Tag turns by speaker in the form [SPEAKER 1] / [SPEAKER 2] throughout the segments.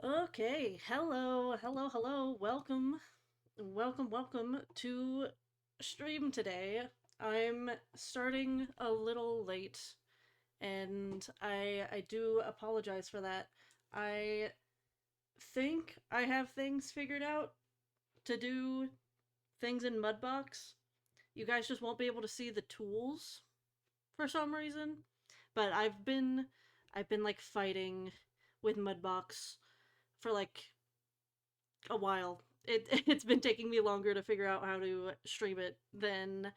[SPEAKER 1] Okay, hello, welcome to stream today. I'm starting a little late, and I do apologize for that. I think I have things figured out to do things in Mudbox. You guys just won't be able to see the tools for some reason, but I've been like fighting with Mudbox for like a while. It's been taking me longer to figure out how to stream it than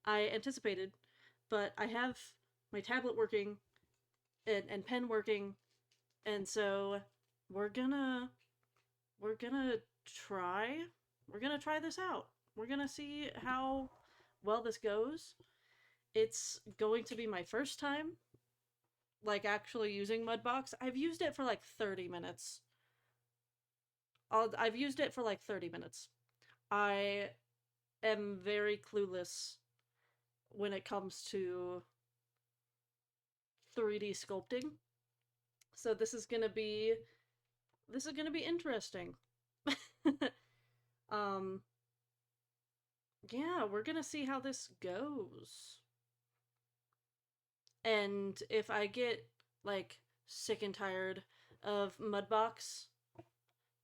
[SPEAKER 1] I anticipated, but I have my tablet working and pen working, and so we're gonna we're gonna try we're gonna try this out. We're gonna see how well this goes. It's going to be my first time like actually using Mudbox. I've used it for like 30 minutes. I've used it for like 30 minutes. I am very clueless when it comes to 3D sculpting. So this is going to be interesting. um yeah, we're going to see how this goes. And if I get like sick and tired of Mudbox,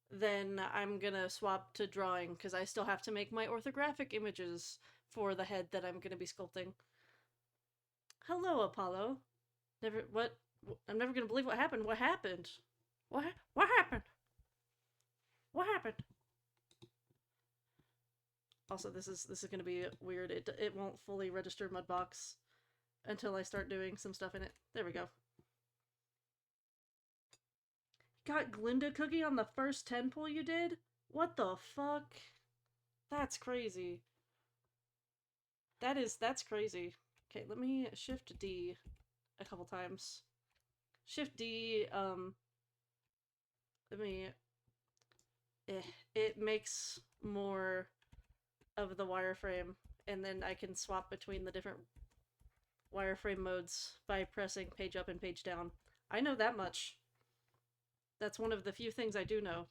[SPEAKER 1] then I'm going to swap to drawing cuz I still have to make my orthographic images for the head that I'm going to be sculpting. Hello, Apollo. Never what I'm never gonna believe what happened. What happened? What happened? What happened? Also, this is gonna be weird. It won't fully register Mudbox until I start doing some stuff in it. There we go. Got Glinda cookie on the first 10 pull you did? What the fuck? That's crazy. That's crazy. Okay, let me shift D a couple times. Shift D, let me it makes more of the wireframe, and then I can swap between the different wireframe modes by pressing page up and page down. I know that much. That's one of the few things I do know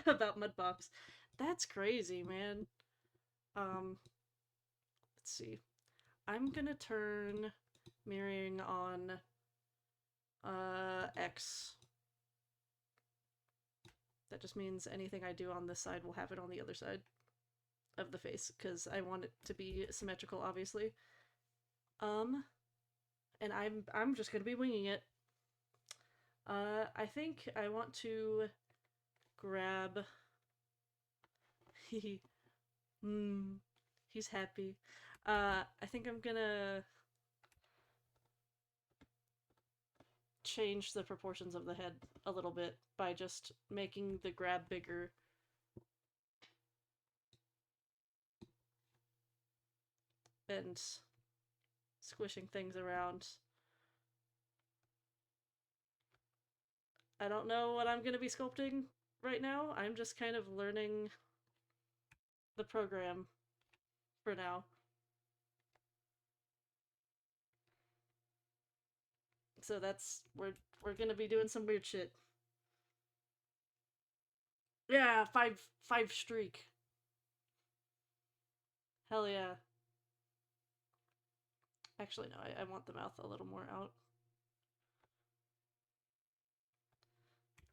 [SPEAKER 1] about Mudbox. That's crazy, man. Um, let's see. I'm gonna turn mirroring on X. That just means anything I do on this side will happen on the other side of the face, because I want it to be symmetrical, obviously. Um, and I'm just gonna be winging it. I think I want to grab. Hmm, he's happy. I think I'm gonna change the proportions of the head a little bit by just making the grab bigger and squishing things around. I don't know what I'm gonna be sculpting right now. I'm just kind of learning the program for now. So that's we're gonna be doing some weird shit. Yeah, five streak. Hell yeah. Actually, no, I want the mouth a little more out.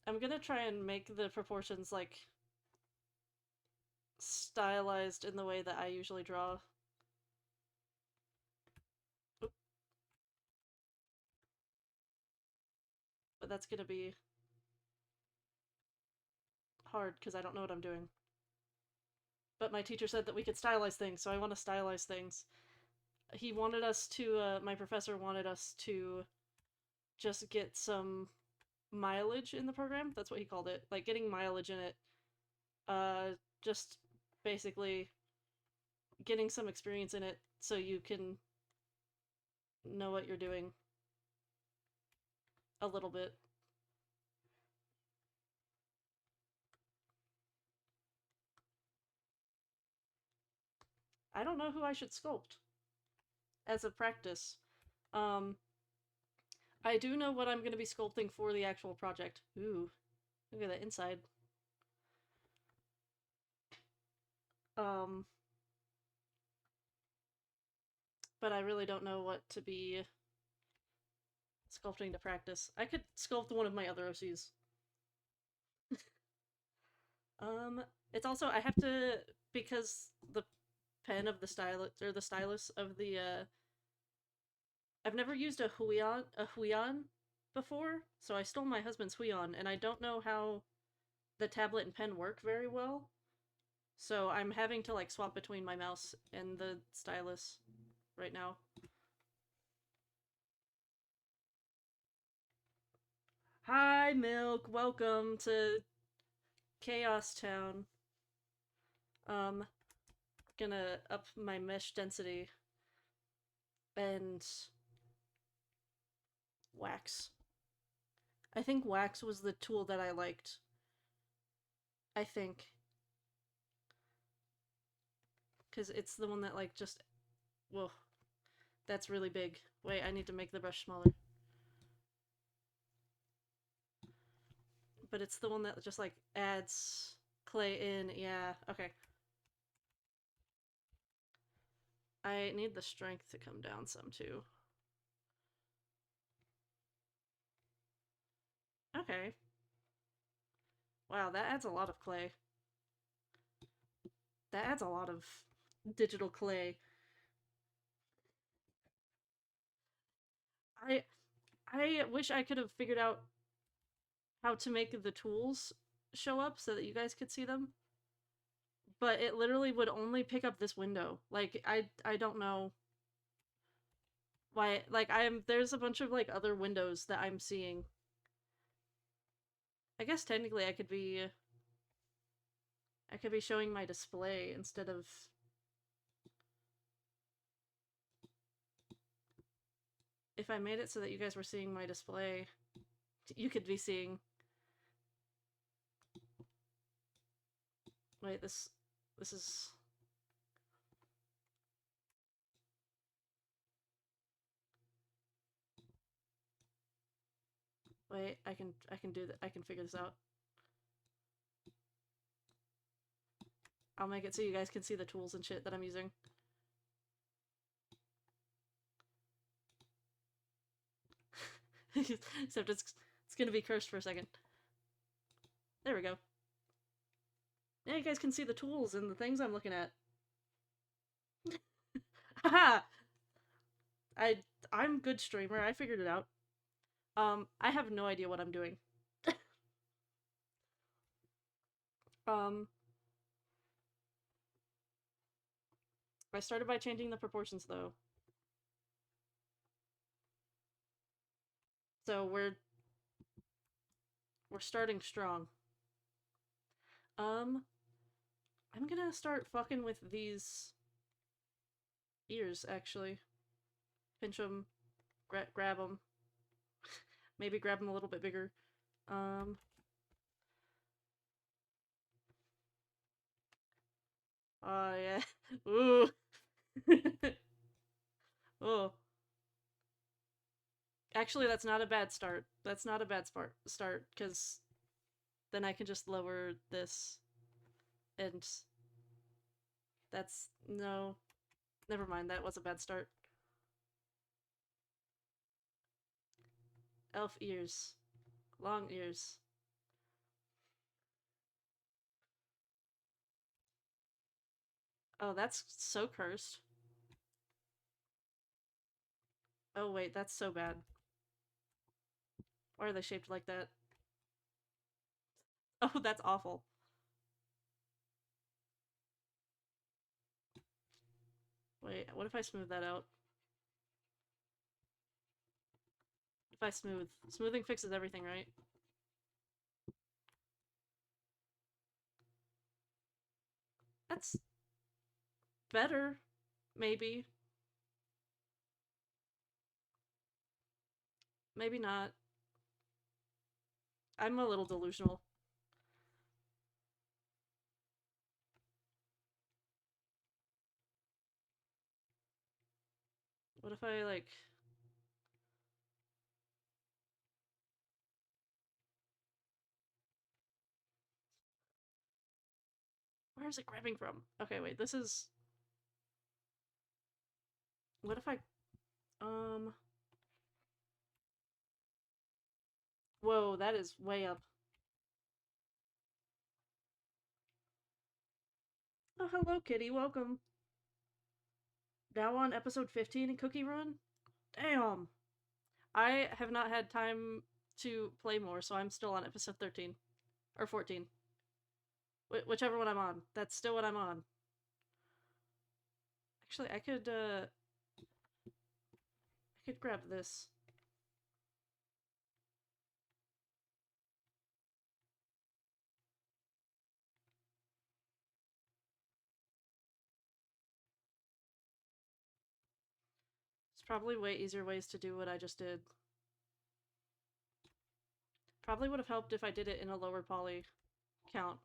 [SPEAKER 1] I'm gonna try and make the proportions like stylized in the way that I usually draw. Oop. But that's gonna be hard because I don't know what I'm doing. But my teacher said that we could stylize things, so I want to stylize things. He wanted us to, my professor wanted us to just get some mileage in the program. That's what he called it. Like getting mileage in it. Just basically getting some experience in it so you can know what you're doing a little bit. I don't know who I should sculpt as a practice. Um, I do know what I'm going to be sculpting for the actual project. Ooh. Look at the inside. Um, but I really don't know what to be sculpting to practice. I could sculpt one of my other OCs. Um, it's also I have to because the pen of the stylus or the stylus of the I've never used a Huion before, so I stole my husband's Huion, and I don't know how the tablet and pen work very well. So I'm having to like swap between my mouse and the stylus right now. Hi, Milk. Welcome to Chaos Town. Um, gonna up my mesh density and wax. I think wax was the tool that I liked. I think. Because it's the one that, like, just. Whoa. That's really big. Wait, I need to make the brush smaller. But it's the one that just, like, adds clay in. Yeah, okay. I need the strength to come down some, too. Okay. Wow, that adds a lot of clay. That adds a lot of digital clay. I I wish I could have figured out how to make the tools show up so that you guys could see them. But it literally would only pick up this window. Like I don't know why like there's a bunch of like other windows that I'm seeing. I guess technically I could be showing my display instead of if I made it so that you guys were seeing my display, you could be seeing wait, this is wait, I can do that. I can figure this out. I'll make it so you guys can see the tools and shit that I'm using. Except it's gonna be cursed for a second. There we go. Yeah, you guys can see the tools and the things I'm looking at. Haha! I I'm good streamer. I figured it out. I have no idea what I'm doing. um, I started by changing the proportions though. So we're starting strong. Um, I'm gonna start fucking with these ears actually. Pinch them, grab them. Maybe grab them a little bit bigger. Um, oh yeah. Ooh. Oh. Actually, that's not a bad start. That's not a bad start, because then I can just lower this, and that's no. Never mind. That was a bad start. Elf ears, long ears. Oh, that's so cursed. Oh wait, that's so bad. Why are they shaped like that? Oh, that's awful. Wait, what if I smooth that out? If I smoothing fixes everything, right? That's better, maybe. Maybe not. I'm a little delusional. What if I, like... Where is it grabbing from? Okay, wait, this is... What if I... Whoa, that is way up. Oh, hello, kitty. Welcome. Now on episode 15 in Cookie Run? Damn. I have not had time to play more, so I'm still on episode 13. Or 14. Whichever one I'm on. That's still what I'm on. Actually, I could grab this. There's probably way easier ways to do what I just did. Probably would have helped if I did it in a lower poly count.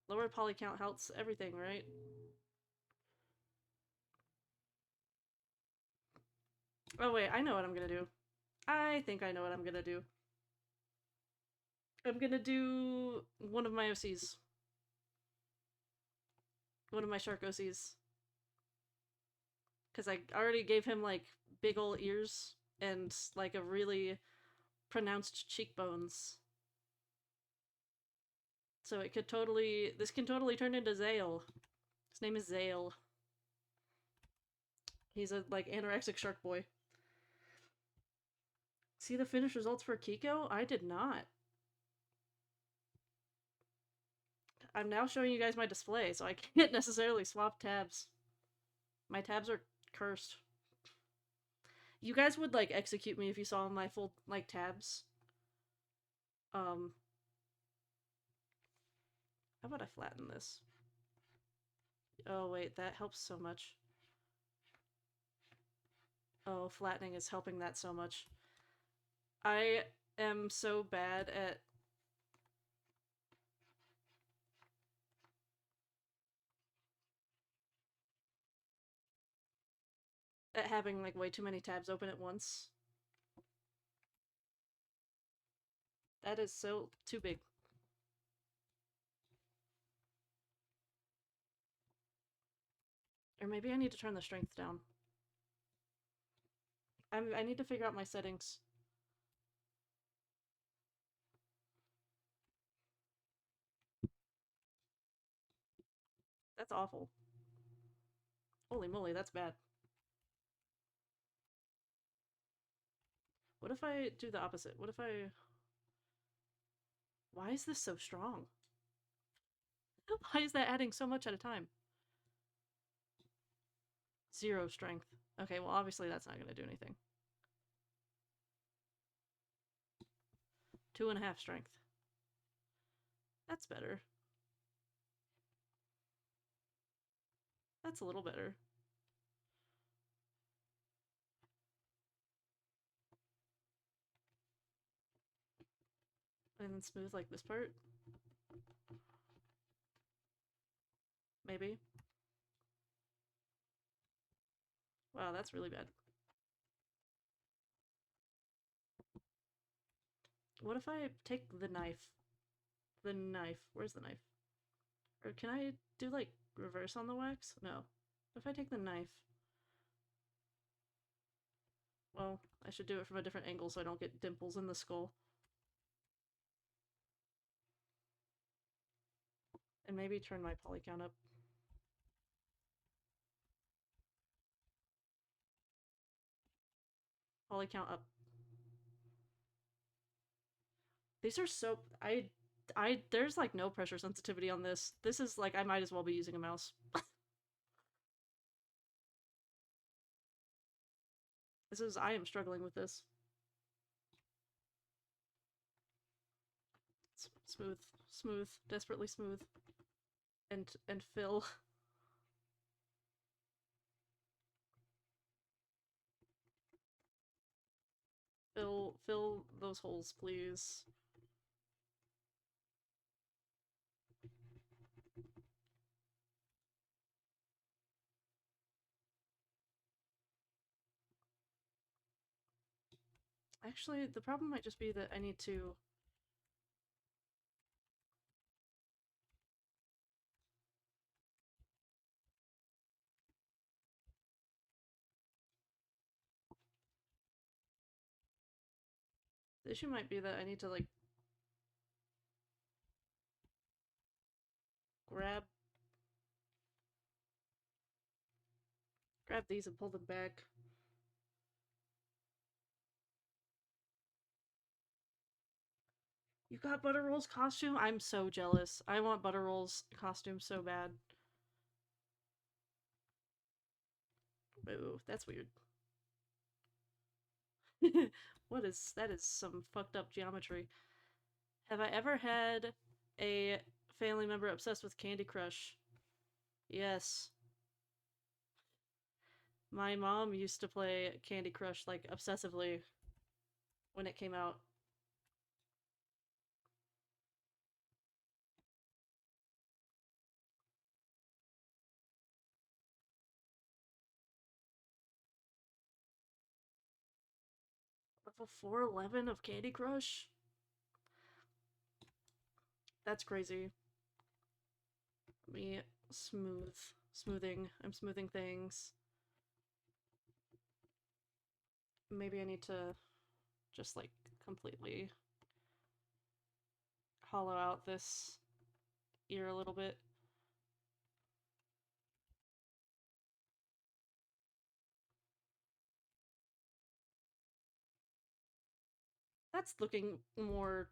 [SPEAKER 1] Lower poly count helps everything, right? Oh wait, I know what I'm gonna do. I think I know what I'm gonna do. I'm gonna do one of my OCs. One of my shark OCs. Because I already gave him, like, big ol' ears and, like, a really pronounced cheekbones. So it could totally... This can totally turn into Zale. His name is Zale. He's a, like, anorexic shark boy. See the finished results for Kiko? I did not. I'm now showing you guys my display, so I can't necessarily swap tabs. My tabs are cursed. You guys would, like, execute me if you saw my full, like, tabs. How about I flatten this? Oh, wait, that helps so much. Oh, flattening is helping that so much. I am so bad at having, like, way too many tabs open at once. That is so too big. Or maybe I need to turn the strength down. I need to figure out my settings. That's awful. Holy moly, that's bad. What if I do the opposite? What if I... Why is this so strong? Why is that adding so much at a time? 0 strength. Okay, well obviously that's not going to do anything. 2.5 strength. That's better. That's a little better. And then smooth like this part? Maybe. Wow, that's really bad. What if I take the knife? The knife. Where's the knife? Or can I do, like, reverse on the wax? No. What if I take the knife? Well, I should do it from a different angle so I don't get dimples in the skull. And maybe turn my poly count up. Poly count up. These are so... there's, like, no pressure sensitivity on this. This is, like, I might as well be using a mouse. I am struggling with this. Smooth. Smooth. Desperately smooth. And fill. Fill those holes, please. Actually, the problem might just be that I need to. The issue might be that I need to, like, grab these and pull them back. You got Butterroll's costume? I'm so jealous. I want Butterroll's costume so bad. Ooh, that's weird. What is that? Is some fucked up geometry. Have I ever had a family member obsessed with Candy Crush? Yes. My mom used to play Candy Crush like obsessively when it came out. Level 411 of Candy Crush? That's crazy. Me smoothing. I'm smoothing things. Maybe I need to just like completely hollow out this ear a little bit. That's looking more.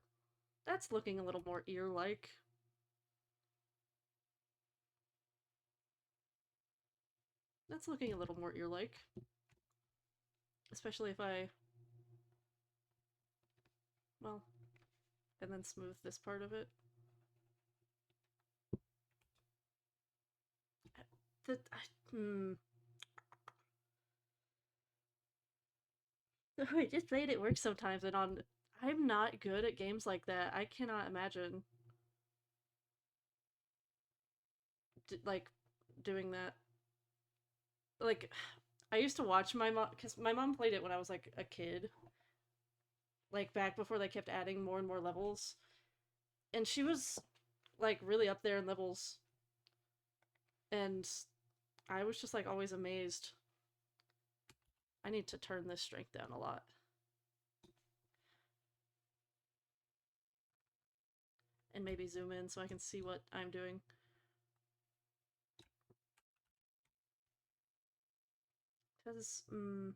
[SPEAKER 1] That's looking a little more ear-like. That's looking a little more ear-like. Especially if I, well, and then smooth this part of it. The, I just made it work sometimes, and on. I'm not good at games like that. I cannot imagine, like, doing that. Like, I used to watch my mom, because my mom played it when I was, like, a kid. Like, back before they kept adding more and more levels. And she was, like, really up there in levels. And I was just, like, always amazed. I need to turn this strength down a lot. And maybe zoom in so I can see what I'm doing. Because, hmm.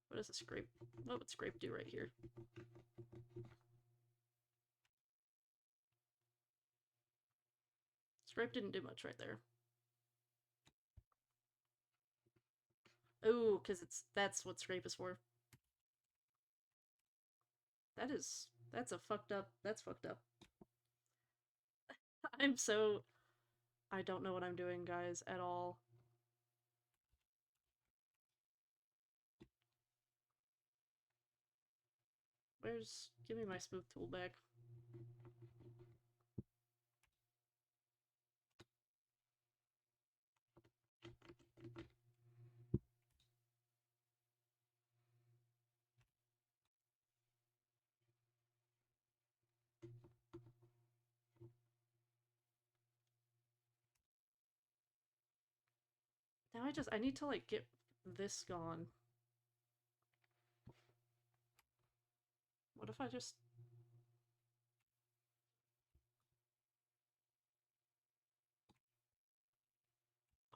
[SPEAKER 1] What does a scrape? What would scrape do right here? Scrape didn't do much right there. Oh, because that's what scrape is for. That's a fucked up. That's fucked up. I'm so. I don't know what I'm doing, guys, at all. Where's. Give me my smooth tool back. Now I need to, like, get this gone. What if I just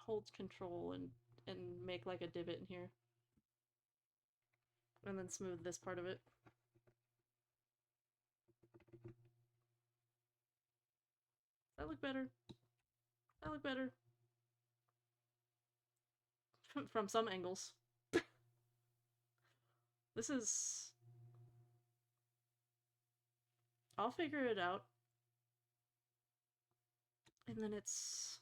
[SPEAKER 1] hold control and make like a divot in here? And then smooth this part of it. That look better. That look better. From some angles. This is. I'll figure it out. And then it's...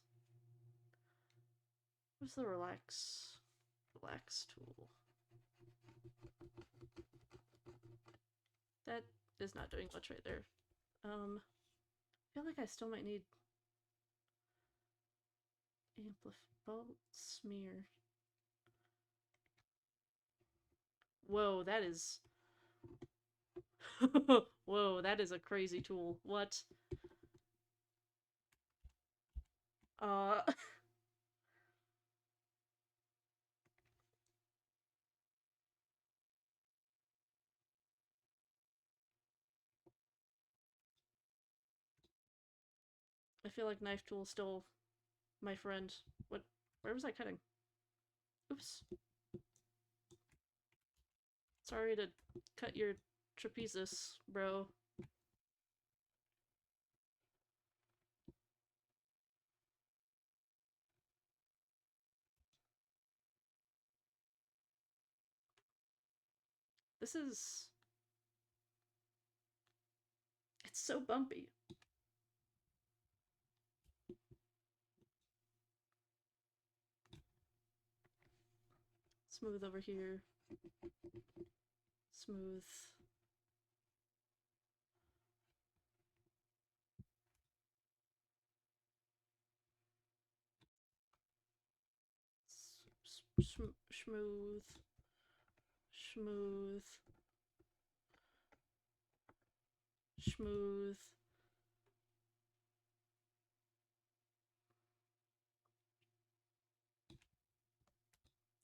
[SPEAKER 1] What's the relax tool? That is not doing much right there. I feel like I still might need bulk smear. Whoa, that is... Whoa, that is a crazy tool. What? Uh... I feel like knife tool still my friend. What? Where was I cutting? Oops. Sorry to cut your trapezus, bro. This is... It's so bumpy. Smooth over here. Smooth. Smooth. Smooth. Smooth.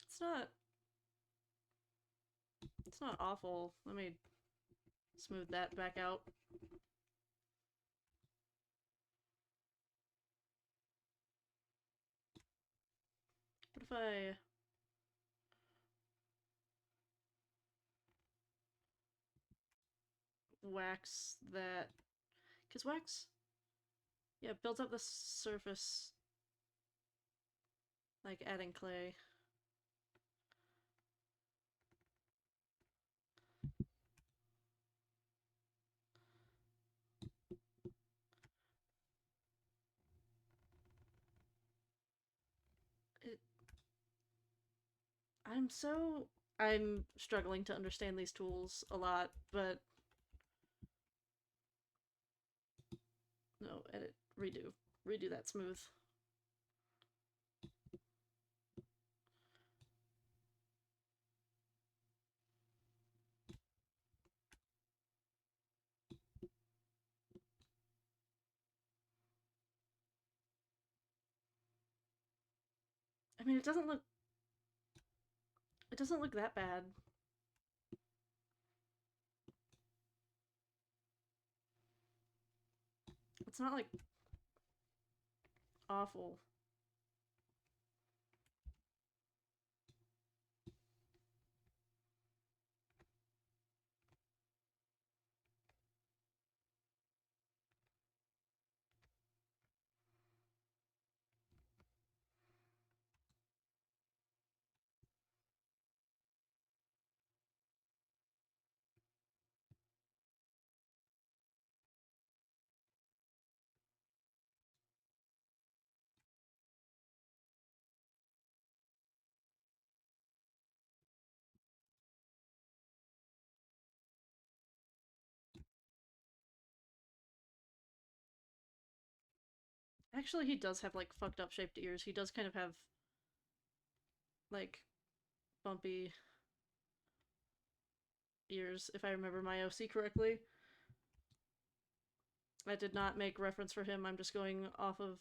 [SPEAKER 1] It's not... It's not awful. Let me smooth that back out. What if I... wax that... Because wax... Yeah, builds up the surface. Like adding clay. It... I'm struggling to understand these tools a lot, but... No, edit. Redo. Redo that smooth. I mean, it doesn't look... It doesn't look that bad. It's not, like, awful. Actually, he does have, like, fucked up shaped ears. He does kind of have, like, bumpy ears, if I remember my OC correctly. I did not make reference for him. I'm just going off of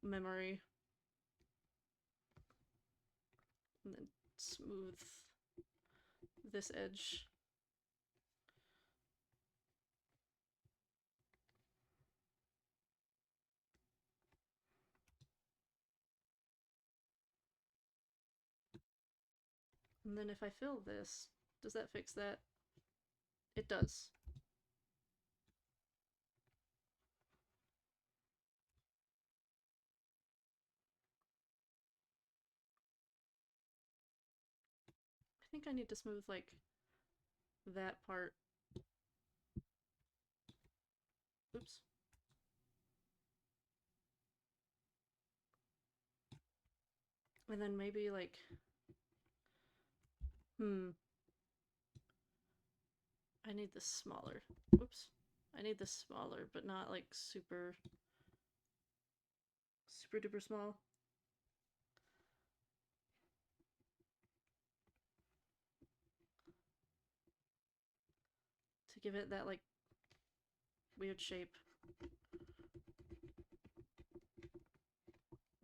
[SPEAKER 1] memory. And then smooth this edge. And then if I fill this, does that fix that? It does. I think I need to smooth, like, that part. Oops. And then maybe like, I need this smaller. Whoops. I need this smaller, but not like super, super duper small. To give it that like weird shape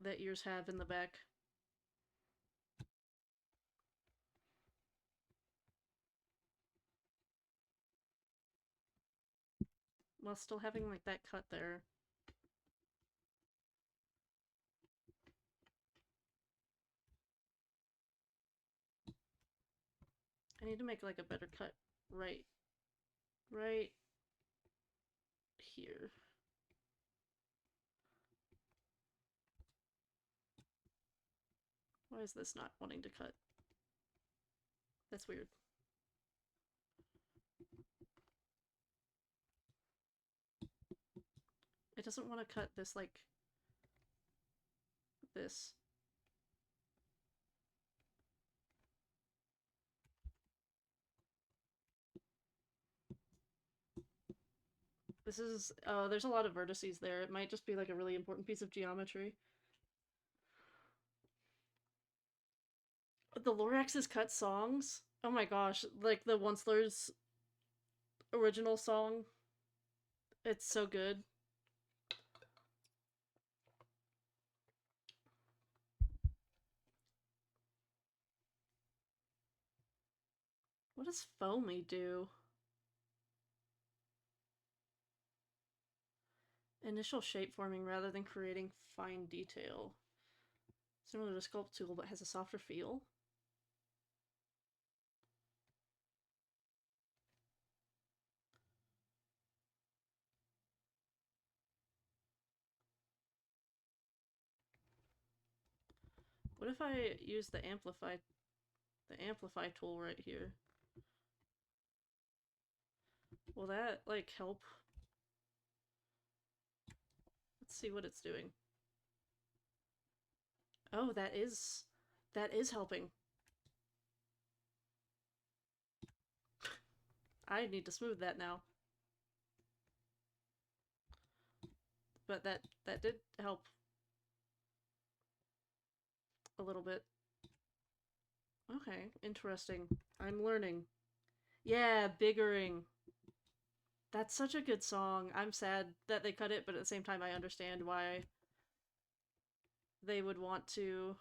[SPEAKER 1] that ears have in the back. While still having like that cut there. I need to make like a better cut right here. Why is this not wanting to cut? That's weird. It doesn't want to cut this like this. This is, there's a lot of vertices there. It might just be like a really important piece of geometry. The Lorax's cut songs? Oh my gosh, like the Onceler's original song. It's so good. What does foamy do? Initial shape forming rather than creating fine detail. Similar to sculpt tool, but has a softer feel. What if I use the amplify tool right here? Will that like help? Let's see what it's doing. Oh, that is helping. I need to smooth that now. But that did help a little bit. Okay, interesting. I'm learning. Yeah, biggering. That's such a good song. I'm sad that they cut it, but at the same time I understand why they would want to.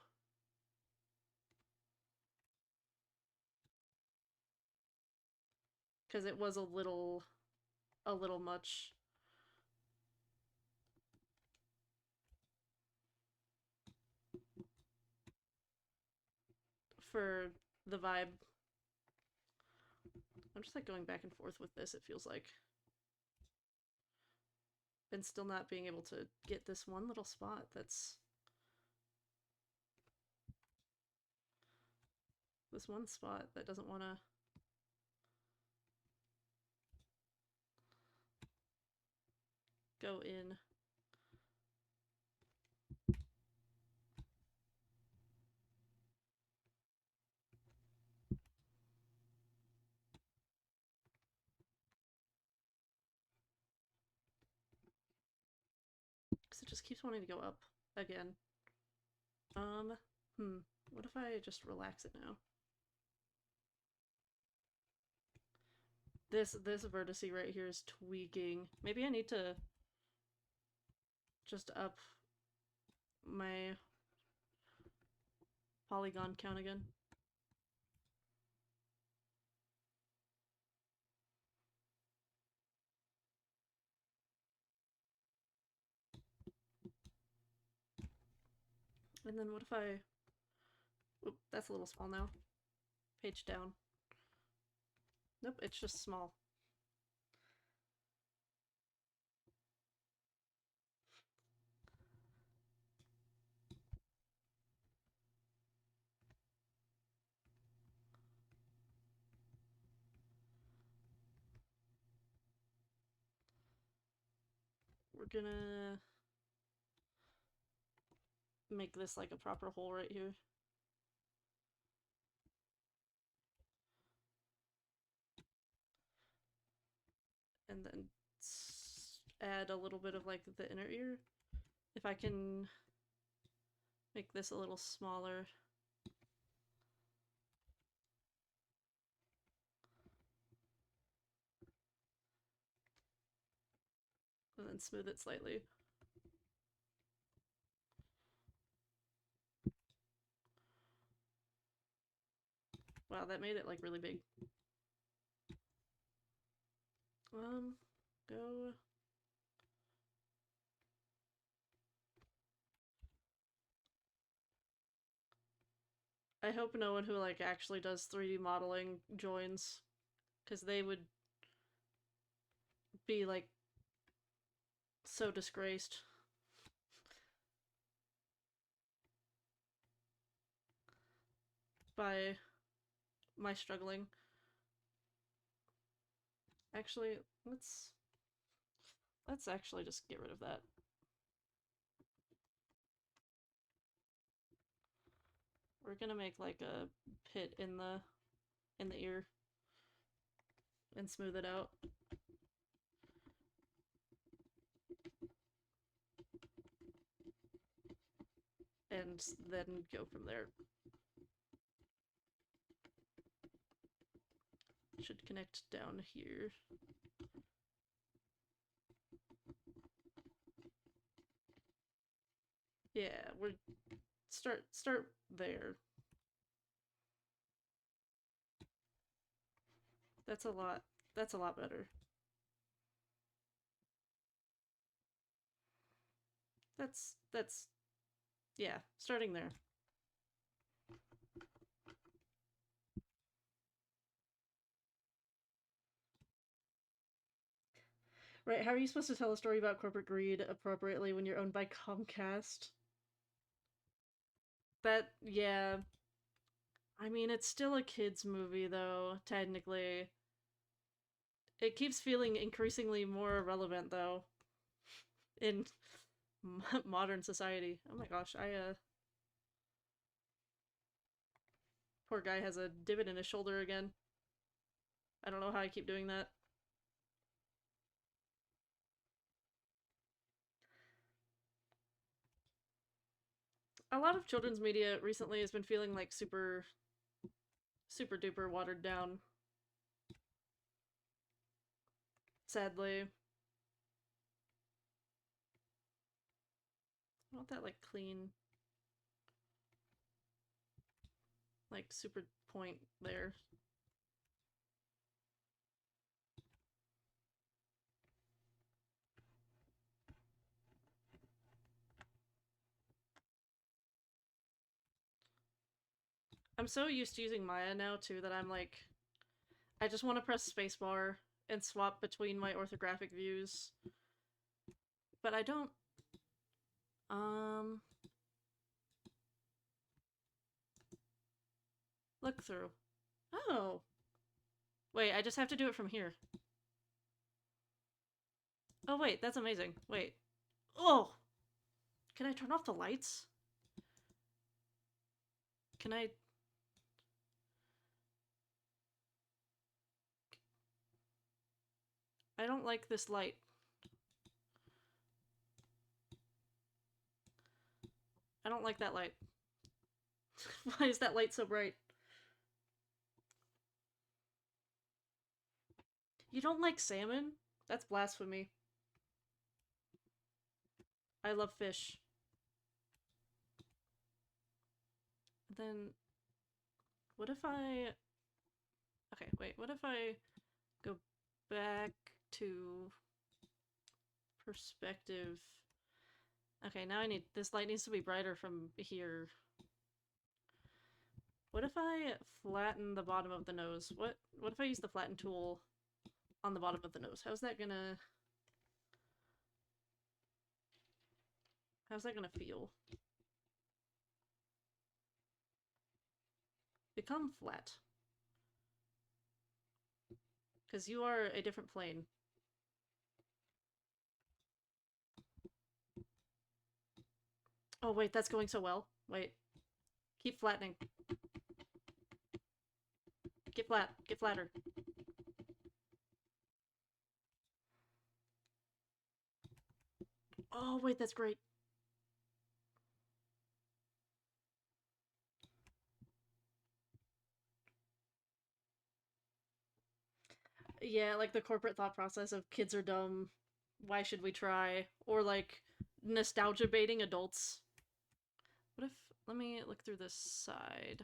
[SPEAKER 1] Because it was a little much. For the vibe. I'm just like going back and forth with this, it feels like. And still not being able to get this one little spot that's. This one spot that doesn't want to. Go in. Because it just keeps wanting to go up again. What if I just relax it now? This vertex right here is tweaking. Maybe I need to just up my polygon count again. And then what if I... Oop, that's a little small now. Page down. Nope, it's just small. We're gonna make this like a proper hole right here. and then add a little bit of like the inner ear. If I can make this a little smaller. And then smooth it slightly. Wow, that made it like really big. Go. I hope no one who like actually does 3D modeling joins, because they would be like so disgraced by my struggling. Actually, let's actually just get rid of that. We're gonna make like a pit in the ear and smooth it out. And then go from there. Should connect down here. Yeah, we're start there. That's a lot better. That's yeah, starting there. Right, how are you supposed to tell a story about corporate greed appropriately when you're owned by Comcast? That, yeah. I mean, it's still a kid's movie, though, technically. It keeps feeling increasingly more relevant, though, in modern society. Oh my gosh, poor guy has a divot in his shoulder again. I don't know how I keep doing that. A lot of children's media recently has been feeling like super duper watered down. Sadly. I want that like clean, like super point there. I'm so used to using Maya now too that I'm like, I just want to press spacebar and swap between my orthographic views. But I don't. Um. Look through. Oh. Wait, I just have to do it from here. Oh, wait, that's amazing. Wait. Oh! Can I turn off the lights? Can I. I don't like this light. I don't like that light. Why is that light so bright? You don't like salmon? That's blasphemy. I love fish. Then, what if I... Okay, wait, what if I go back to perspective? Okay, now I need... This light needs to be brighter from here. What if I flatten the bottom of the nose? What if I use the flatten tool on the bottom of the nose? How's that gonna feel? Become flat. Because you are a different plane. Oh wait, that's going so well. Wait. Keep flattening. Get flat. Get flatter. Oh, wait, that's great. Yeah, like the corporate thought process of kids are dumb, why should we try? Or like nostalgia baiting adults. What if, let me look through this side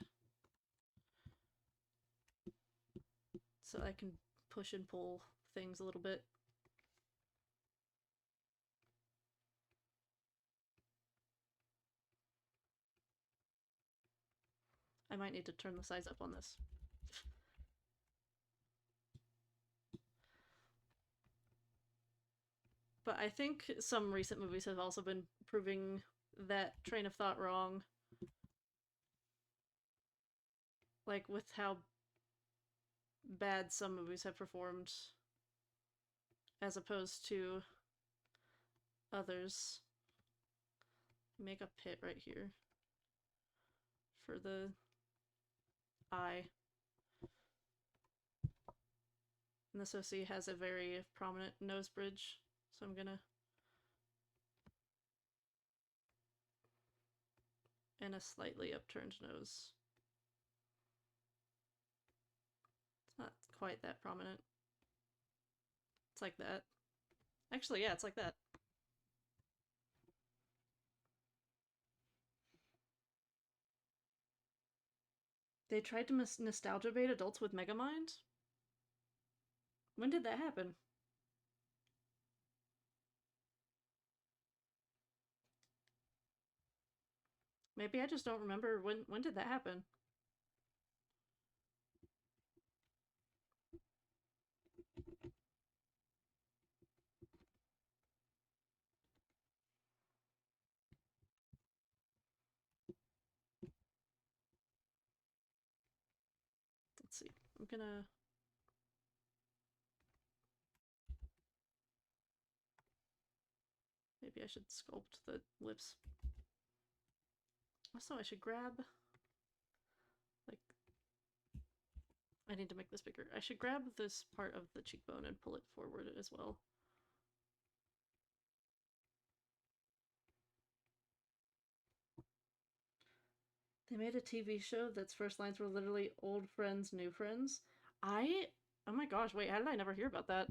[SPEAKER 1] so I can push and pull things a little bit. I might need to turn the size up on this. But I think some recent movies have also been proving that train of thought wrong. Like with how bad some movies have performed as opposed to others. Make a pit right here for the eye. And this OC has a very prominent nose bridge, so I'm gonna... and a slightly upturned nose. It's not quite that prominent. It's like that. Actually, yeah, it's like that. They tried to nostalgia bait adults with Megamind? When did that happen? Maybe I just don't remember when did that happen? Let's see. I'm gonna... maybe I should sculpt the lips. Also, I should grab... like... I need to make this bigger. I should grab this part of the cheekbone and pull it forward as well. They made a TV show that's first lines were literally old friends, new friends. I... oh my gosh, wait, how did I never hear about that?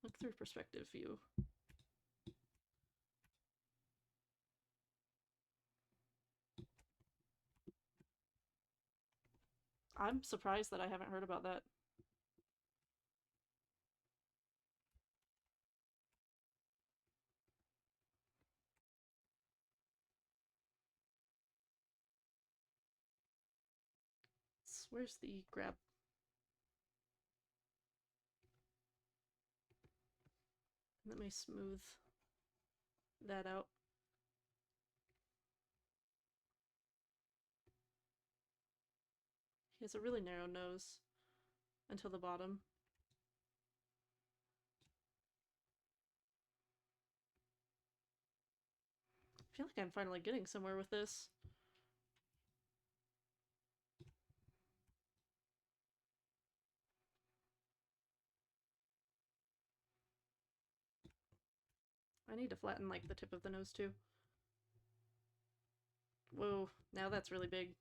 [SPEAKER 1] Look through perspective view. I'm surprised that I haven't heard about that. Where's the grab? Let me smooth that out. He has a really narrow nose until the bottom. I feel like I'm finally getting somewhere with this. I need to flatten like the tip of the nose too. Whoa, now that's really big.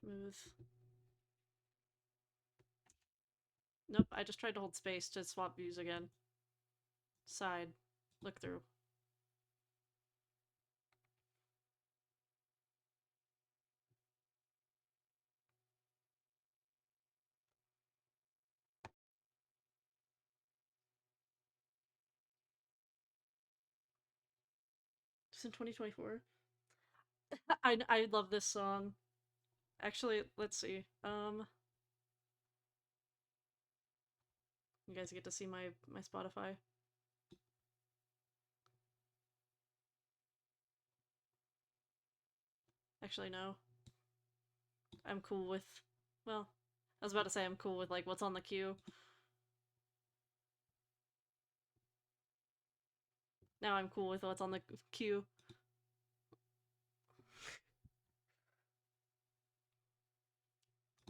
[SPEAKER 1] Smooth. Nope, I just tried to hold space to swap views again. Side. Look through. Just in 2024. I love this song. Actually, let's see. You guys get to see my Spotify. Actually, no. I'm cool with... well, I was about to say I'm cool with like what's on the queue. Now I'm cool with what's on the queue.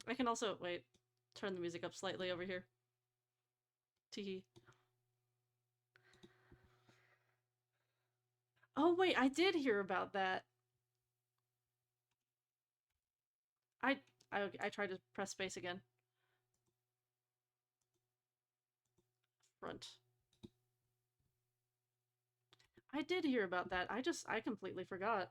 [SPEAKER 1] I can also, wait, turn the music up slightly over here. Teehee. Oh wait, I did hear about that. I I tried to press space again. Front. I did hear about that. I completely forgot.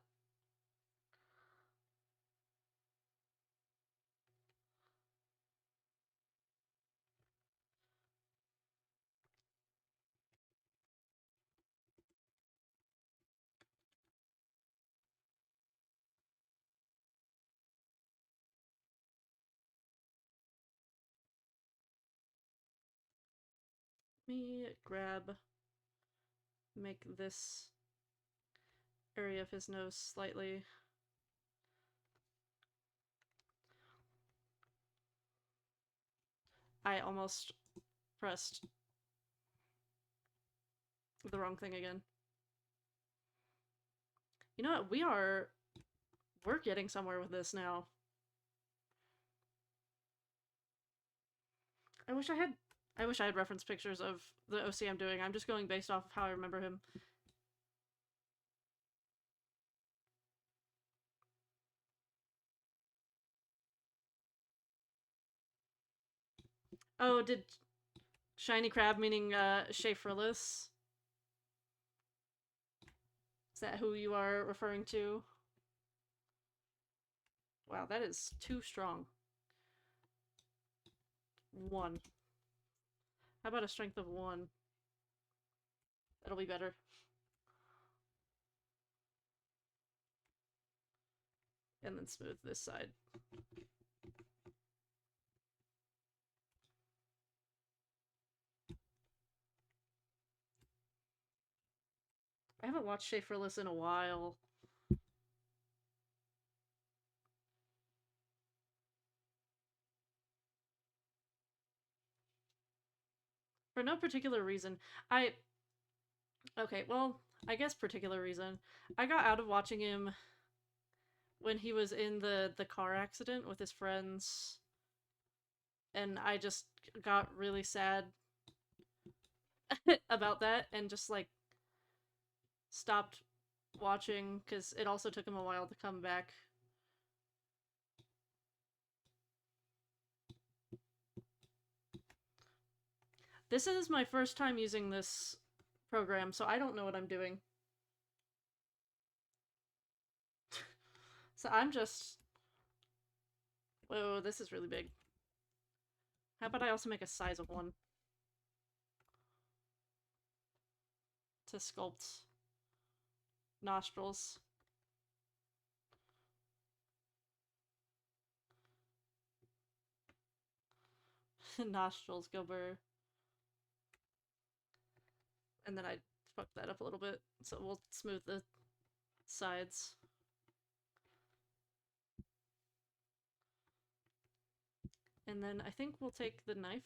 [SPEAKER 1] Me grab, make this area of his nose slightly. I almost pressed the wrong thing again. You know what? We're getting somewhere with this now. I wish I had reference pictures of the OC I'm doing. I'm just going based off of how I remember him. Oh, did shiny crab meaning Schaeferless? Is that who you are referring to? Wow, that is too strong. 1. How about a strength of 1? That'll be better. And then smooth this side. I haven't watched Schaeferless in a while. For no particular reason. Okay, well, I guess particular reason. I got out of watching him when he was in the car accident with his friends, and I just got really sad about that and just like stopped watching because it also took him a while to come back. This is my first time using this program, so I don't know what I'm doing. So I'm just... Whoa, this is really big. How about I also make a size of 1? To sculpt nostrils. Nostrils go burr. And then I fucked that up a little bit, so we'll smooth the sides. And then I think we'll take the knife.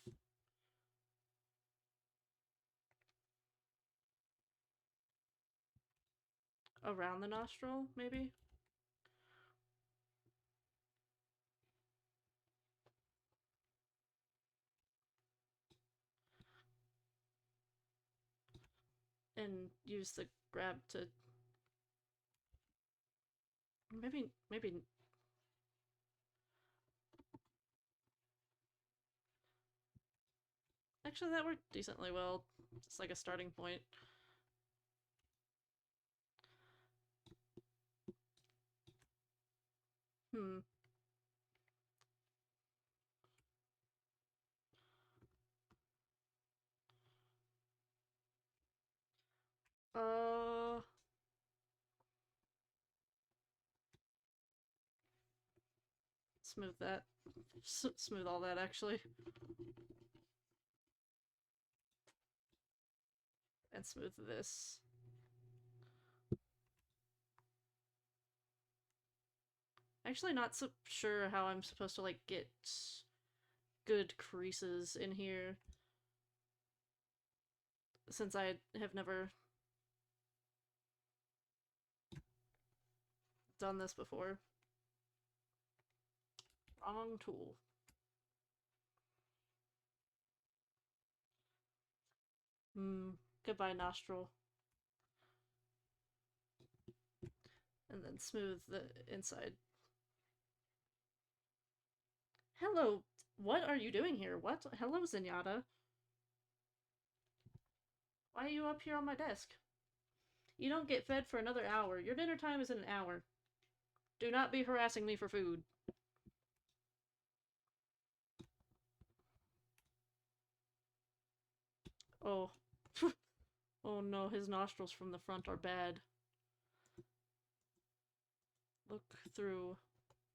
[SPEAKER 1] Around the nostril, maybe? And use the grab to... Maybe... Actually, that worked decently well. Just like a starting point. Hmm. Uh... Smooth that. Smooth all that, actually. And smooth this. Actually not so sure how I'm supposed to, like, get good creases in here. Since I have never done this before. Wrong tool. Goodbye, nostril. And then smooth the inside. Hello, what are you doing here? What? Hello, Zenyatta. Why are you up here on my desk? You don't get fed for another hour. Your dinner time is in an hour. Do not be harassing me for food. Oh. Oh no, his nostrils from the front are bad. Look through.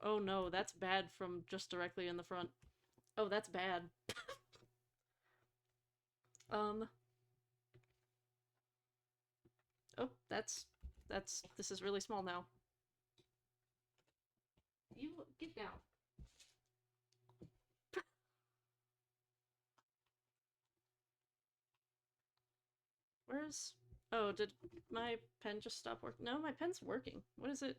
[SPEAKER 1] Oh no, that's bad from just directly in the front. Oh, that's bad. Um. Oh, this is really small now. You get down. Where's... Oh, did my pen just stop working? No, my pen's working. What is it?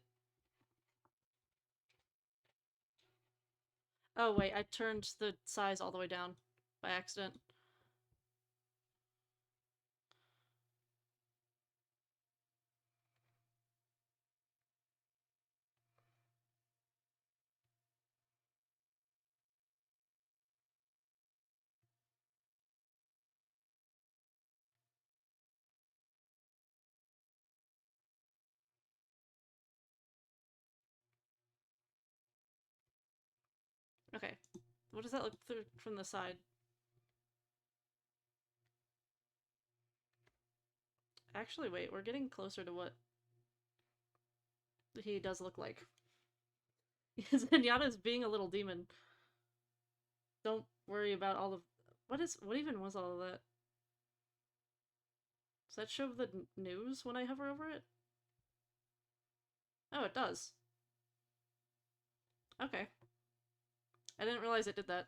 [SPEAKER 1] Oh, wait, I turned the size all the way down by accident. Okay. What does that look through from the side? Actually, wait, we're getting closer to what he does look like. Zenyatta's being a little demon. Don't worry about all of... What even was all of that? Does that show the news when I hover over it? Oh, it does. Okay. I didn't realize it did that.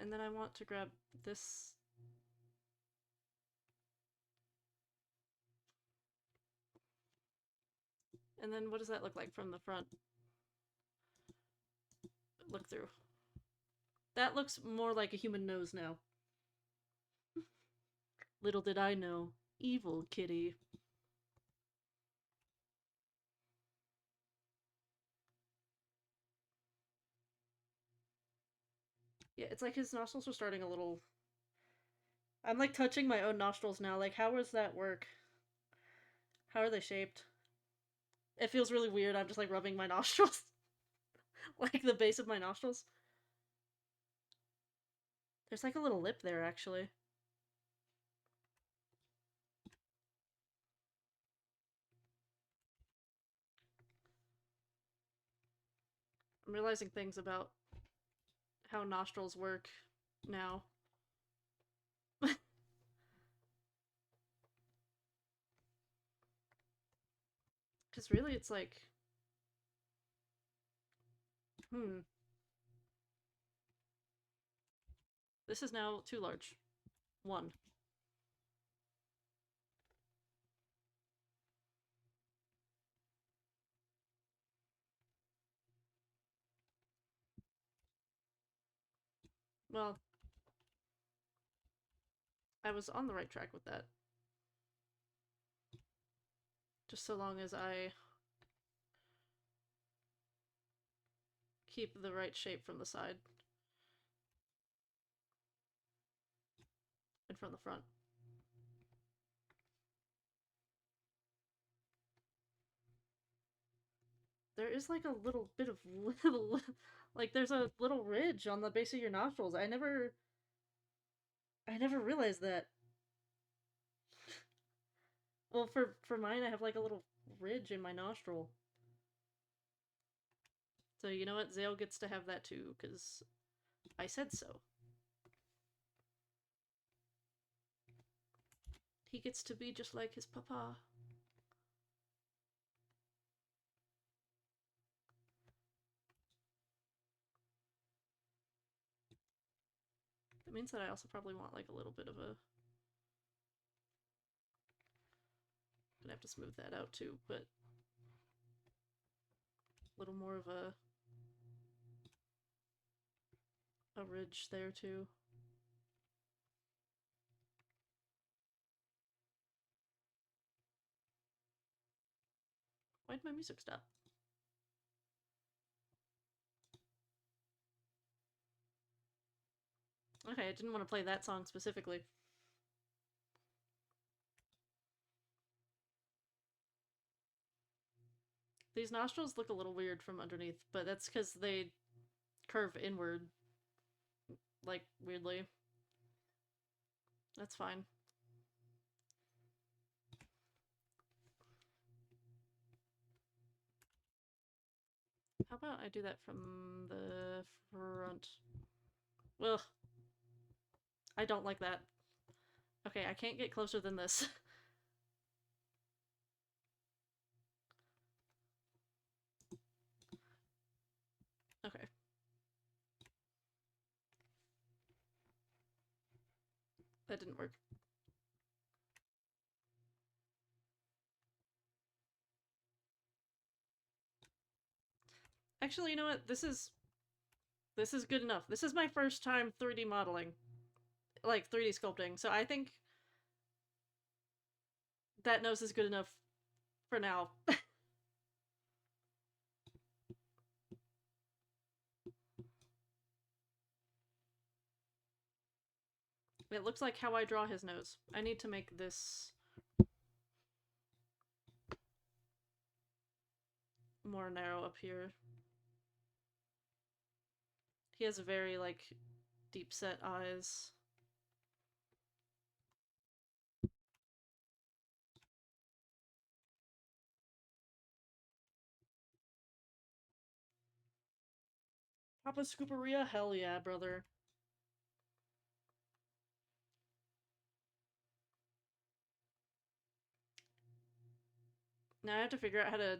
[SPEAKER 1] And then I want to grab this. And then what does that look like from the front? Look through. That looks more like a human nose now. Little did I know. Evil kitty. Yeah, it's like his nostrils are starting a little... I'm like touching my own nostrils now. Like, how does that work? How are they shaped? It feels really weird. I'm just like rubbing my nostrils. Like the base of my nostrils. There's like a little lip there, actually. I'm realizing things about how nostrils work now. Because really, it's like... This is now too large. 1. Well, I was on the right track with that. Just so long as I keep the right shape from the side. And from the front. There is like a little bit of little... Like there's a little ridge on the base of your nostrils. I never realized that. Well, for mine, I have like a little ridge in my nostril. So you know what? Zale gets to have that too, because I said so. He gets to be just like his papa. That means that I also probably want like a little bit of a... Gonna have to smooth that out too, but a little more of a ridge there too. Why'd my music stop? Okay, I didn't want to play that song specifically. These nostrils look a little weird from underneath, but that's because they curve inward, like, weirdly. That's fine. How about I do that from the front? Ugh. I don't like that. Okay, I can't get closer than this. Okay. That didn't work. Actually, you know what? This is good enough. This is my first time 3D modeling. Like, 3D sculpting. So I think that nose is good enough for now. It looks like how I draw his nose. I need to make this more narrow up here. He has very, like, deep-set eyes. Papa Scooperia? Hell yeah, brother. Now I have to figure out how to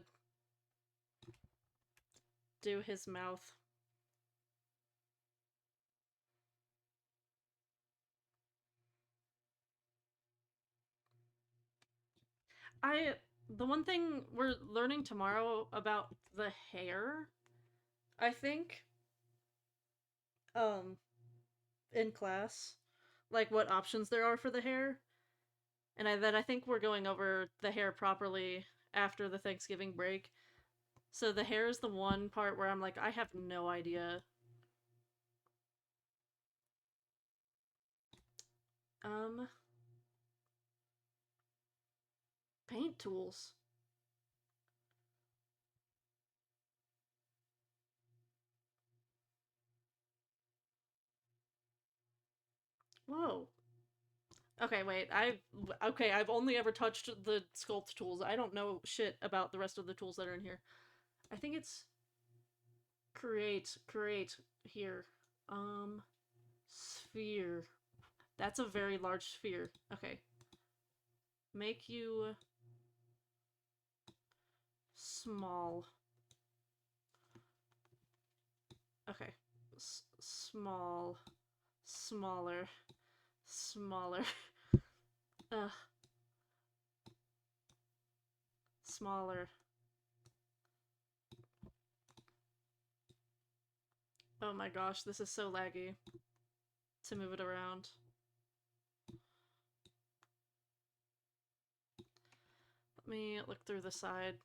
[SPEAKER 1] do his mouth. The one thing we're learning tomorrow about the hair, I think, in class, like what options there are for the hair, and then I think we're going over the hair properly after the Thanksgiving break. So the hair is the one part where I'm like, I have no idea. Um, paint tools. Whoa. Okay, wait. I've only ever touched the sculpt tools. I don't know shit about the rest of the tools that are in here. I think it's create here. Sphere. That's a very large sphere. Okay. Make you small. Okay. Small. Smaller. Smaller. Ugh. Smaller. Oh my gosh, this is so laggy to move it around. Let me look through the side.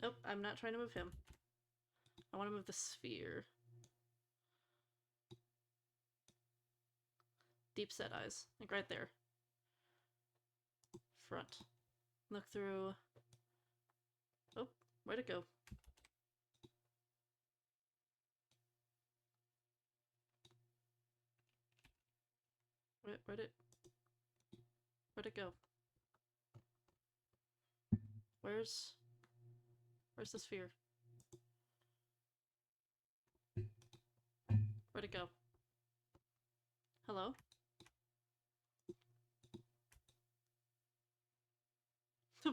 [SPEAKER 1] Nope, I'm not trying to move him. I want to move the sphere. Deep set eyes. Like right there. Front. Look through. Oh, where'd it go? Where'd it go? Where's the sphere? Where'd it go? Hello?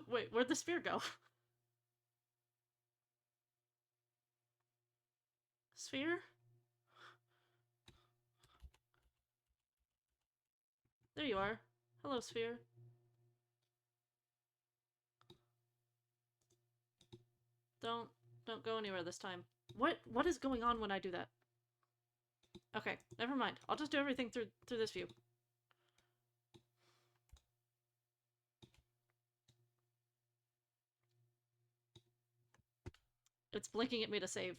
[SPEAKER 1] Wait, where'd the sphere go? Sphere? There you are. Hello, sphere. Don't don't go anywhere this time. What is going on when I do that? Okay, never mind. I'll just do everything through this view. It's blinking at me to save.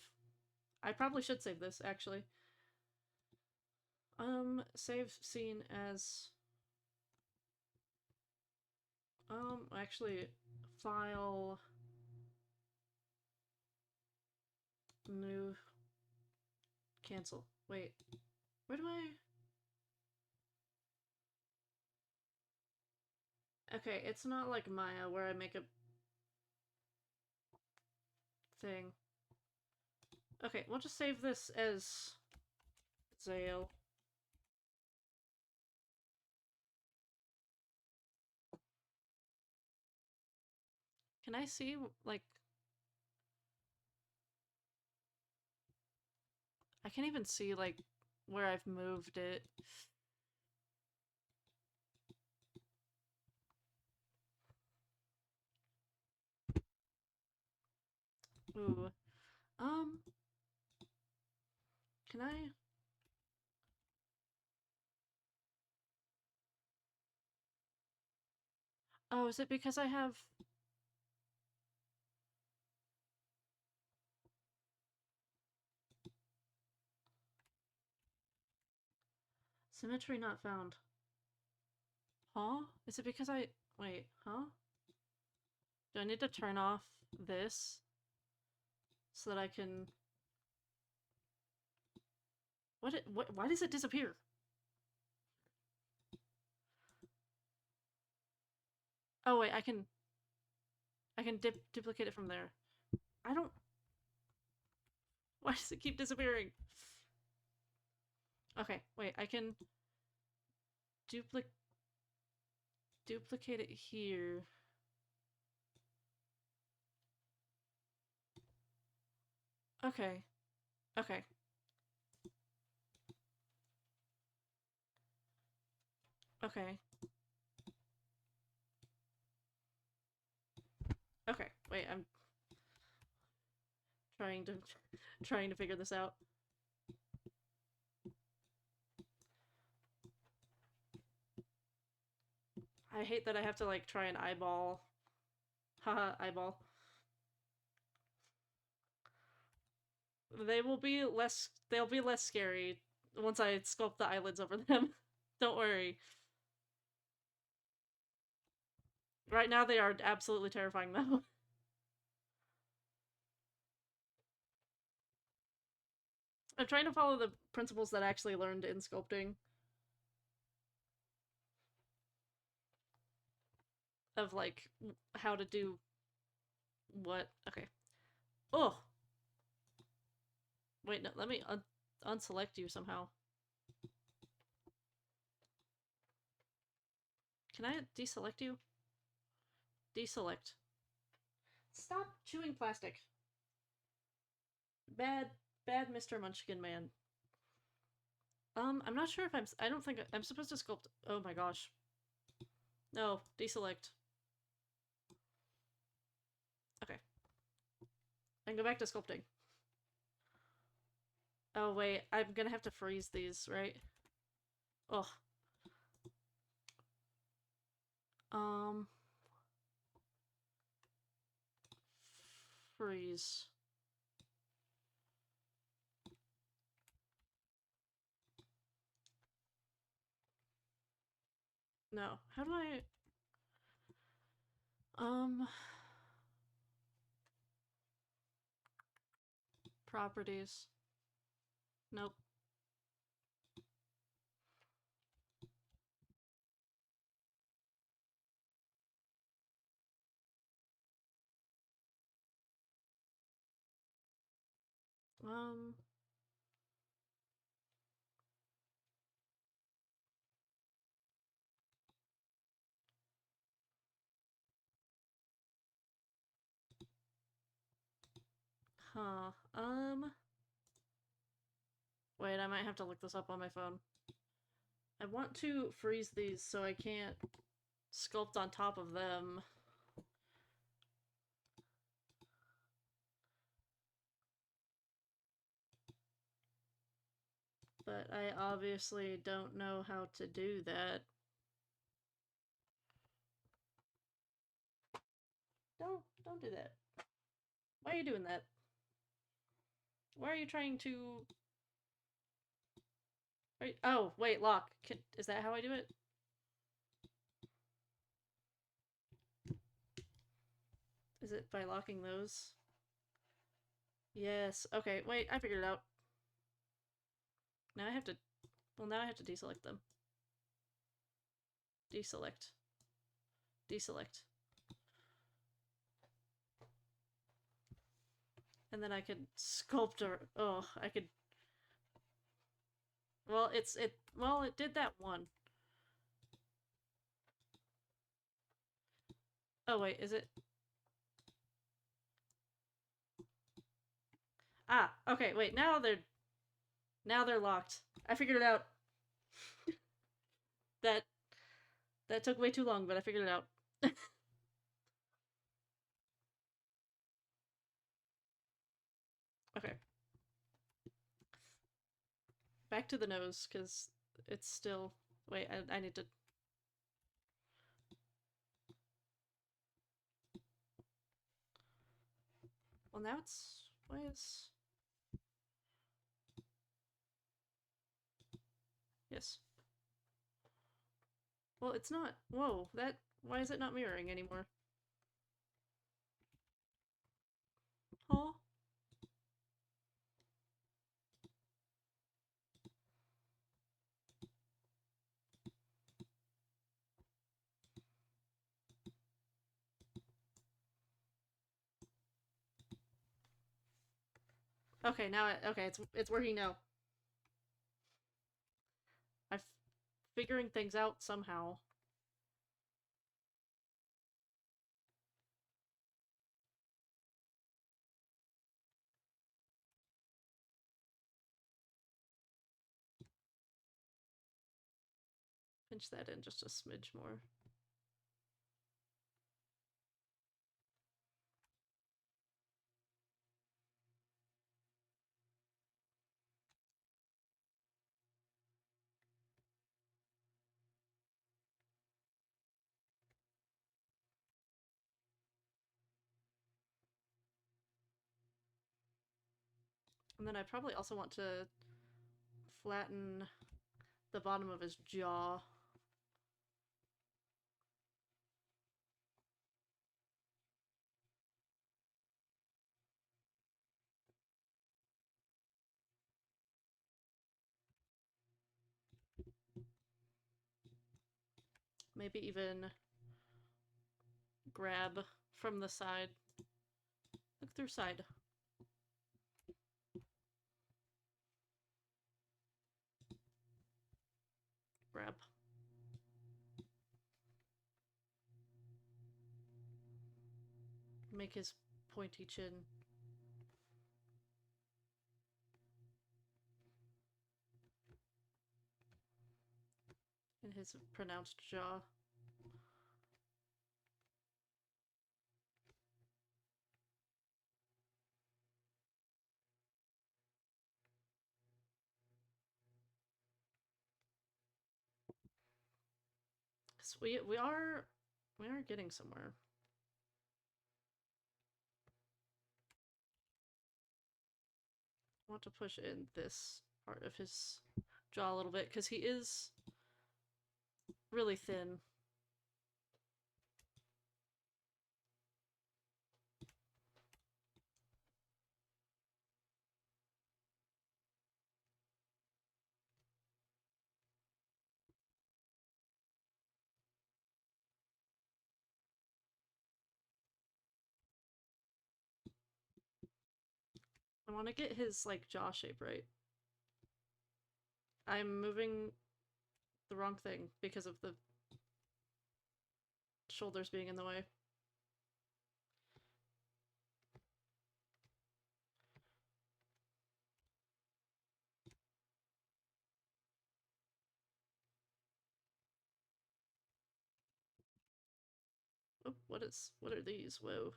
[SPEAKER 1] I probably should save this, actually. Save scene as... actually, file... New... Cancel. Wait. Where do I... Okay, it's not like Maya, where I make a... thing. Okay, we'll just save this as... Zale. Can I see, like... I can't even see, like, where I've moved it. Ooh. Can I... Oh, is it because I have... Symmetry not found. Huh? Is it because I... Wait, huh? Do I need to turn off this so that I can... What? Why does it disappear? Oh wait, I can duplicate it from there. I don't... Why does it keep disappearing? Okay, wait, I can duplicate it here. Okay. Okay. Okay. Okay. Wait, I'm trying to trying to figure this out. I hate that I have to like try and eyeball. Haha, eyeball. They'll be less scary once I sculpt the eyelids over them. Don't worry. Right now they are absolutely terrifying though. I'm trying to follow the principles that I actually learned in sculpting. Of like how to do what. Okay. Oh! Wait, no, let me unselect you somehow. Can I deselect you? Deselect. Stop chewing plastic. Bad, bad Mr. Munchkin Man. I'm not sure if I don't think I'm supposed to sculpt. Oh my gosh. No, deselect. Okay. And go back to sculpting. Oh wait, I'm gonna have to freeze these, right? Ugh. Um. Freeze. No. How do I... Properties. Nope. Um... Huh. Wait, I might have to look this up on my phone. I want to freeze these so I can't sculpt on top of them. But I obviously don't know how to do that. Don't do that. Why are you doing that? Why are you trying to... Oh, wait, lock. Is that how I do it? Is it by locking those? Yes. Okay, wait, I figured it out. Now I have to... Well, now I have to deselect them. Deselect. Deselect. And then I could sculpt or... Oh, I could... Well, it did that one. Oh, wait, is it... Ah, okay, wait, now they're locked. I figured it out. That took way too long, but I figured it out. Okay. Back to the nose, because it's still... Wait, I need to... Well, now it's... Why is... Yes. Well, it's not... Whoa, that... Why is it not mirroring anymore? Huh? Okay, now okay, it's working now. I'm figuring things out somehow. Pinch that in just a smidge more. And then I probably also want to flatten the bottom of his jaw. Maybe even grab from the side. Look through side. Grab. Make his pointy chin. And his pronounced jaw. Cause we are getting somewhere. I want to push in this part of his jaw a little bit because he is really thin. I want to get his like jaw shape right. I'm moving the wrong thing because of the shoulders being in the way. Oh, what are these? Whoa.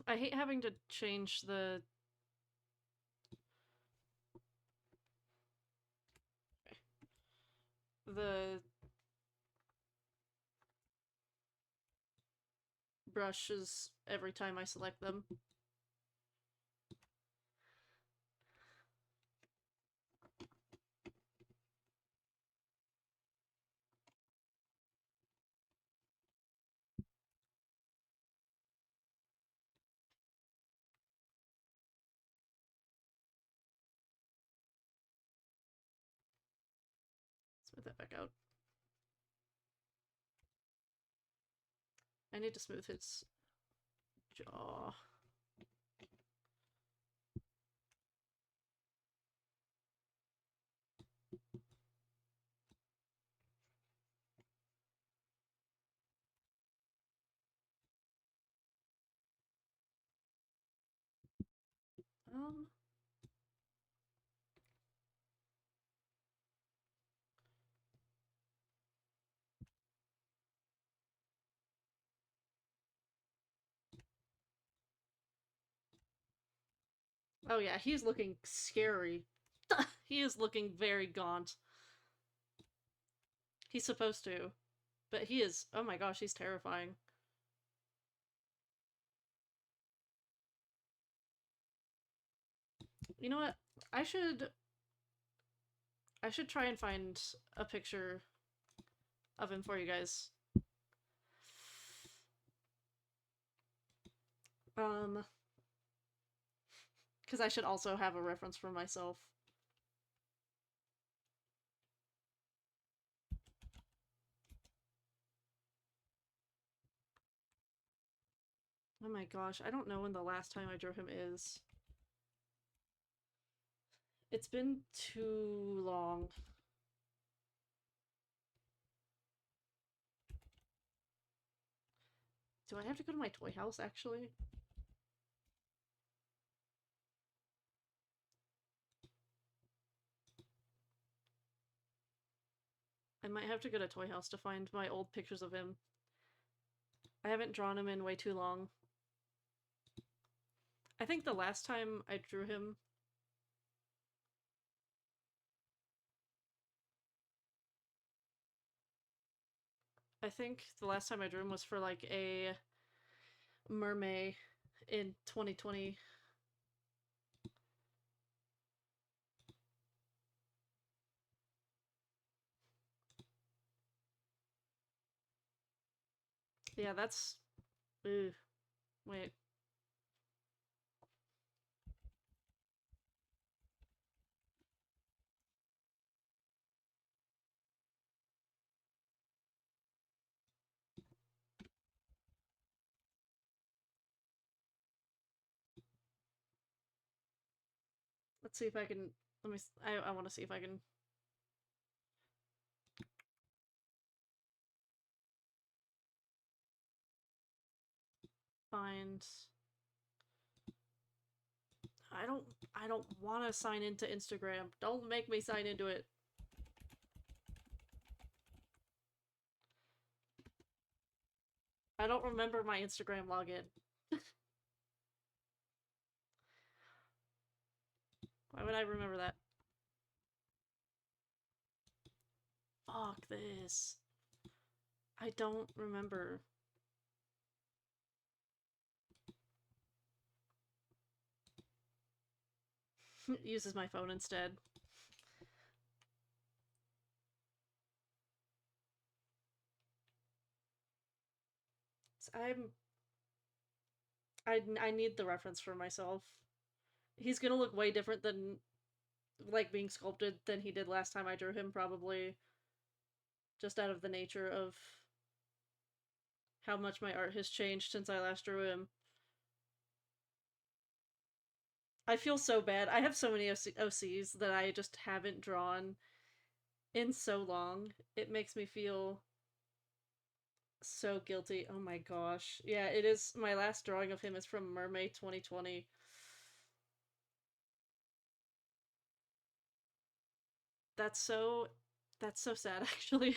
[SPEAKER 1] I hate having to change the brushes every time I select them. Smooth that back out. I need to smooth his jaw. Um, oh yeah, he's looking scary. He is looking very gaunt. He's supposed to, but he is, oh my gosh, he's terrifying. You know what? I should I should try and find a picture of him for you guys. Um, because I should also have a reference for myself. Oh my gosh, I don't know when the last time I drew him is. It's been too long. Do I have to go to my toy house, actually? I might have to go to Toy House to find my old pictures of him. I haven't drawn him in way too long. I think the last time I drew him... I think the last time I drew him was for like a mermaid in 2020. Yeah, that's... Ugh. Wait. Let's see if I can... Let me... I want to see if I can... find... I don't want to sign into Instagram. Don't make me sign into it. I don't remember my Instagram login. Why would I remember that? Fuck this. I don't remember. Uses my phone instead. I'm... I need the reference for myself. He's gonna look way different than, like, being sculpted than he did last time I drew him, probably. Just out of the nature of how much my art has changed since I last drew him. I feel so bad. I have so many OCs that I just haven't drawn in so long. It makes me feel so guilty. Oh my gosh. Yeah, it is. My last drawing of him is from Mermaid 2020. That's so that's so sad actually.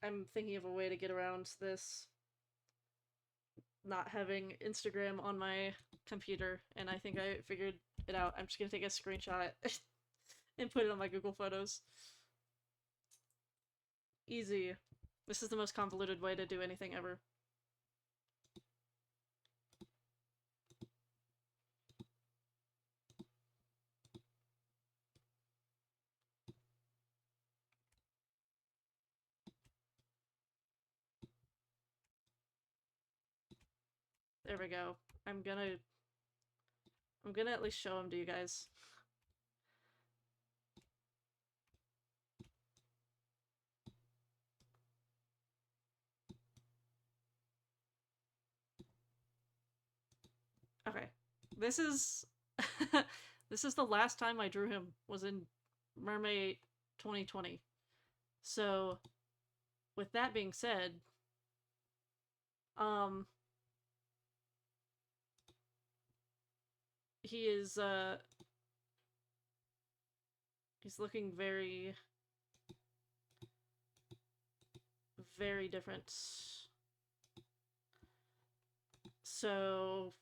[SPEAKER 1] I'm thinking of a way to get around this not having Instagram on my computer, and I think I figured it out. I'm just gonna take a screenshot and put it on my Google Photos. Easy. This is the most convoluted way to do anything ever. There we go. I'm gonna I'm gonna at least show them to you guys. Okay. This is this is the last time I drew him was in Mermaid 2020. So, with that being said, um he is he's looking very very different. So,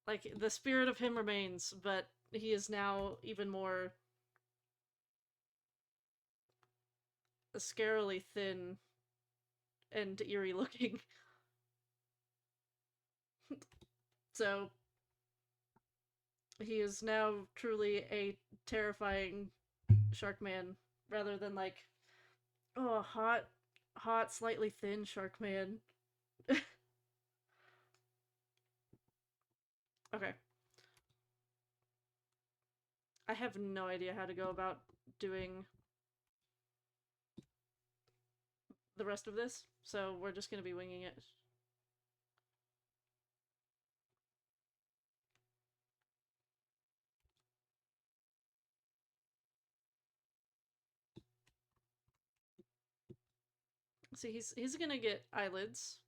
[SPEAKER 1] like the spirit of him remains, but he is now even more scarily thin and eerie looking. So, he is now truly a terrifying shark man rather than like, oh, hot, slightly thin shark man. Okay. I have no idea how to go about doing the rest of this, so we're just gonna be winging it. See, he's gonna get eyelids.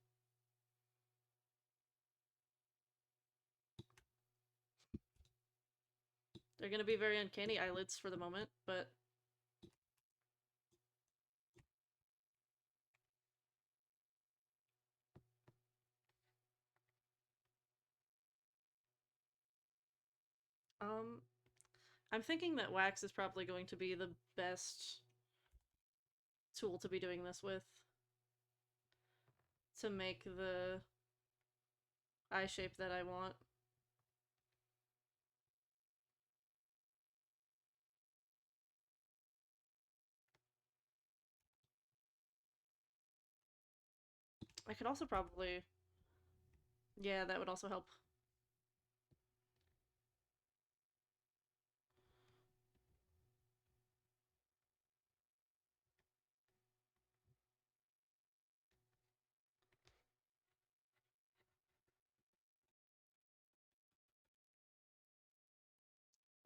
[SPEAKER 1] They're gonna be very uncanny eyelids for the moment, but um, I'm thinking that wax is probably going to be the best tool to be doing this with to make the eye shape that I want. I could also probably, yeah, that would also help.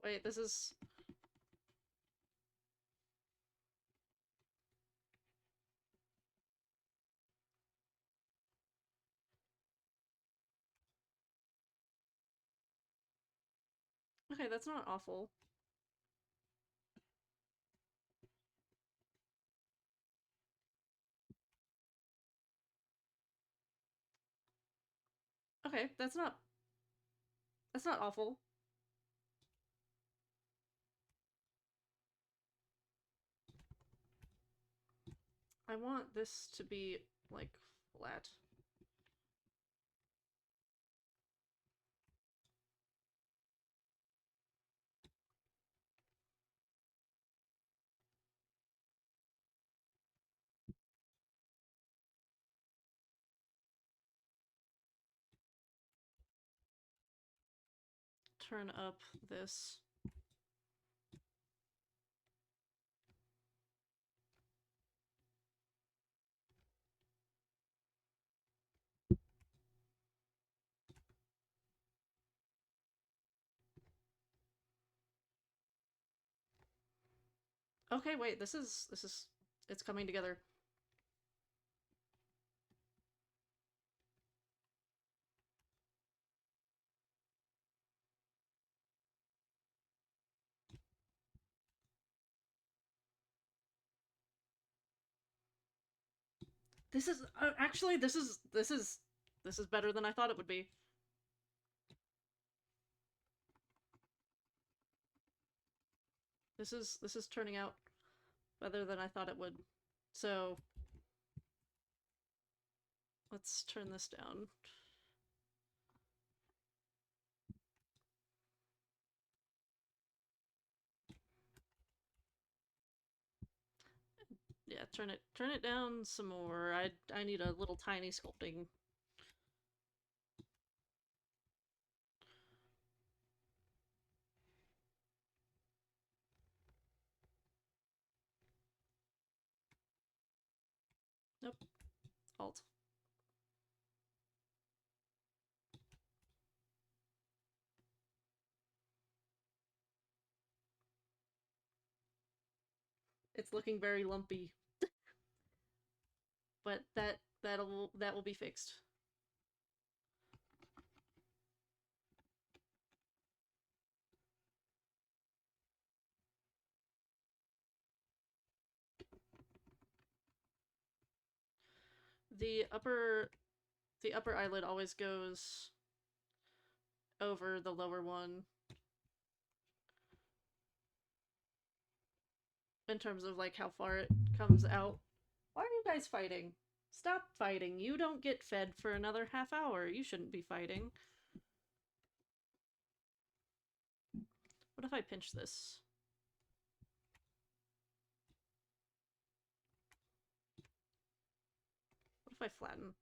[SPEAKER 1] Wait, this is okay. That's not awful. Okay, that's not awful. I want this to be like flat. Turn up this. Okay, wait, it's coming together. This is actually this is better than I thought it would be. This is turning out better than I thought it would. So let's turn this down. Yeah, turn it down some more. I need a little tiny sculpting. Nope. Alt. It's looking very lumpy, but that will be fixed. The upper the upper eyelid always goes over the lower one in terms of like how far it comes out. Why are you guys fighting? Stop fighting. You don't get fed for another half hour. You shouldn't be fighting. What if I pinch this? What if I flatten?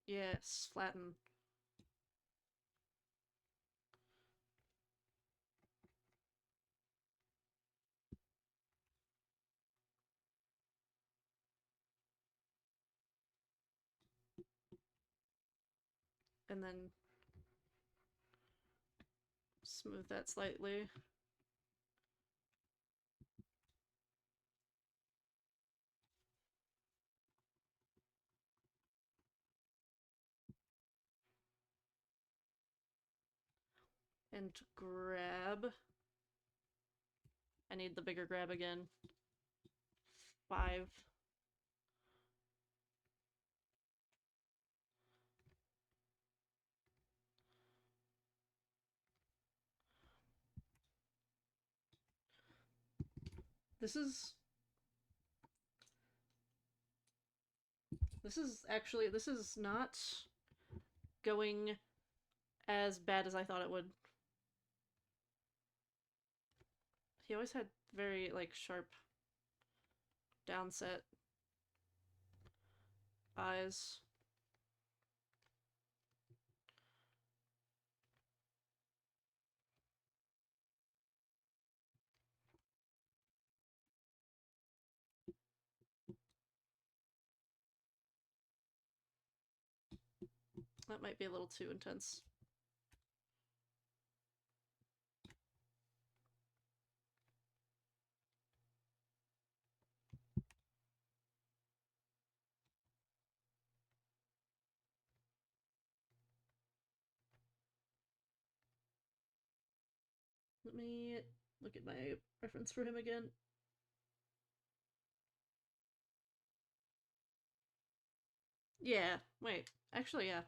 [SPEAKER 1] Yes, flatten. And then smooth that slightly. And grab. I need the bigger grab again. 5. This is this is not going as bad as I thought it would. He always had very like sharp downset eyes. That might be a little too intense. Let me look at my reference for him again. Yeah, wait. Actually, yeah.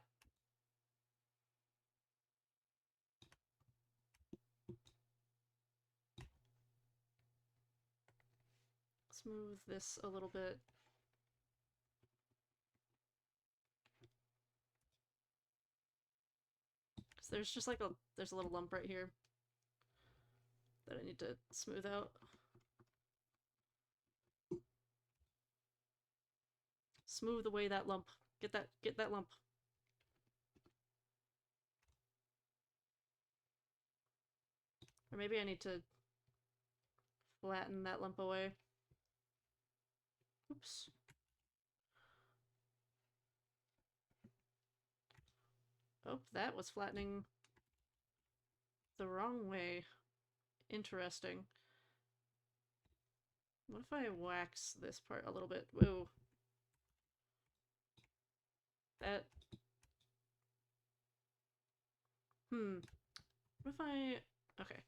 [SPEAKER 1] Smooth this a little bit. Because there's just like there's a little lump right here that I need to smooth out. Smooth away that lump. Get that lump. Or maybe I need to flatten that lump away. Oops. Oh, that was flattening the wrong way. Interesting. What if I wax this part a little bit? Whoa. That... What if I... Okay.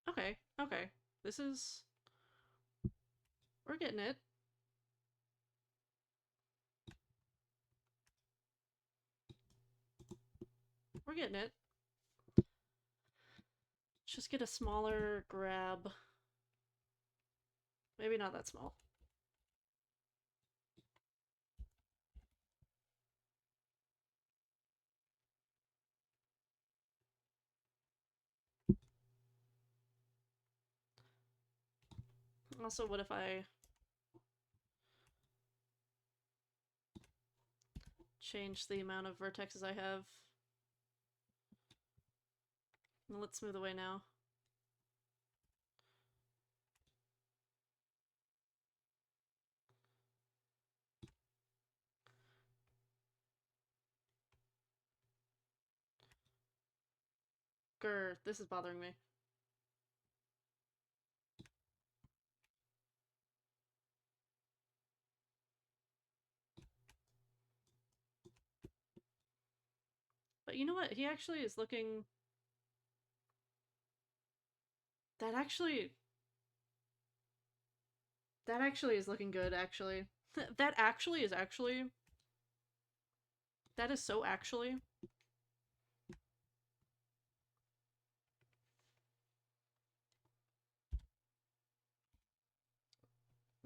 [SPEAKER 1] Okay, okay. This is... We're getting it. We're getting it. Just get a smaller grab. Maybe not that small. Also, what if I change the amount of vertexes I have? Let's smooth away now. Grr, this is bothering me. But you know what? He actually is looking... That actually... That actually is looking good, actually. That actually is actually... That is so actually.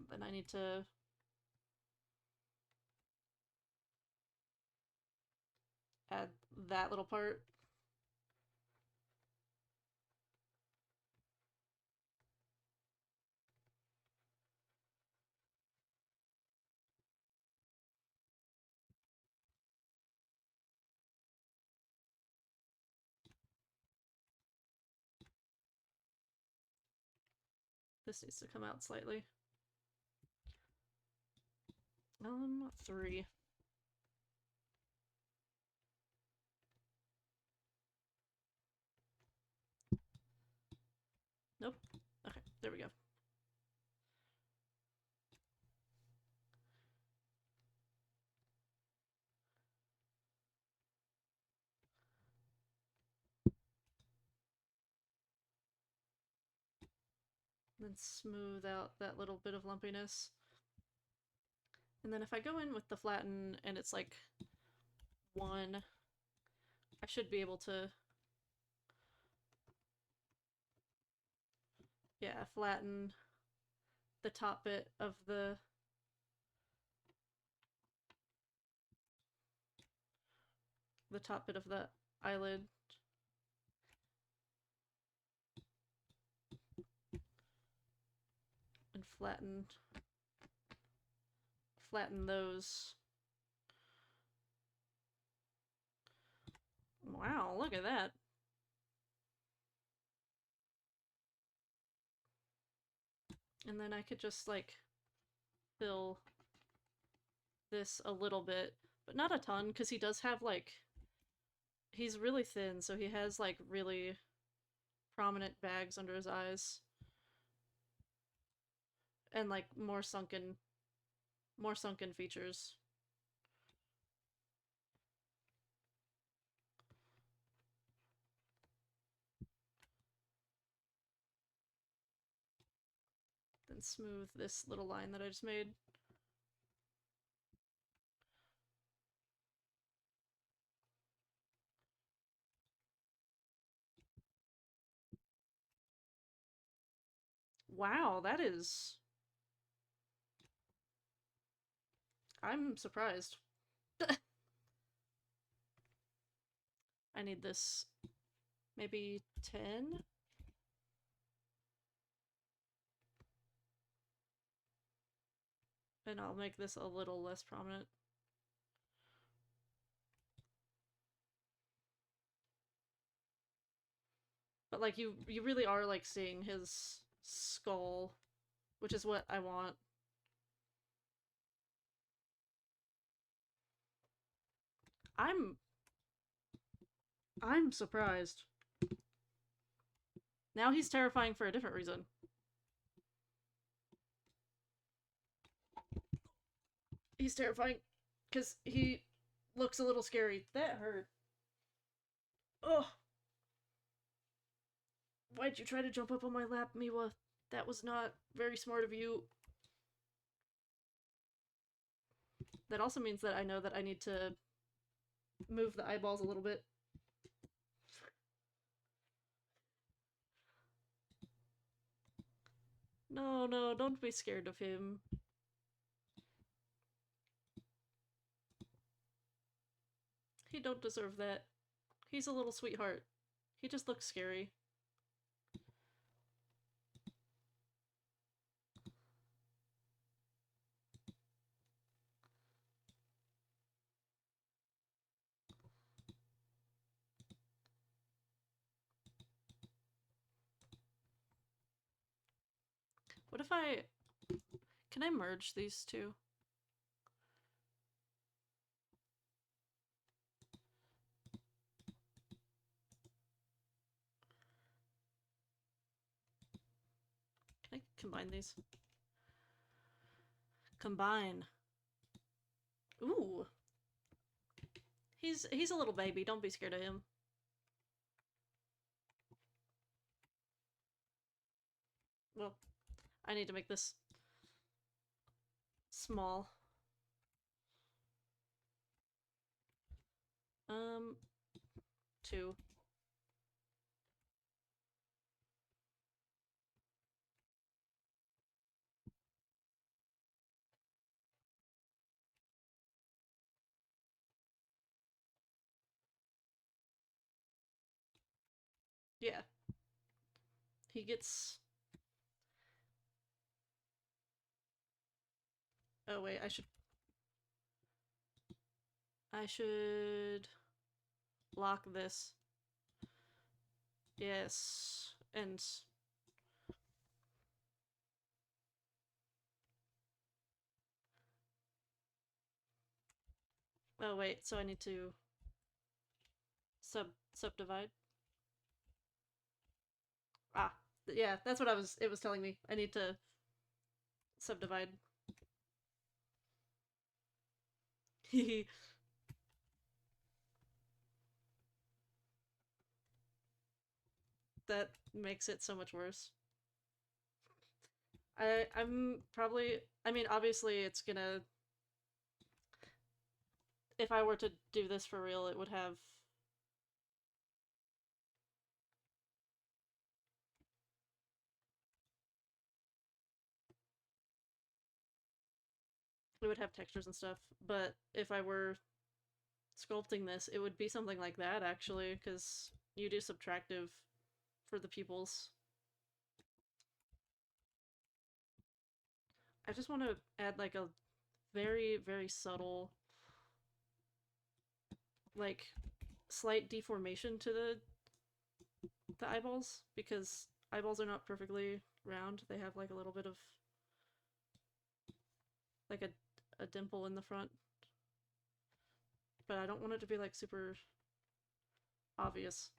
[SPEAKER 1] Then I need to... add that little part. This needs to come out slightly. 3. Nope. Okay, there we go. Then smooth out that little bit of lumpiness. And then if I go in with the flatten and it's like 1, I should be able to... Yeah, flatten the top bit of the... the top bit of the eyelid. And flatten those. Wow, look at that. And then I could just like fill this a little bit, but not a ton, because he does have like... He's really thin, so he has like really prominent bags under his eyes. And like more sunken features. Then smooth this little line that I just made. Wow, that is... I'm surprised. I need this maybe 10? And I'll make this a little less prominent. But like you really are like seeing his skull, which is what I want. I'm I'm surprised. Now he's terrifying for a different reason. He's terrifying because he looks a little scary. That hurt. Oh, why'd you try to jump up on my lap, Miwa? That was not very smart of you. That also means that I know that I need to move the eyeballs a little bit. No, no, don't be scared of him. He don't deserve that. He's a little sweetheart. He just looks scary. What if I... Can I merge these two? Can I combine these? Combine. Ooh. He's a little baby. Don't be scared of him. Well, I need to make this small. Um, 2. Yeah. He gets... Oh wait, I should lock this. Yes. And oh wait, so I need to subdivide. Ah, yeah, that's what it was telling me. I need to subdivide. That makes it so much worse. I'm probably, I mean, obviously it's gonna, if I were to do this for real, it would have, it would have textures and stuff, but if I were sculpting this, it would be something like that actually, because you do subtractive for the pupils. I just want to add like a very, very subtle, like, slight deformation to the eyeballs, because eyeballs are not perfectly round. They have like a little bit of like a dimple in the front. But I don't want it to be like super obvious.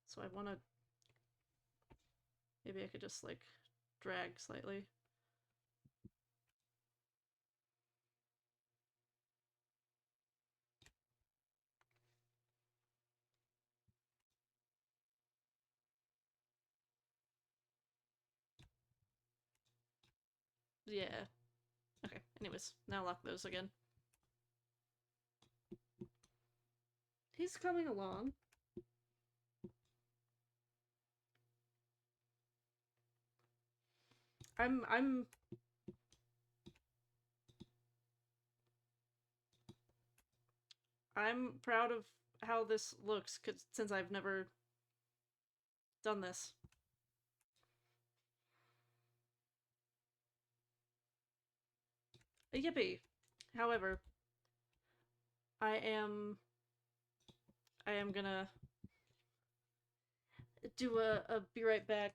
[SPEAKER 1] So I want to, maybe I could just like drag slightly. Yeah. Okay, anyways, now lock those again. He's coming along. I'm I'm proud of how this looks, cause since I've never done this. Yippee. However, I am I am gonna do a be right back.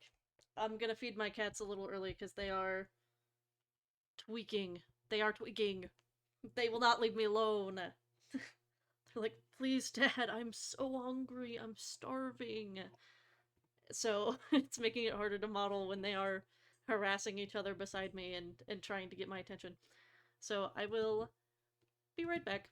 [SPEAKER 1] I'm gonna feed my cats a little early because they are tweaking. They are tweaking. They will not leave me alone. They're like, please, Dad, I'm so hungry. I'm starving. So it's making it harder to model when they are harassing each other beside me and trying to get my attention. So I will be right back.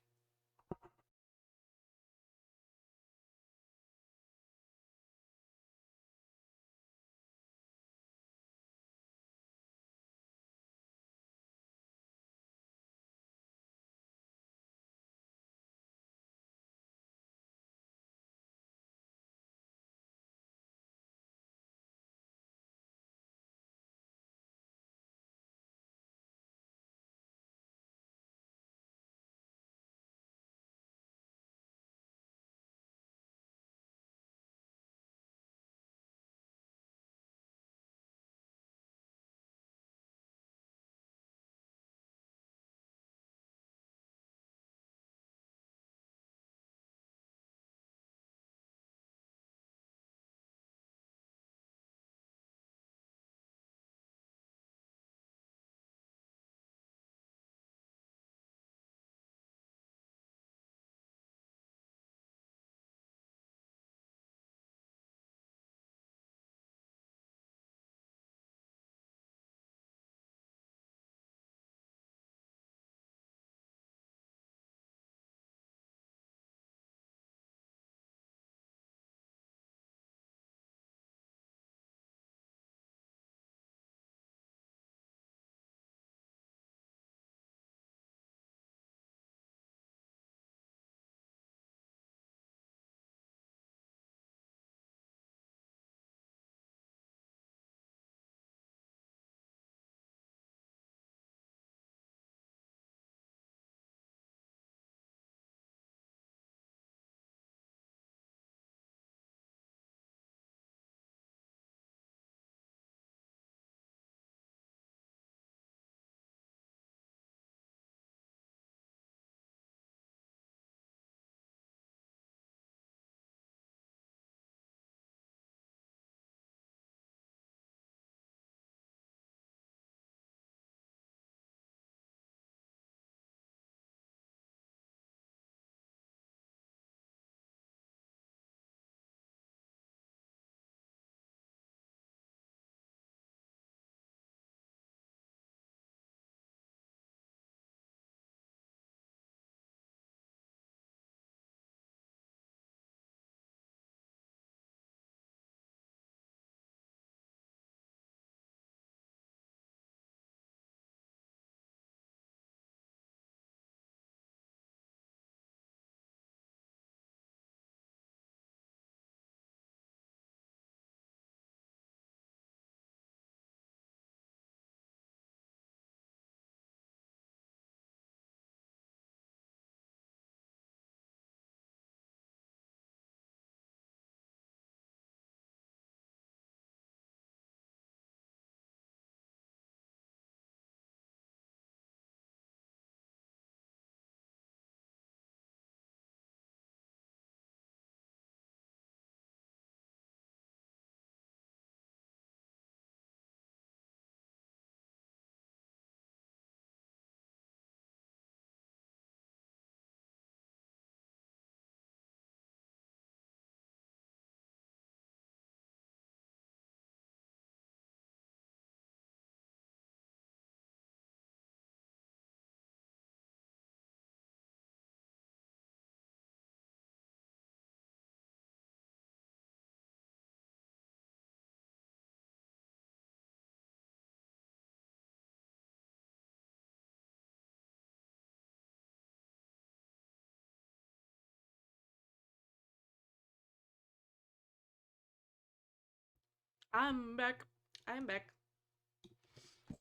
[SPEAKER 1] I'm back. I'm back.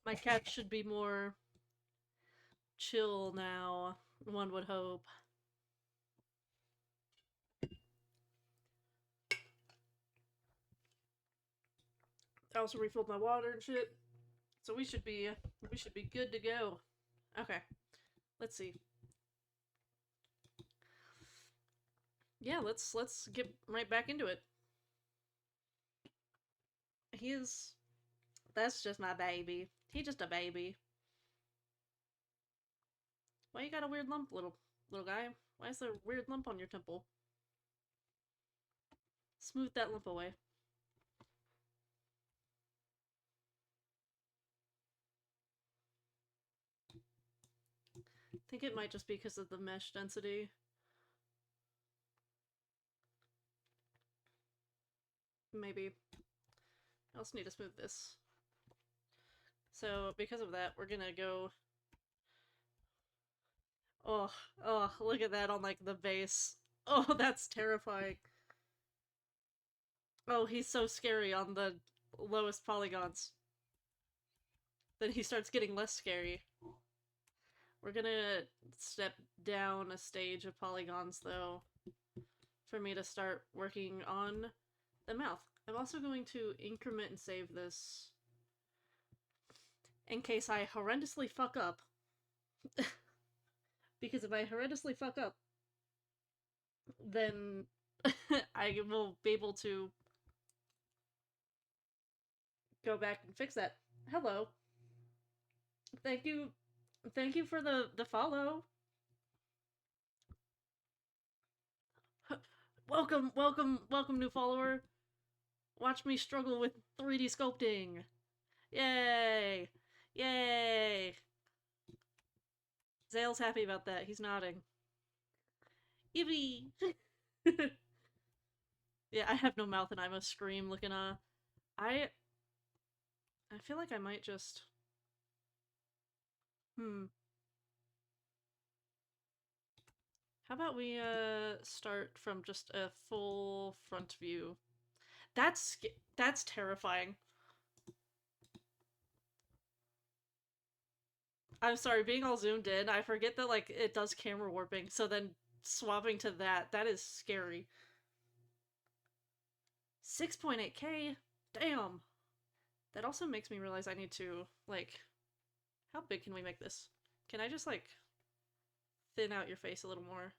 [SPEAKER 1] My cat should be more chill now, one would hope. I also refilled my water and shit. So we should be good to go. Okay. Let's see. Yeah, let's get right back into it. He is That's just my baby. He just a baby. Why you got a weird lump, little guy? Why is there a weird lump on your temple? Smooth that lump away. I think it might just be because of the mesh density. Maybe. I also need to smooth this. So because of that, we're gonna go. Oh, oh, look at that on like the base. Oh, that's terrifying. Oh, he's so scary on the lowest polygons. Then he starts getting less scary. We're gonna step down a stage of polygons though for me to start working on the mouth. I'm also going to increment and save this in case I horrendously fuck up. Because if I horrendously fuck up, then I will be able to go back and fix that. Hello. Thank you. Thank you for the follow. Welcome, welcome, welcome, new follower. Watch me struggle with 3D sculpting. Yay! Yay! Zale's happy about that. He's nodding. Yippee! Yeah, I have no mouth and I must scream looking I I feel like I might just hmm. How about we start from just a full front view? That's terrifying. I'm sorry, being all zoomed in, I forget that like it does camera warping, so then swapping to that is scary. 6.8K? Damn. That also makes me realize I need to like how big can we make this? Can I just like thin out your face a little more?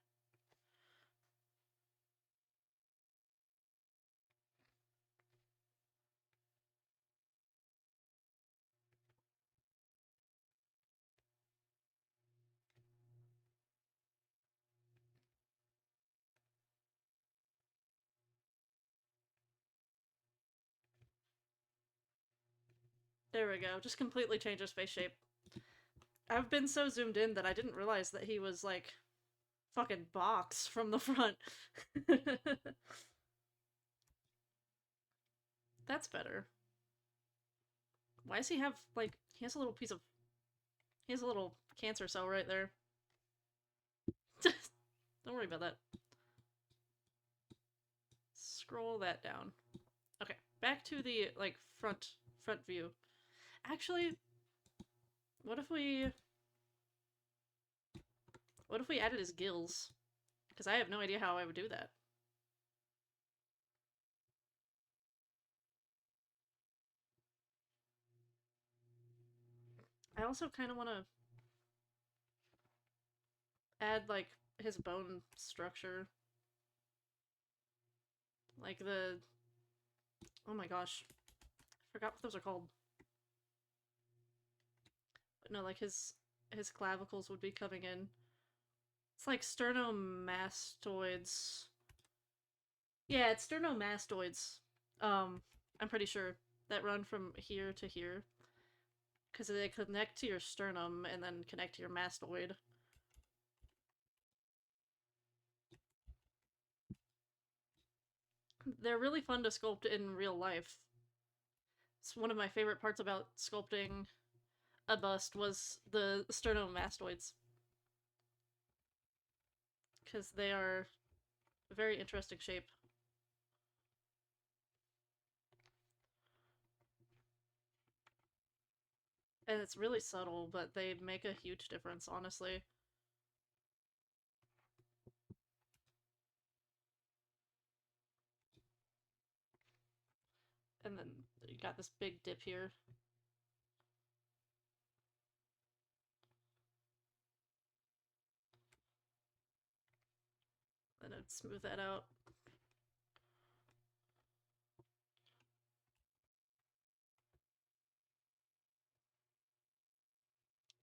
[SPEAKER 1] There we go. Just completely change his face shape. I've been so zoomed in that I didn't realize that he was like fucking box from the front. That's better. Why does he have like he has a little piece of he has a little cancer cell right there. Don't worry about that. Scroll that down. Okay, back to the like front view. Actually, what if we added his gills? Because I have no idea how I would do that. I also kind of want to add like his bone structure, like the oh my gosh, I forgot what those are called. But no, like his clavicles would be coming in. It's like sternomastoids. Yeah, it's sternomastoids. I'm pretty sure that run from here to here because they connect to your sternum and then connect to your mastoid. They're really fun to sculpt in real life. It's one of my favorite parts about sculpting a bust was the sternomastoids because they are a very interesting shape. And it's really subtle, but they make a huge difference, honestly. And then you got this big dip here. And Let's smooth that out.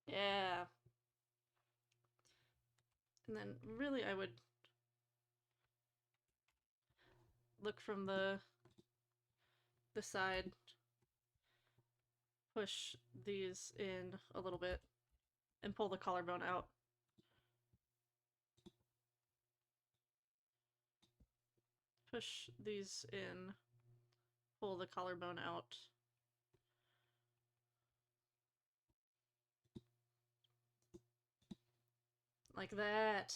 [SPEAKER 1] Yeah. And then really I would look from the side, push these in a little bit, and pull the collarbone out. Push these in, pull the collarbone out. Like that.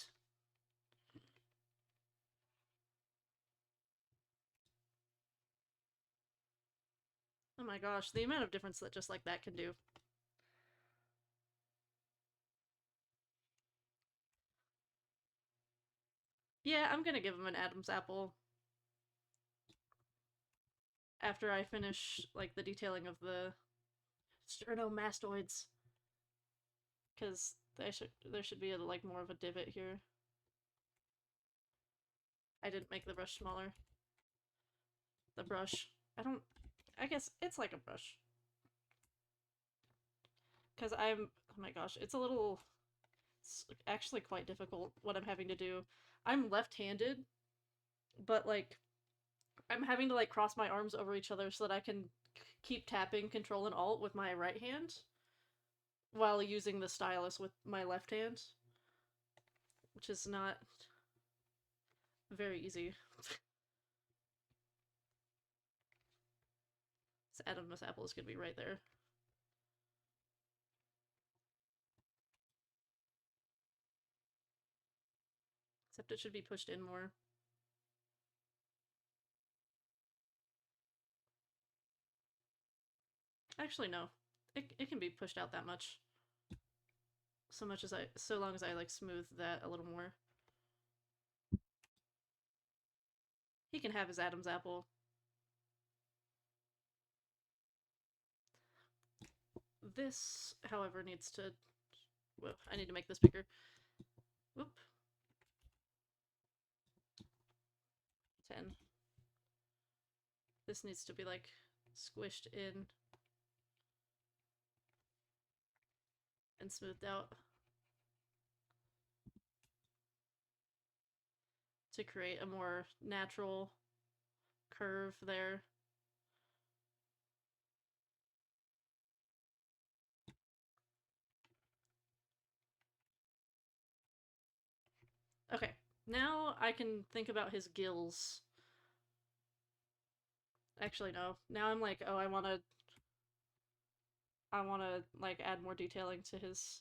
[SPEAKER 1] Oh my gosh, the amount of difference that just like that can do. Yeah, I'm gonna give him an Adam's apple after I finish like the detailing of the sternomastoids, because there should be like more of a divot here. I didn't make the brush smaller. The brush. I guess it's like a brush. Because oh my gosh, it's actually quite difficult what I'm having to do. I'm left-handed, but like, I'm having to like cross my arms over each other so that I can keep tapping Control and Alt with my right hand while using the stylus with my left hand, which is not very easy. This Adam's apple is gonna be right there. Except it should be pushed in more. Actually, no. It can be pushed out that much. So long as I like smooth that a little more. He can have his Adam's apple. This, however, needs to... Whoa, I need to make this bigger. Whoop. 10. This needs to be, like, squished in and smoothed out to create a more natural curve there. Okay, now I can think about his gills. Actually, no. Now I'm like, oh, I wanna, like, add more detailing to his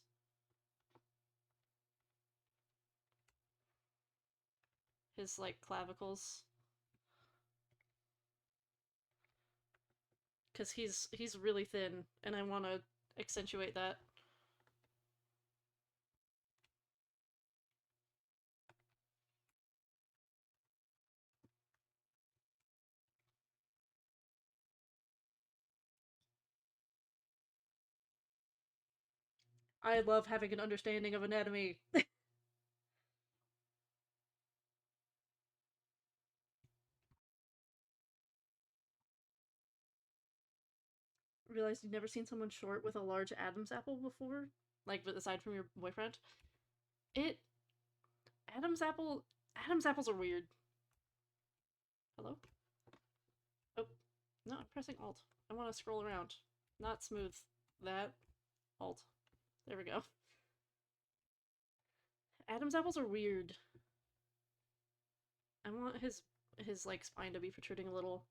[SPEAKER 1] like, clavicles. Because he's really thin, and I want to accentuate that. I love having an understanding of anatomy. Realized you've never seen someone short with a large Adam's apple before? Like, aside from your boyfriend? It... Adam's apple... Adam's apples are weird. Hello? Oh. No, I'm pressing Alt. I want to scroll around. Not smooth. That. Alt. There we go. Adam's apples are weird. I want his like spine to be protruding a little,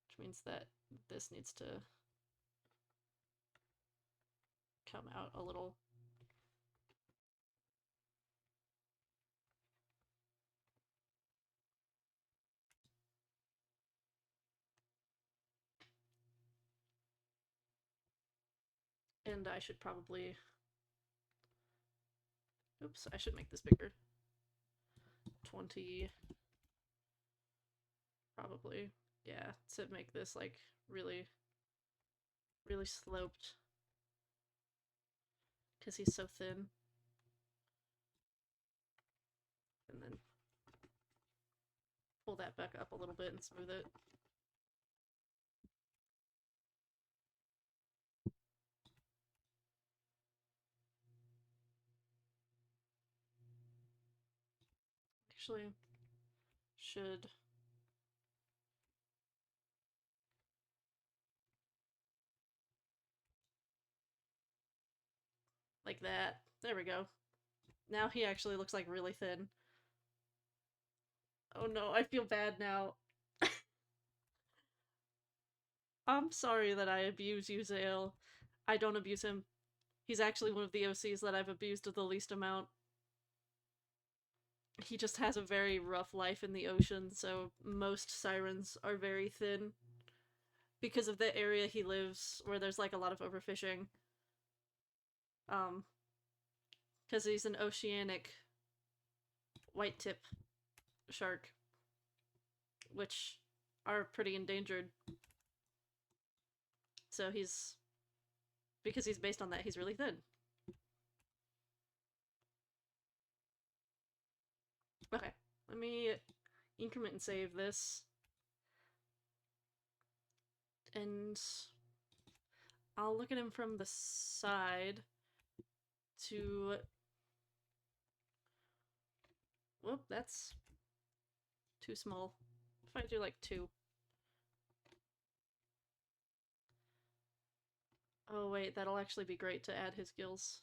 [SPEAKER 1] which means that this needs to come out a little. And I should probably... Oops, I should make this bigger. 20... Probably. Yeah, to make this, like, really, really sloped. Because he's so thin. And then pull that back up a little bit and smooth it. Actually, should like that. There we go. Now he actually looks like really thin. Oh no, I feel bad now. I'm sorry that I abuse Uzael. I don't abuse him. He's actually one of the OCs that I've abused the least amount. He just has a very rough life in the ocean, so most sirens are very thin. Because of the area he lives, where there's like a lot of overfishing. Um, because he's an oceanic white tip shark, which are pretty endangered. So because he's based on that, he's really thin. Okay, let me increment and save this. And I'll look at him from the side to... Whoop, that's too small. If I do like 2. Oh wait, that'll actually be great to add his gills.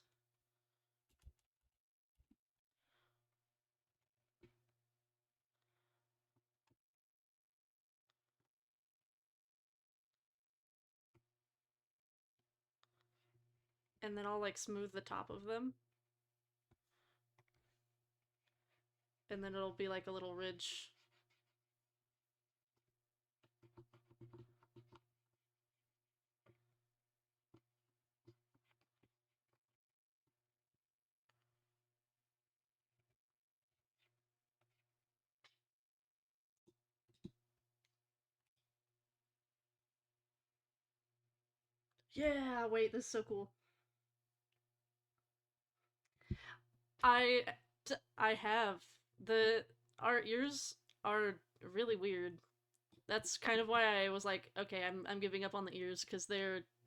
[SPEAKER 1] And then I'll like smooth the top of them. And then it'll be like a little ridge. Yeah, wait, this is so cool. I I have the our ears are really weird. That's kind of why I was like, okay, I'm giving up on the ears because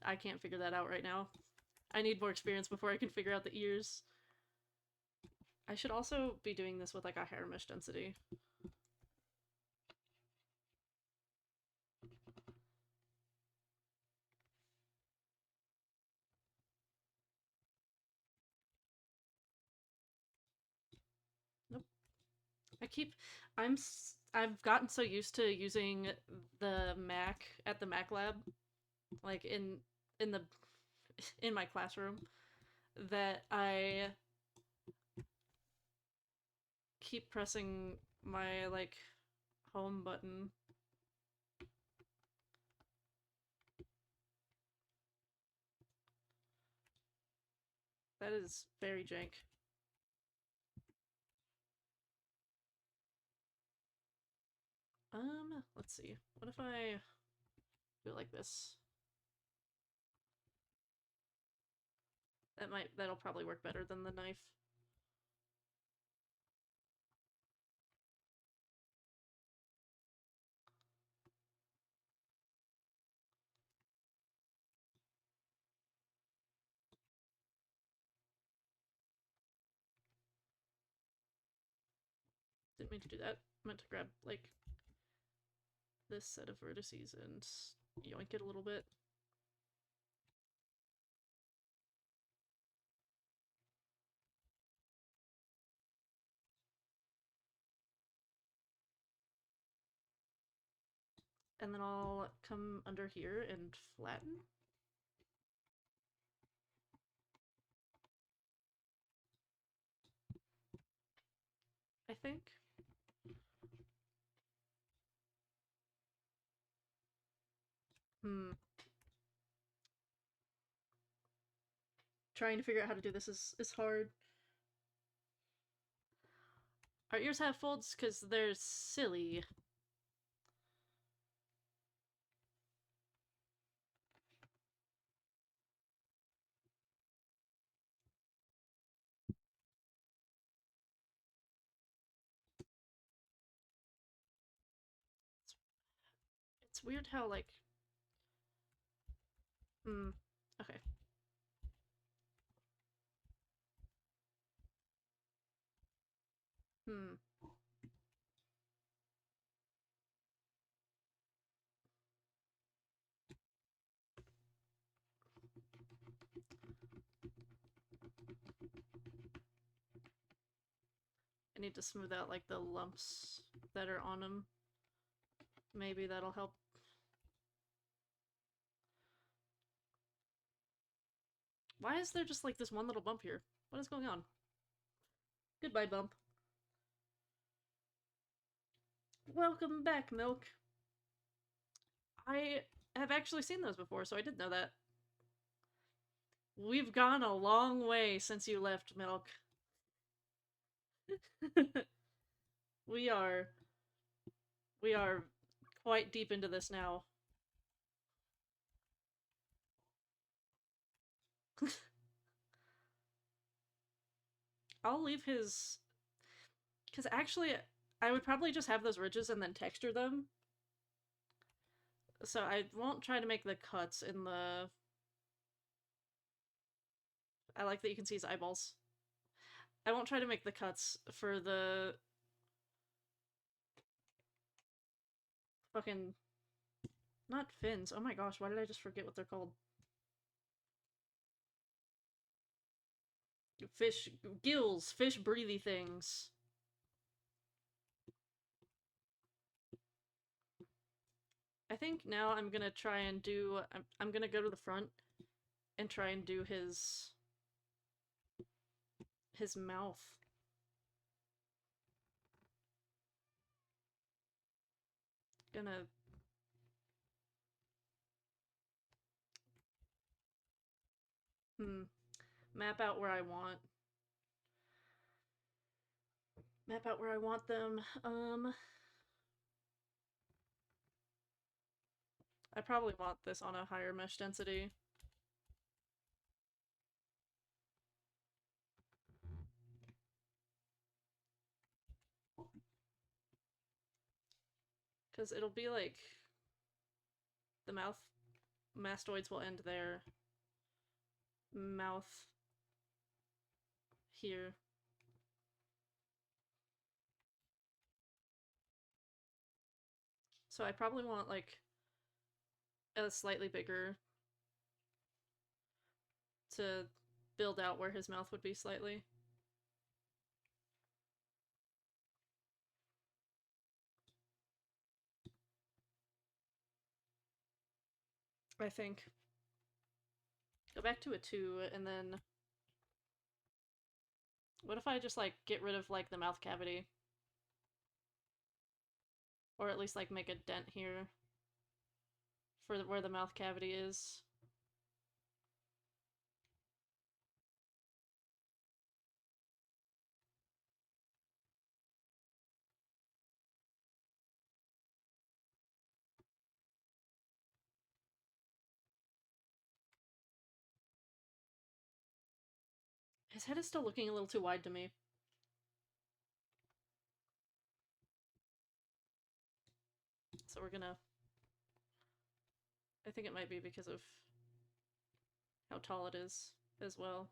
[SPEAKER 1] I can't figure that out right now. I need more experience before I can figure out the ears. I should also be doing this with like a hair mesh density. Nope. I keep I'm I've gotten so used to using the Mac at the Mac lab, like in the in my classroom, that I keep pressing my like home button. That is very jank. Let's see. What if I do it like this? That'll probably work better than the knife. Didn't mean to do that. I meant to grab like this set of vertices and yoink it a little bit. And then I'll come under here and flatten. I think. Trying to figure out how to do this is hard. Our ears have folds because they're silly. It's weird how, like... Okay. Hmm. I need to smooth out, like, the lumps that are on him. Maybe that'll help. Why is there just, like, this one little bump here? What is going on? Goodbye, bump. Welcome back, Milk. I have actually seen those before, so I did know that. We've gone a long way since you left, Milk. we are... We are quite deep into this now. I'll leave his... Because actually, I would probably just have those ridges and then texture them. So I won't try to make the cuts in the... I like that you can see his eyeballs. I won't try to make the cuts for the... Fucking... Not fins. Oh my gosh, why did I just forget what they're called? Fish... Gills. Fish breathy things. I think now I'm gonna try and do... I'm gonna go to the front and try and do his mouth. Gonna... Map out where I want. Map out where I want them. I probably want this on a higher mesh density. Because it'll be like... The mouth... Mastoids will end there. Mouth... Here. So I probably want, like, a slightly bigger to build out where his mouth would be slightly. I think. Go back to a 2, and then... What if I just, like, get rid of, like, the mouth cavity? Or at least, like, make a dent here for where the mouth cavity is. His head is still looking a little too wide to me. So we're gonna... I think it might be because of how tall it is as well.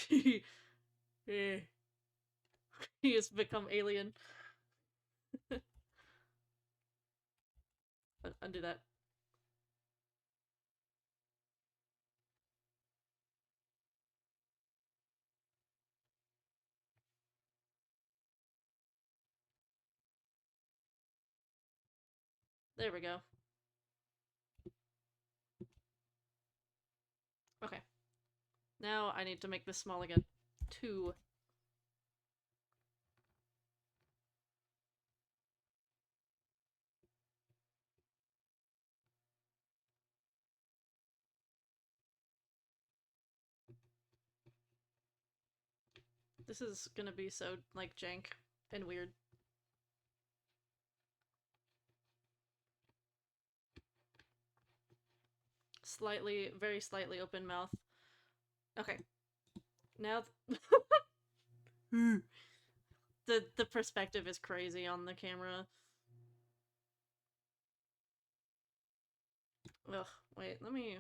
[SPEAKER 1] He has become alien. Undo that. There we go. Okay. Now I need to make this small again. 2. This is gonna be so, like, jank and weird. Slightly, very slightly open mouth. Okay. Now the perspective is crazy on the camera. Ugh, wait, let me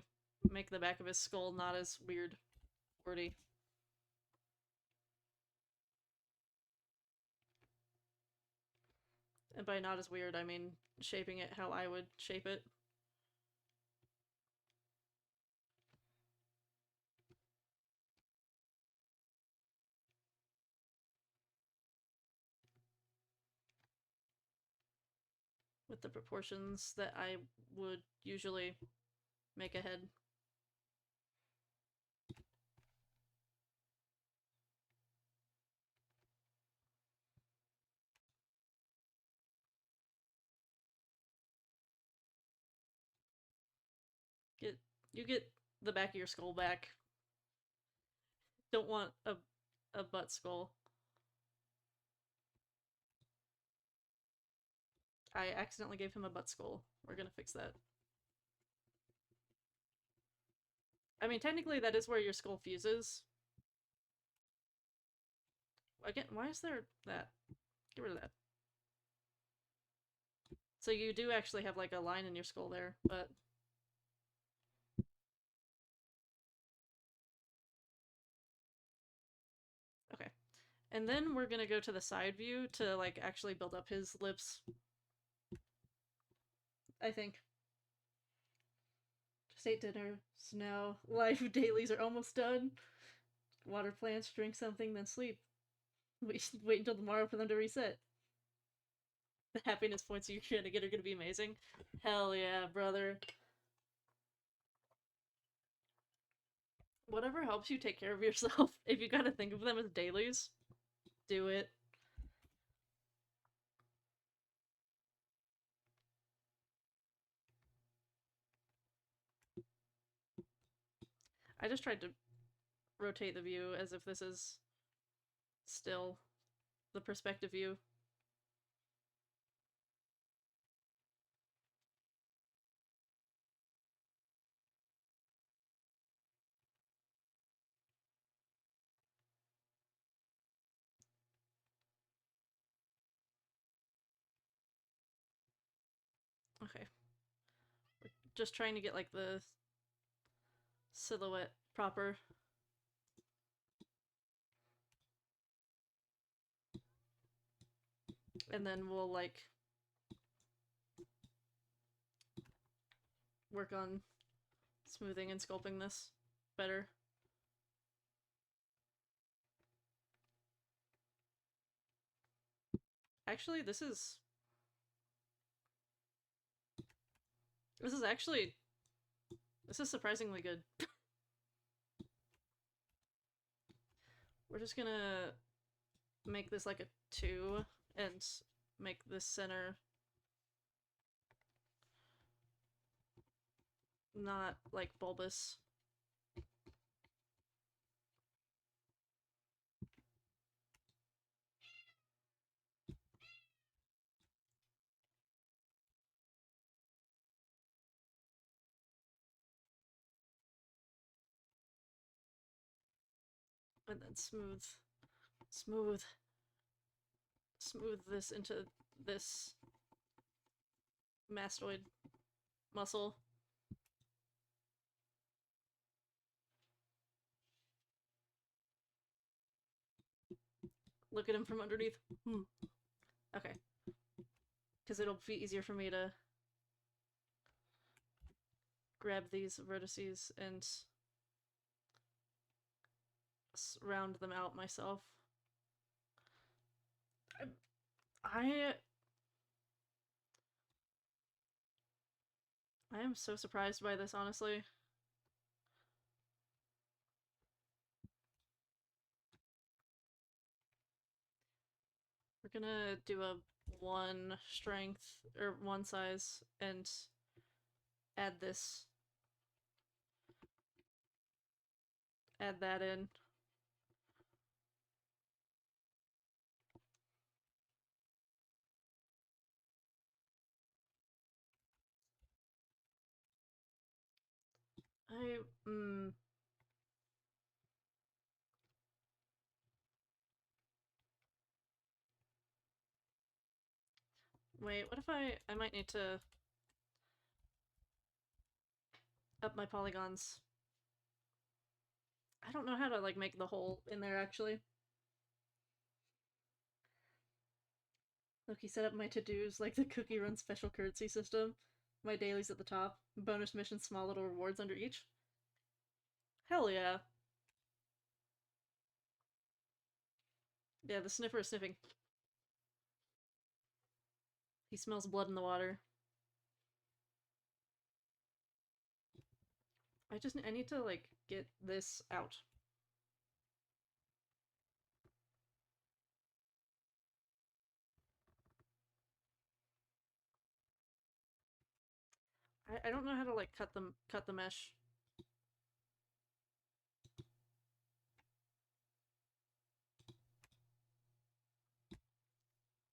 [SPEAKER 1] make the back of his skull not as weird wordy. And by not as weird, I mean shaping it how I would shape it. With the proportions that I would usually make a head. Get you get the back of your skull back. Don't want a butt skull. I accidentally gave him a butt skull. We're gonna fix that. I mean, technically that is where your skull fuses. Again, why is there that? Get rid of that. So you do actually have like a line in your skull there, but okay. And then we're gonna go to the side view to like actually build up his lips. I think. Just ate dinner. Snow. Life dailies are almost done. Water plants, drink something, then sleep. Wait until tomorrow for them to reset. The happiness points you're gonna get are gonna be amazing. Hell yeah, brother. Whatever helps you take care of yourself. If you gotta think of them as dailies, do it. I just tried to rotate the view as if this is still the perspective view. Okay. Just trying to get like the silhouette proper. And then we'll like work on smoothing and sculpting this better. Actually, this is actually this is surprisingly good. We're just gonna make this like a 2 and make this center not like bulbous. And then smooth, smooth this into this mastoid muscle. Look at him from underneath. Okay. Because it'll be easier for me to grab these vertices and round them out myself. I I am so surprised by this, honestly. We're gonna do a 1 strength, or 1 size, and add this. Add that in. I, Wait, what if I might need to up my polygons. I don't know how to like make the hole in there actually. Look, he set up my to-dos like the cookie run special currency system. My dailies at the top, bonus missions, small little rewards under each. Hell yeah. Yeah, the sniffer is sniffing. He smells blood in the water. I need to like get this out. I don't know how to like cut the mesh.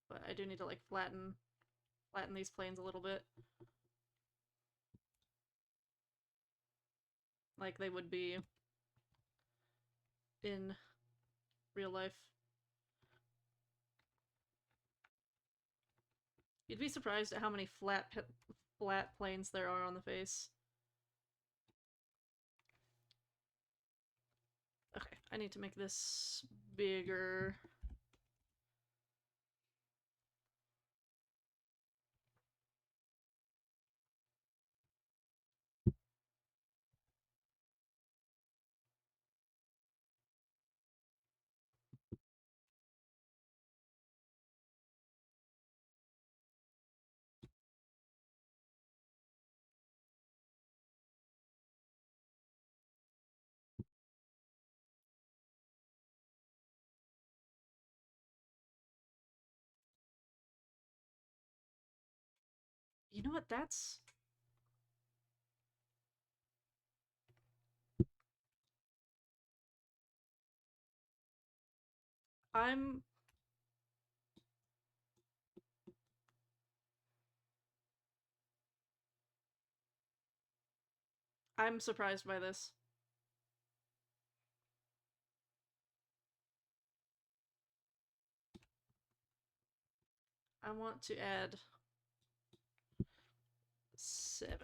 [SPEAKER 1] But I do need to like flatten these planes a little bit. Like they would be in real life. You'd be surprised at how many flat planes there are on the face. Okay, I need to make this bigger. You know what? I'm I'm surprised by this. I want to add 7.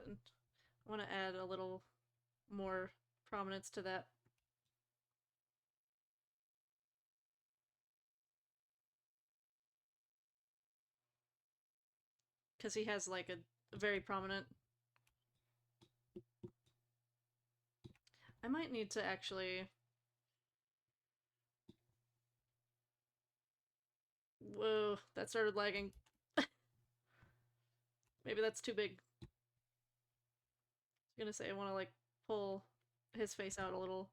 [SPEAKER 1] I want to add a little more prominence to that. Because he has like a very prominent. I might need to actually. Whoa, that started lagging. Maybe that's too big. I was gonna say I want to like pull his face out a little.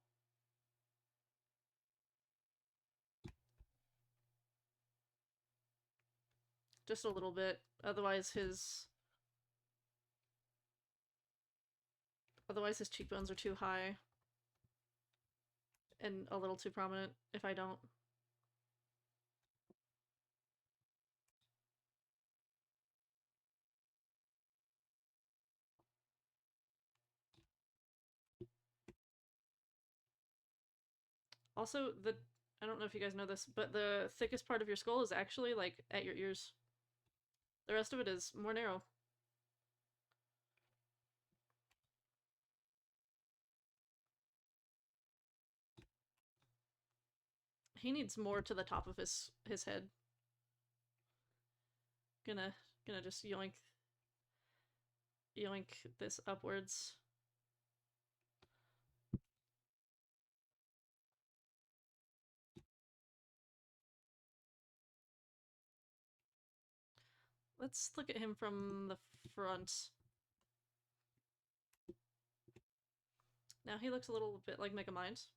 [SPEAKER 1] Just a little bit. Otherwise his cheekbones are too high and a little too prominent if I don't. Also, the I don't know if you guys know this, but the thickest part of your skull is actually like at your ears. The rest of it is more narrow. He needs more to the top of his head. Gonna gonna just yoink this upwards. Let's look at him from the front. Now he looks a little bit like Megamind.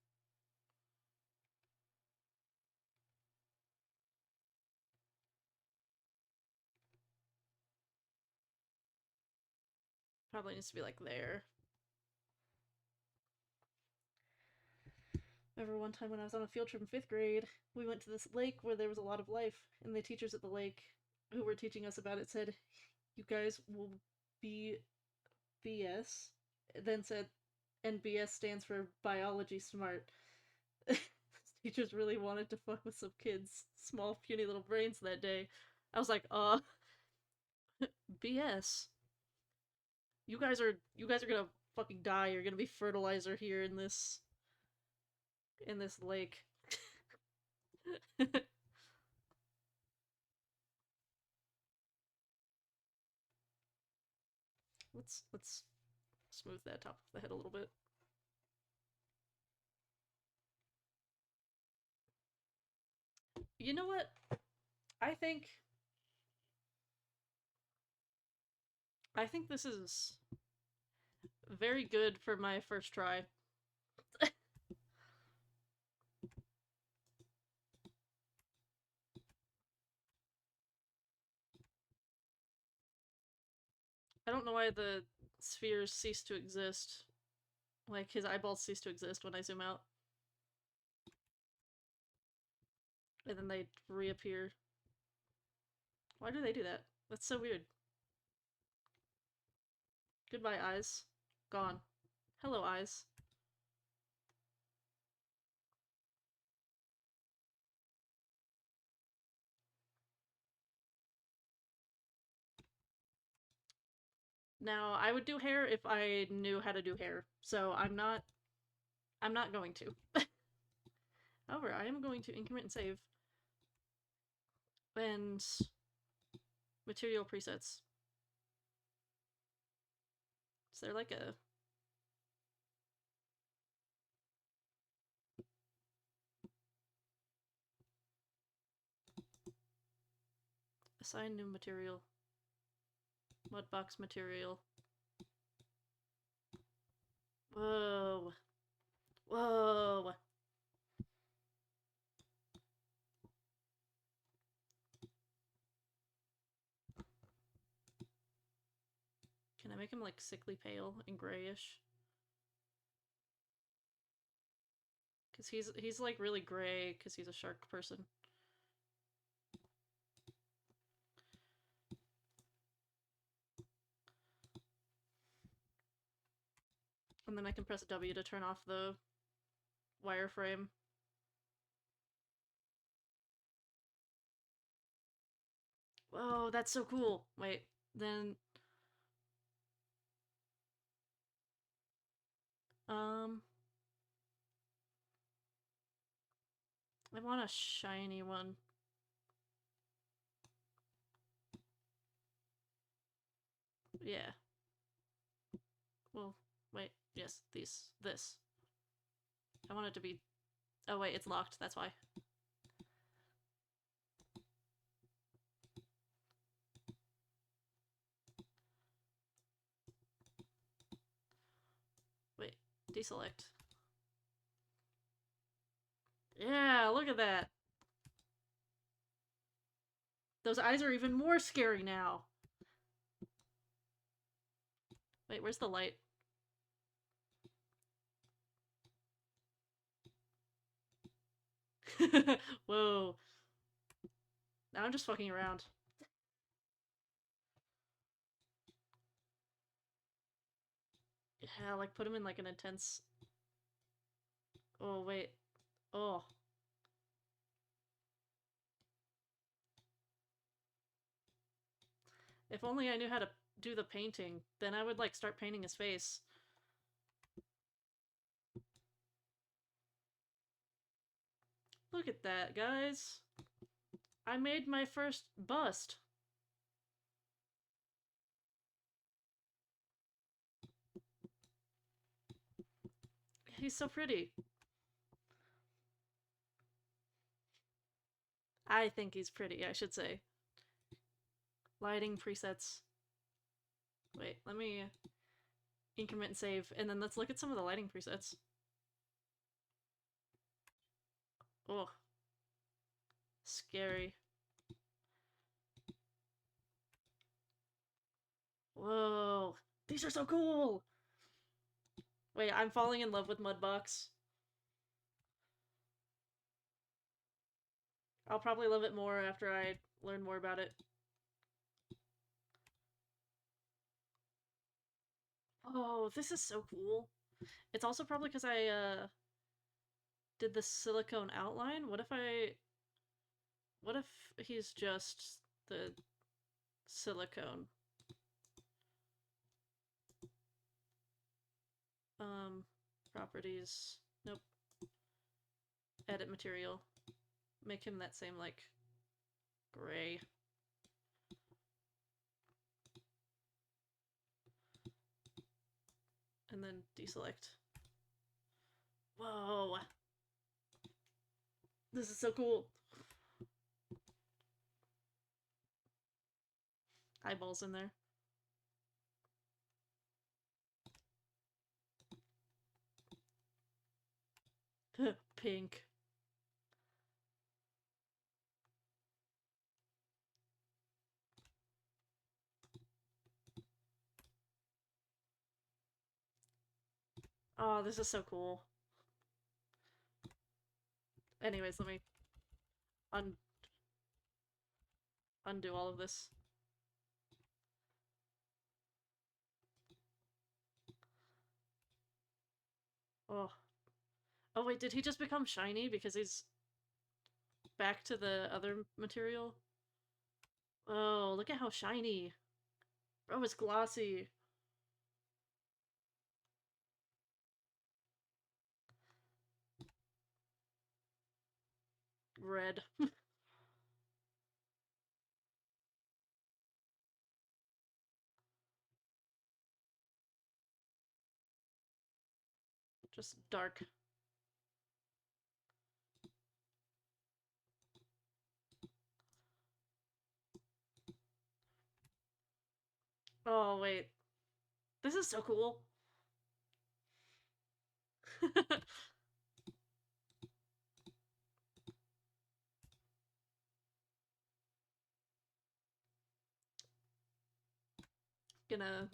[SPEAKER 1] Probably needs to be like there. Remember one time when I was on a field trip in 5th grade, we went to this lake where there was a lot of life, and the teachers at the lake who were teaching us about it said, "You guys will be BS," then said, and BS stands for biology smart. Teachers really wanted to fuck with some kids' small, puny little brains that day. I was like, BS. You guys are gonna fucking die. You're gonna be fertilizer here in this lake. Let's smooth that top of the head a little bit. You know what? I think I think this is very good for my first try. I don't know why the spheres cease to exist. Like, his eyeballs cease to exist when I zoom out. And then they reappear. Why do they do that? That's so weird. Goodbye, eyes. Gone. Hello, eyes. Now, I would do hair if I knew how to do hair, so I'm not going to. However, I am going to increment and save. And material presets. Is there like a assign new material? Mudbox material. Whoa. Whoa. Can I make him like sickly pale and grayish? Cause he's like really gray because he's a shark person. And then I can press W to turn off the wireframe. Whoa, that's so cool. Wait, then um I want a shiny one. Yeah. Well, wait, yes, this. I want it to be. Oh wait, it's locked, that's why. Wait, deselect. Yeah, look at that. Those eyes are even more scary now. Wait, where's the light? Whoa. Now I'm just fucking around. Yeah, like put him in like an intense. Oh, wait. Oh. If only I knew how to do the painting, then I would like start painting his face. Look at that, guys. I made my first bust. He's so pretty. I think he's pretty, I should say. Lighting presets. Wait, let me increment and save, and then let's look at some of the lighting presets. Oh. Scary. Whoa. These are so cool! Wait, I'm falling in love with Mudbox. I'll probably love it more after I learn more about it. Oh, this is so cool. It's also probably because I did the silicone outline. What if he's just the silicone? Properties. Nope. Edit material. Make him that same, like, gray. And then deselect. Whoa! This is so cool! Eyeballs in there. Pink. Oh, this is so cool. Anyways, let me undo all of this. Oh. Oh wait, did he just become shiny because he's back to the other material? Oh, look at how shiny. Bro, it's glossy. Red. Just dark. Oh, wait. This is so cool.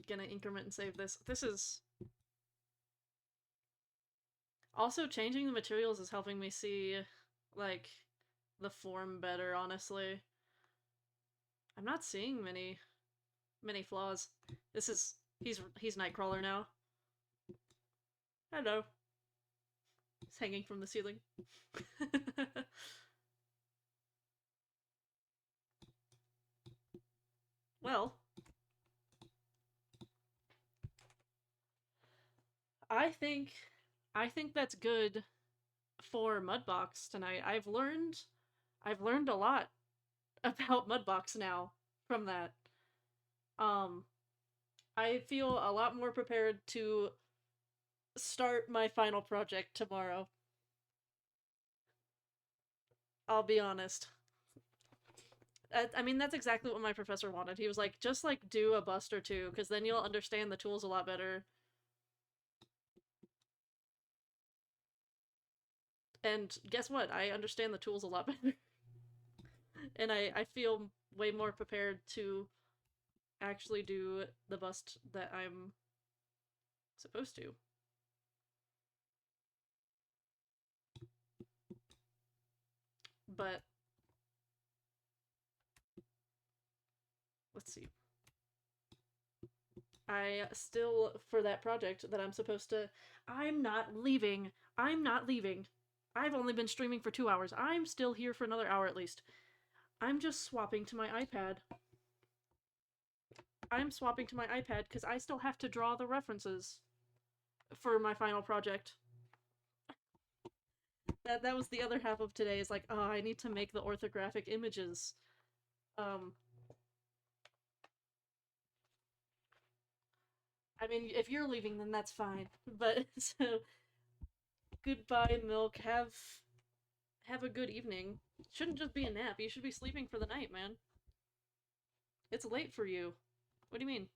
[SPEAKER 1] gonna increment and save this. This is also changing the materials is helping me see like the form better, honestly. I'm not seeing many flaws. This is he's Nightcrawler now. Hello. He's hanging from the ceiling. Well, I think I think that's good for Mudbox tonight. I've learned a lot about Mudbox now from that. Um I feel a lot more prepared to start my final project tomorrow. I'll be honest. I mean, that's exactly what my professor wanted. He was like, just like do a bust or two, because then you'll understand the tools a lot better. And guess what? I understand the tools a lot better. And I feel way more prepared to actually do the bust that I'm supposed to. But let's see. I still, for that project that I'm supposed to, I'm not leaving. I'm not leaving. I've only been streaming for 2 hours. I'm still here for another hour at least. I'm just swapping to my iPad. I'm swapping to my iPad because I still have to draw the references for my final project. That was the other half of today is like, oh, I need to make the orthographic images. I mean, if you're leaving, then that's fine. But so, goodbye, Milk. Have a good evening. Shouldn't just be a nap. You should be sleeping for the night, man. It's late for you. What do you mean?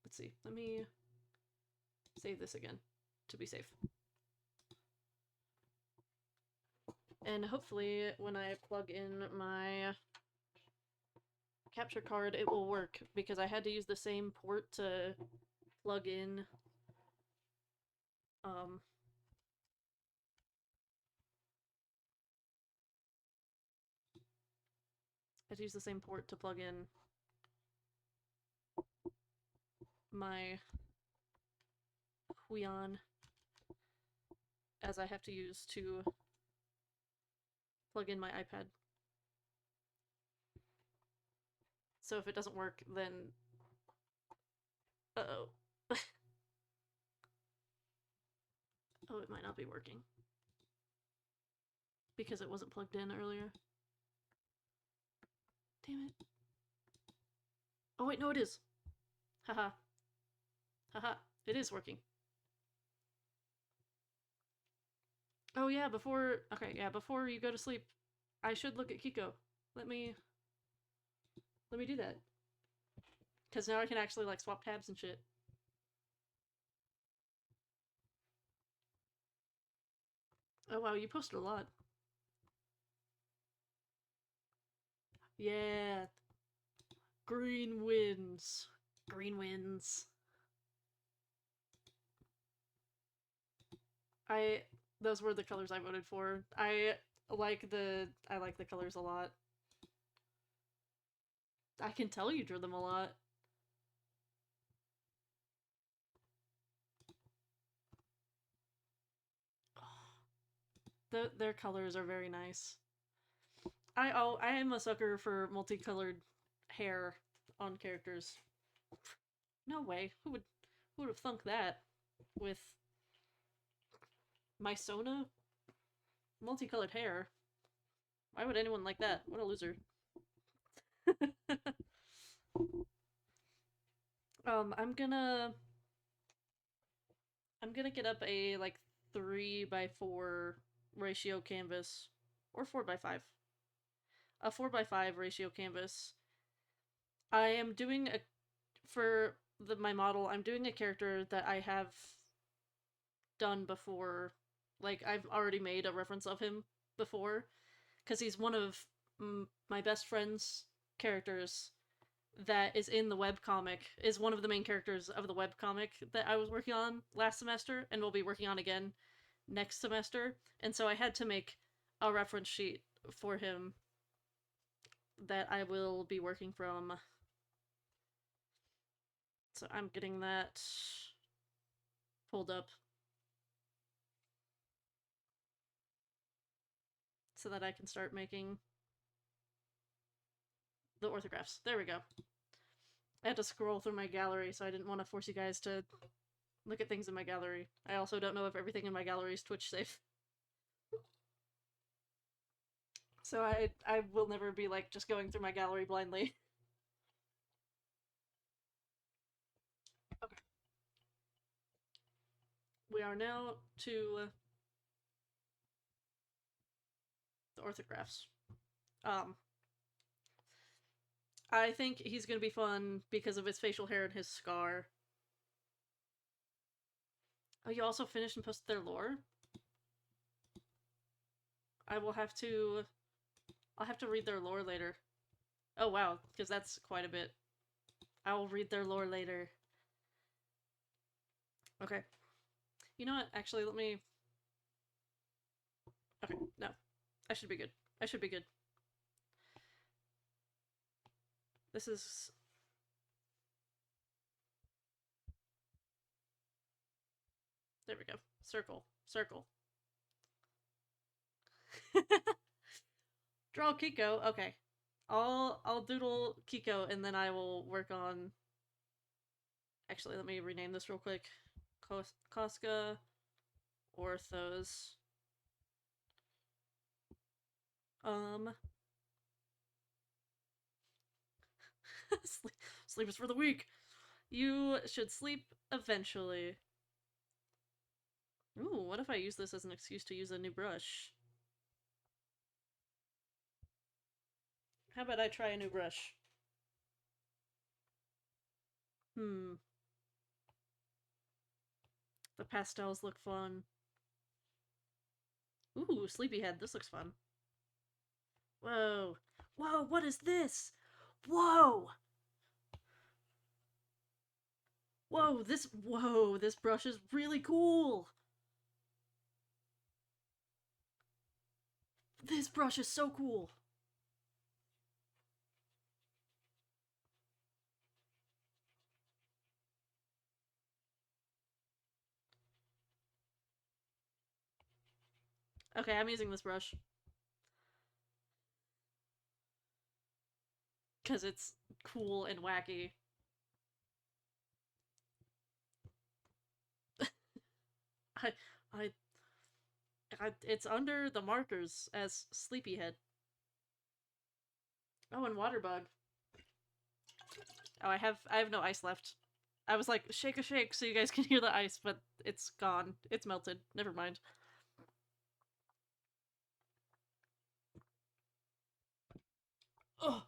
[SPEAKER 1] Let's see. Let me save this again to be safe. And hopefully when I plug in my capture card, it will work, because I had to use the same port to plug in I had to use the same port to plug in my Huion as I have to use to plug in my iPad. So if it doesn't work, then uh-oh. Oh, it might not be working. Because it wasn't plugged in earlier. Damn it. Oh wait, no it is. Haha. Haha. It is working. Oh yeah, before you go to sleep, I should look at Kiko. Let me do that. Cause now I can actually like swap tabs and shit. Oh wow, you posted a lot. Yeah. Green wins. Green wins. Those were the colors I voted for. I like the colors a lot. I can tell you drew them a lot. Their colors are very nice. I am a sucker for multicolored hair on characters. No way. Who would have thunk that with my Sona multicolored hair? Why would anyone like that? What a loser. I'm gonna get up a like 3x4 ratio canvas or 4x5. A 4x5 ratio canvas. I am doing a for my model. I'm doing a character that I have done before. Like I've already made a reference of him before because he's one of my best friend's characters that is in the webcomic, is one of the main characters of the webcomic that I was working on last semester and will be working on again next semester. And so I had to make a reference sheet for him that I will be working from. So I'm getting that pulled up so that I can start making the orthographs. There we go. I had to scroll through my gallery, so I didn't want to force you guys to look at things in my gallery. I also don't know if everything in my gallery is Twitch safe. So I will never be like just going through my gallery blindly. Okay. We are now to the orthographs. I think he's gonna be fun because of his facial hair and his scar. Oh, you also finished and posted their lore? I will have to... I'll have to read their lore later. Oh wow, because that's quite a bit. I will read their lore later. Okay. You know what? Actually, let me... Okay, no. I should be good. I should be good. This is... There we go. Circle. Circle. Draw Kiko. Okay. I'll doodle Kiko and then I will work on... Actually, let me rename this real quick. Koska Orthos. Sleep is for the weak. You should sleep eventually. Ooh, what if I use this as an excuse to use a new brush? How about I try a new brush? The pastels look fun. Ooh, sleepyhead, this looks fun. Whoa. Whoa, what is this? Whoa! Whoa, this brush is really cool! This brush is so cool! Okay, I'm using this brush. Because it's cool and wacky. I, it's under the markers as Sleepyhead. Oh, and Waterbug. Oh, I have no ice left. I was like, shake a shake so you guys can hear the ice, but it's gone. It's melted. Never mind. Oh,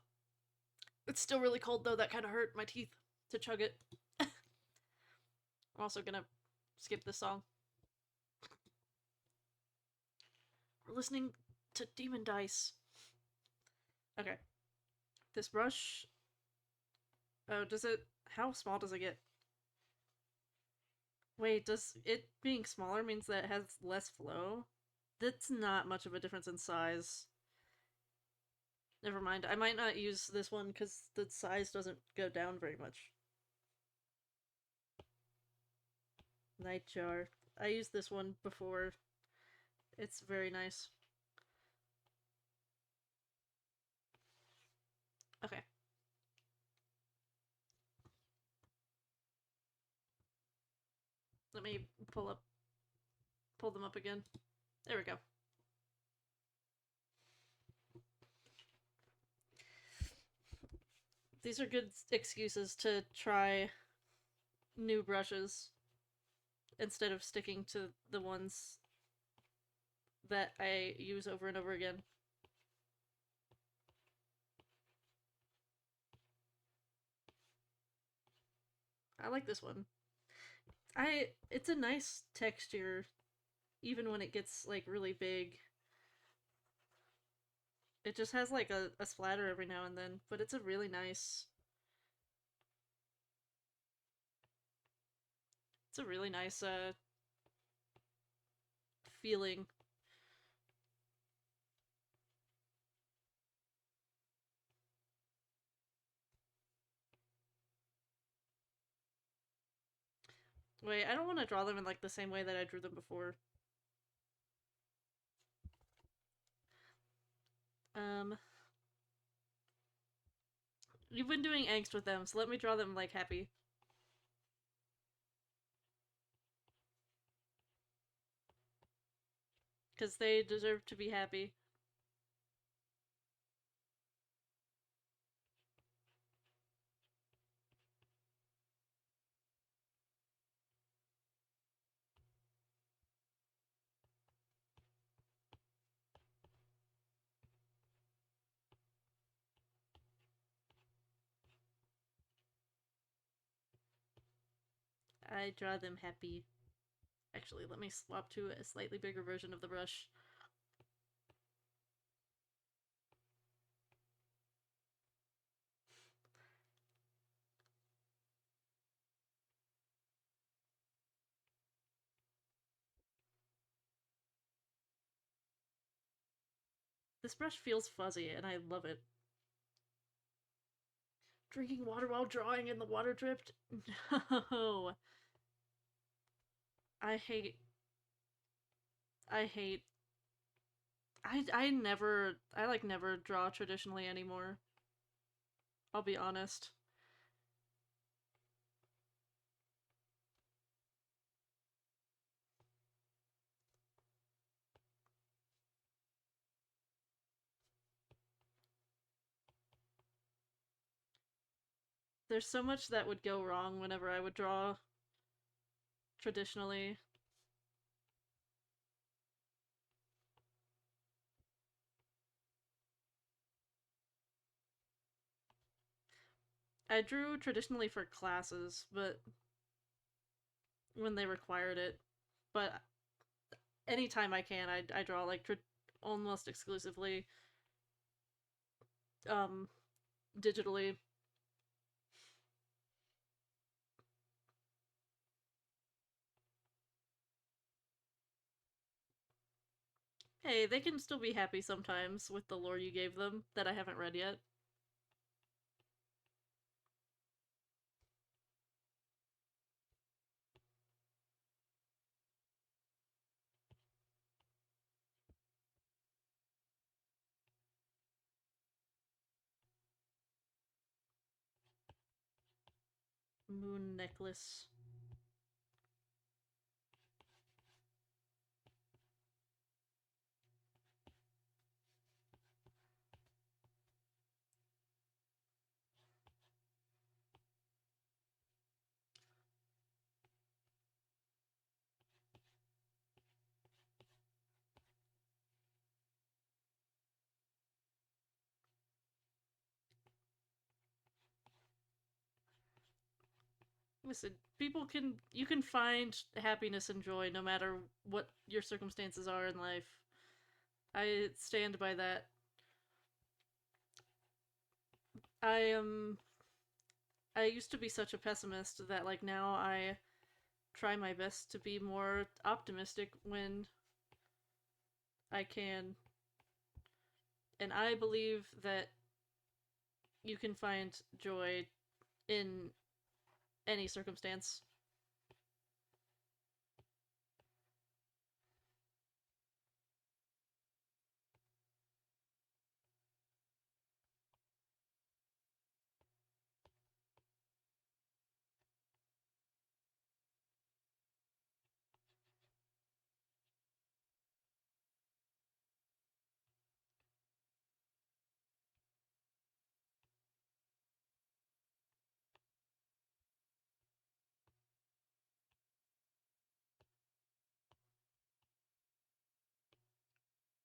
[SPEAKER 1] it's still really cold though. That kind of hurt my teeth to chug it. I'm also gonna skip this song. We're listening to Demon Dice. Okay. This brush. Oh, does it. How small does it get? Wait, does it being smaller means that it has less flow? That's not much of a difference in size. Never mind. I might not use this one because the size doesn't go down very much. Nightjar. I used this one before. It's very nice. Okay. Let me pull them up again. There we go. These are good excuses to try new brushes instead of sticking to the ones that I use over and over again. I like this one. It's a nice texture even when it gets like really big. It just has like a splatter every now and then, but it's a really nice it's a really nice feeling. Wait, I don't want to draw them in like the same way that I drew them before. Um you've been doing angst with them, so let me draw them like happy. Because they deserve to be happy. I draw them happy. Actually, let me swap to a slightly bigger version of the brush. This brush feels fuzzy, and I love it. Drinking water while drawing and the water dripped? No. I hate. I hate. I never. I like never draw traditionally anymore. I'll be honest. There's so much that would go wrong whenever I would draw traditionally. I drew traditionally for classes, but when they required it. But anytime I can, I draw like almost exclusively um digitally. Hey, they can still be happy sometimes with the lore you gave them that I haven't read yet. Moon necklace. Listen, you can find happiness and joy no matter what your circumstances are in life. I stand by that. I am I used to be such a pessimist that like now I try my best to be more optimistic when I can. And I believe that you can find joy in any circumstance.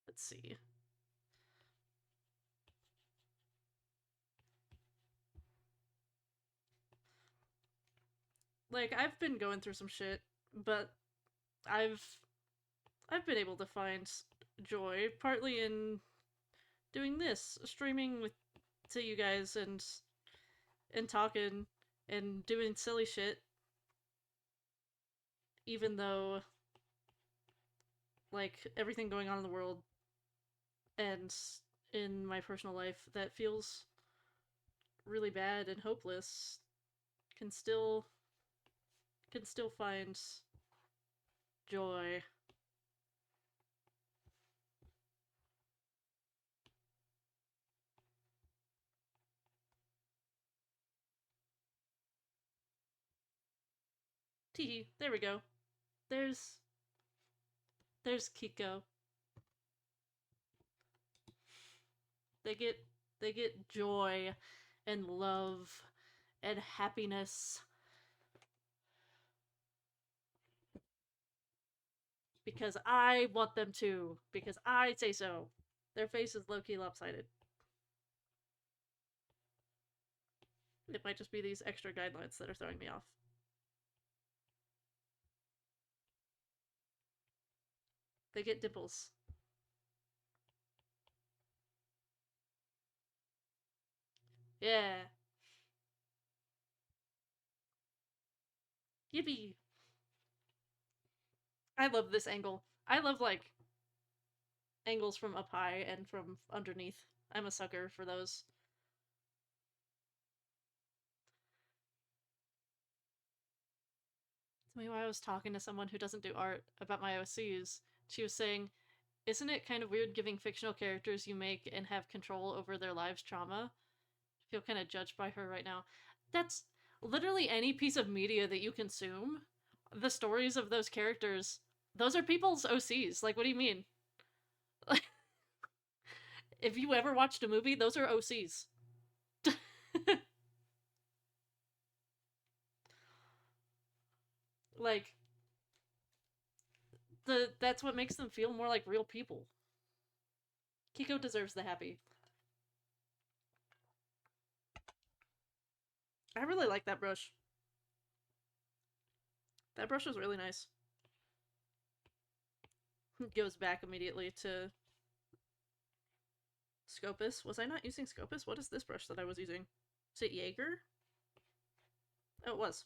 [SPEAKER 1] Let's see. Like I've been going through some shit, but I've I've been able to find joy partly in doing this, streaming with to you guys and talking and doing silly shit even though like everything going on in the world and in my personal life that feels really bad and hopeless can still find joy. Teehee, there we go. There's Kiko. They get joy and love and happiness because I want them to because I say so. Their face is low-key lopsided. It might just be these extra guidelines that are throwing me off. They get dimples. Yeah. Yippee. I love this angle. I love like angles from up high and from underneath. I'm a sucker for those. Meanwhile, I was talking to someone who doesn't do art about my OCs. She was saying, isn't it kind of weird giving fictional characters you make and have control over their lives' trauma? I feel kind of judged by her right now. That's literally any piece of media that you consume. The stories of those characters, those are people's OCs. Like, what do you mean? If you ever watched a movie, those are OCs. Like, that's what makes them feel more like real people. Kiko deserves the happy. I really like that brush. That brush was really nice. It goes back immediately to Scopus. Was I not using Scopus? What is this brush that I was using? Is it Jaeger? Oh, it was.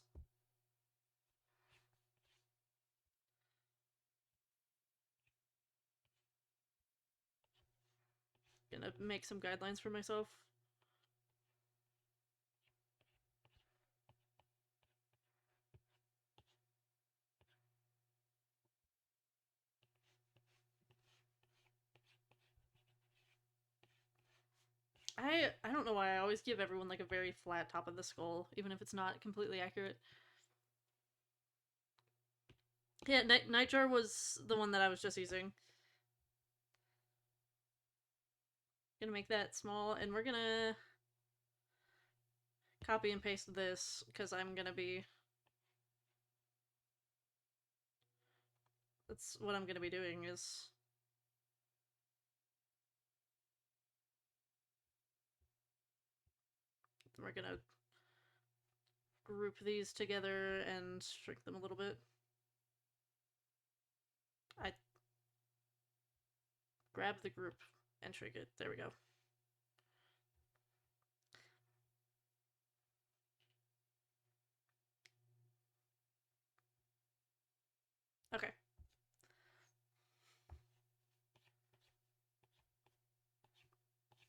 [SPEAKER 1] Gonna make some guidelines for myself. I don't know why I always give everyone like a very flat top of the skull, even if it's not completely accurate. Yeah, Nightjar was the one that I was just using. Gonna make that small, and we're gonna copy and paste this because I'm gonna be. That's what I'm gonna be doing is. We're gonna group these together and shrink them a little bit. I grab the group and shrink it. There we go. Okay.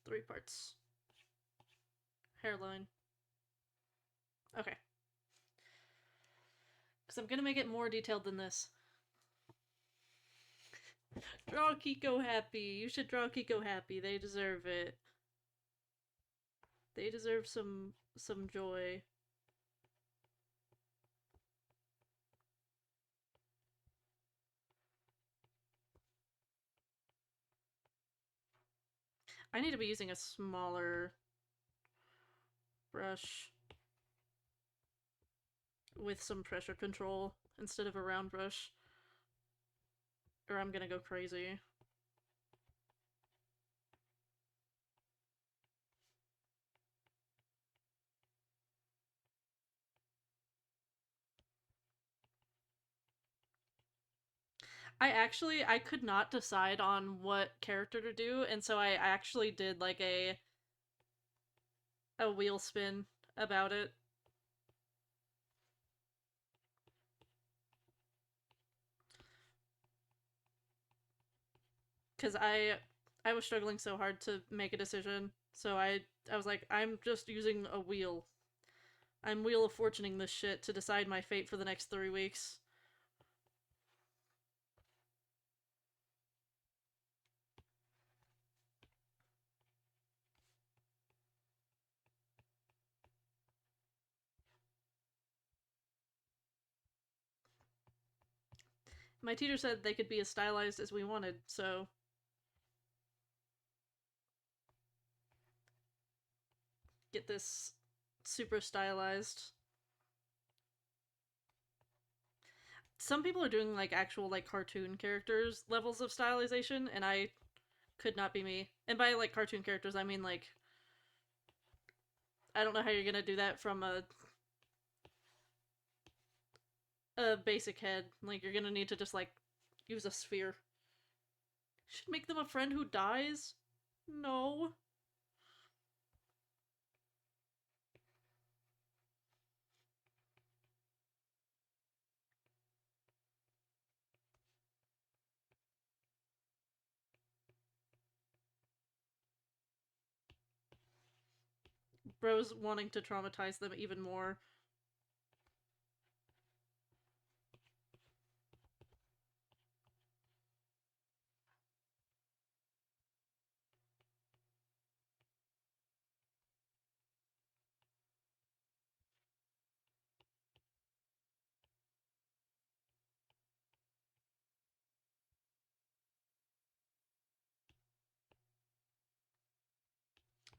[SPEAKER 1] Three parts. Hairline. Okay. Because I'm gonna make it more detailed than this. Draw Kiko happy. You should draw Kiko happy. They deserve it. They deserve some joy. I need to be using a smaller brush with some pressure control instead of a round brush, or I'm gonna go crazy. I could not decide on what character to do, and so I actually did like a wheel spin about it. Cause I was struggling so hard to make a decision. So I was like, I'm just using a wheel. I'm Wheel of Fortuning this shit to decide my fate for the next 3 weeks. My teacher said they could be as stylized as we wanted, so get this super stylized. Some people are doing like actual like cartoon characters levels of stylization, and I could not be me. And by like cartoon characters, I mean like I don't know how you're gonna do that from a basic head. Like you're gonna need to just like use a sphere. Should make them a friend who dies? No. Bro's wanting to traumatize them even more.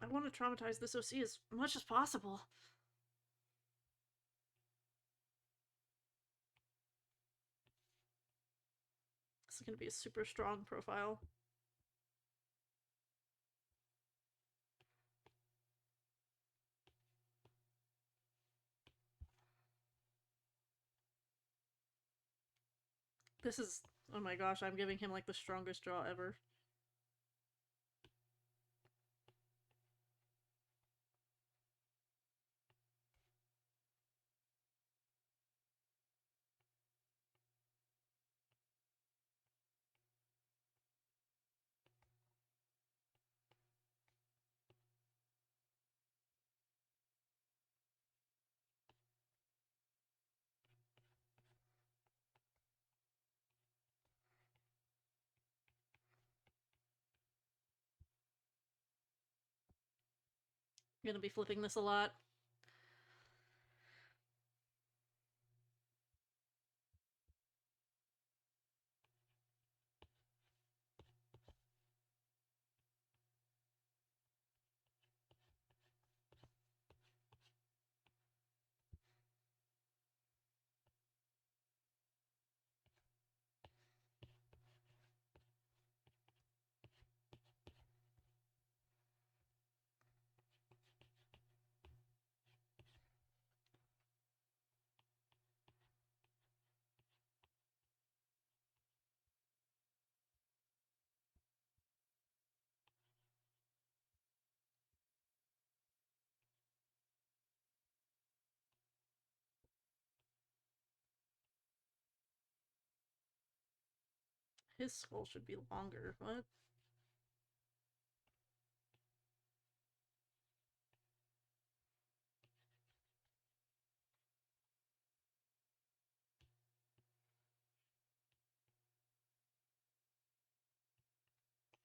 [SPEAKER 1] I want to traumatize this OC as much as possible. This is gonna be a super strong profile. This is, oh my gosh, I'm giving him like the strongest draw ever. I'm gonna be flipping this a lot. His skull should be longer. What?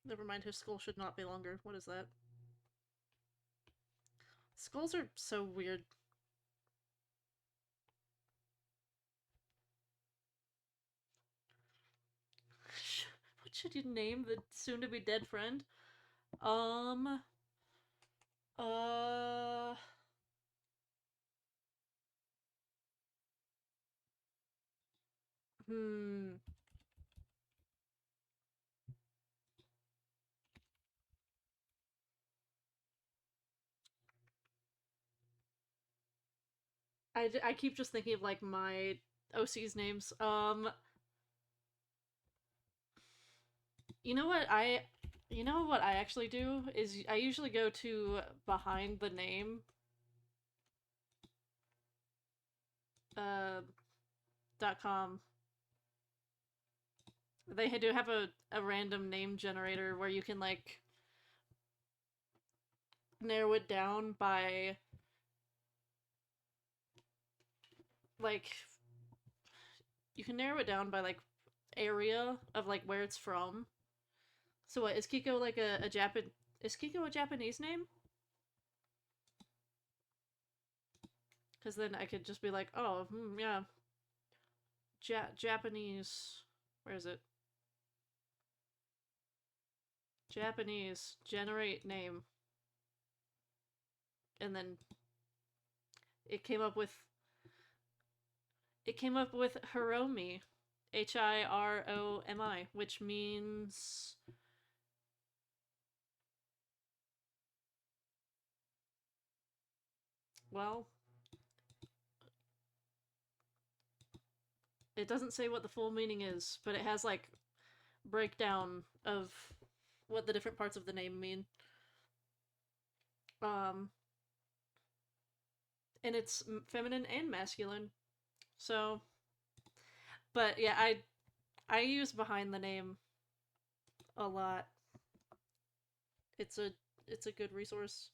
[SPEAKER 1] Never mind, his skull should not be longer. What is that? Skulls are so weird. What should you name the soon-to-be dead friend? Um... Uh... Hmm... I keep just thinking of, like, my OC's names. You know what I... You know what I actually do? Is I usually go to behind the name, uh, .com. They do have a random name generator where you can, like, narrow it down by, like, you can narrow it down by, like, area of, like, where it's from. So what, is Kiko like a Japan... Is Kiko a Japanese name? Because then I could just be like, oh, yeah, Japanese... Where is it? Japanese, generate name. And then it came up with... It came up with Hiromi. Hiromi, which means... Well, it doesn't say what the full meaning is, but it has, like, breakdown of what the different parts of the name mean. Um, and it's feminine and masculine. So, but yeah, I use behind the name a lot. It's a it's a good resource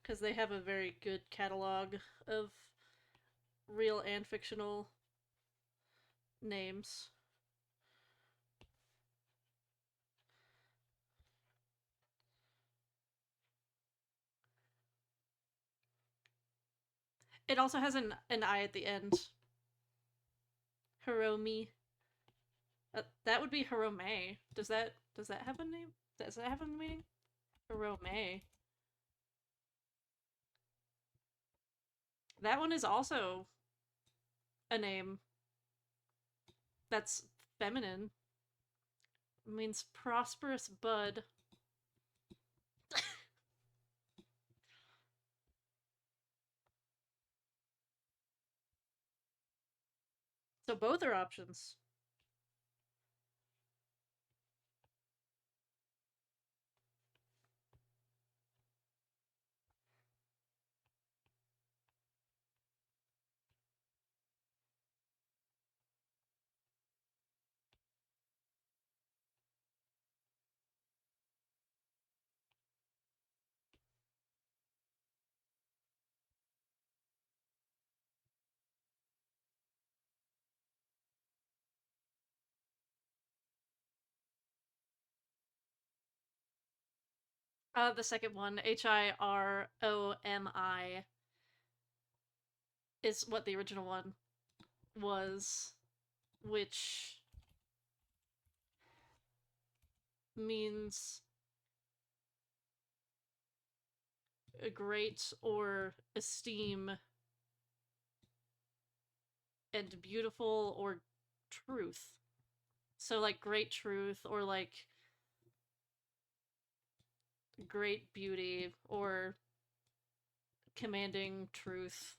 [SPEAKER 1] because they have a very good catalog of real and fictional names. It also has an I at the end. Hiromi. That would be Hirome. Does that have a name? Does that have a meaning? Hirome. That one is also a name that's feminine. It means prosperous bud. So both are options. The second one, Hiromi, is what the original one was, which means a great or esteem and beautiful or truth. So like great truth or like great beauty or commanding truth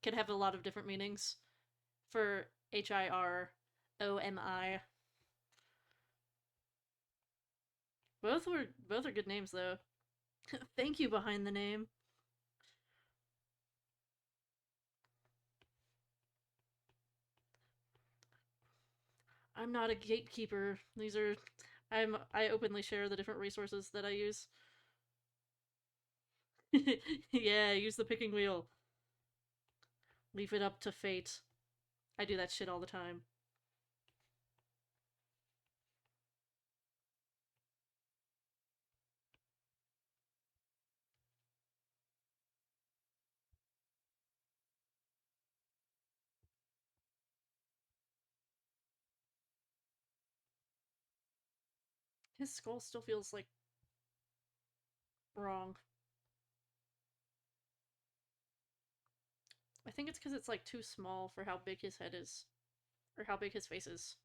[SPEAKER 1] can have a lot of different meanings for Hiromi. Both are good names though. Thank you behind the name. I'm not a gatekeeper. These are I openly share the different resources that I use. Yeah, use the picking wheel. Leave it up to fate. I do that shit all the time. His skull still feels like wrong. I think it's because it's like too small for how big his head is, or how big his face is.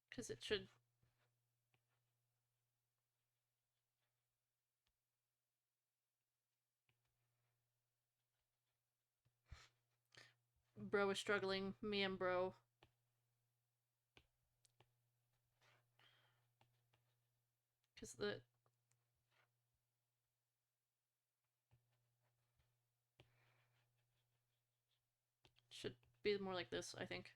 [SPEAKER 1] Because it should. Bro is struggling. Me and bro. Because the. Should be more like this, I think.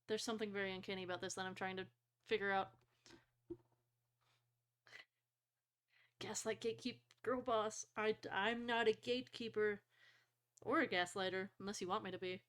[SPEAKER 1] There's something very uncanny about this that I'm trying to figure out. Gaslight gatekeep girl boss. I'm not a gatekeeper or a gaslighter unless you want me to be.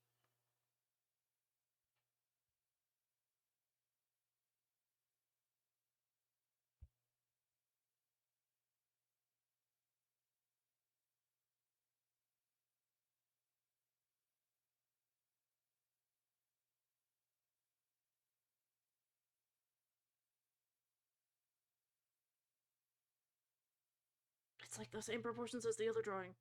[SPEAKER 1] It's like the same proportions as the other drawing.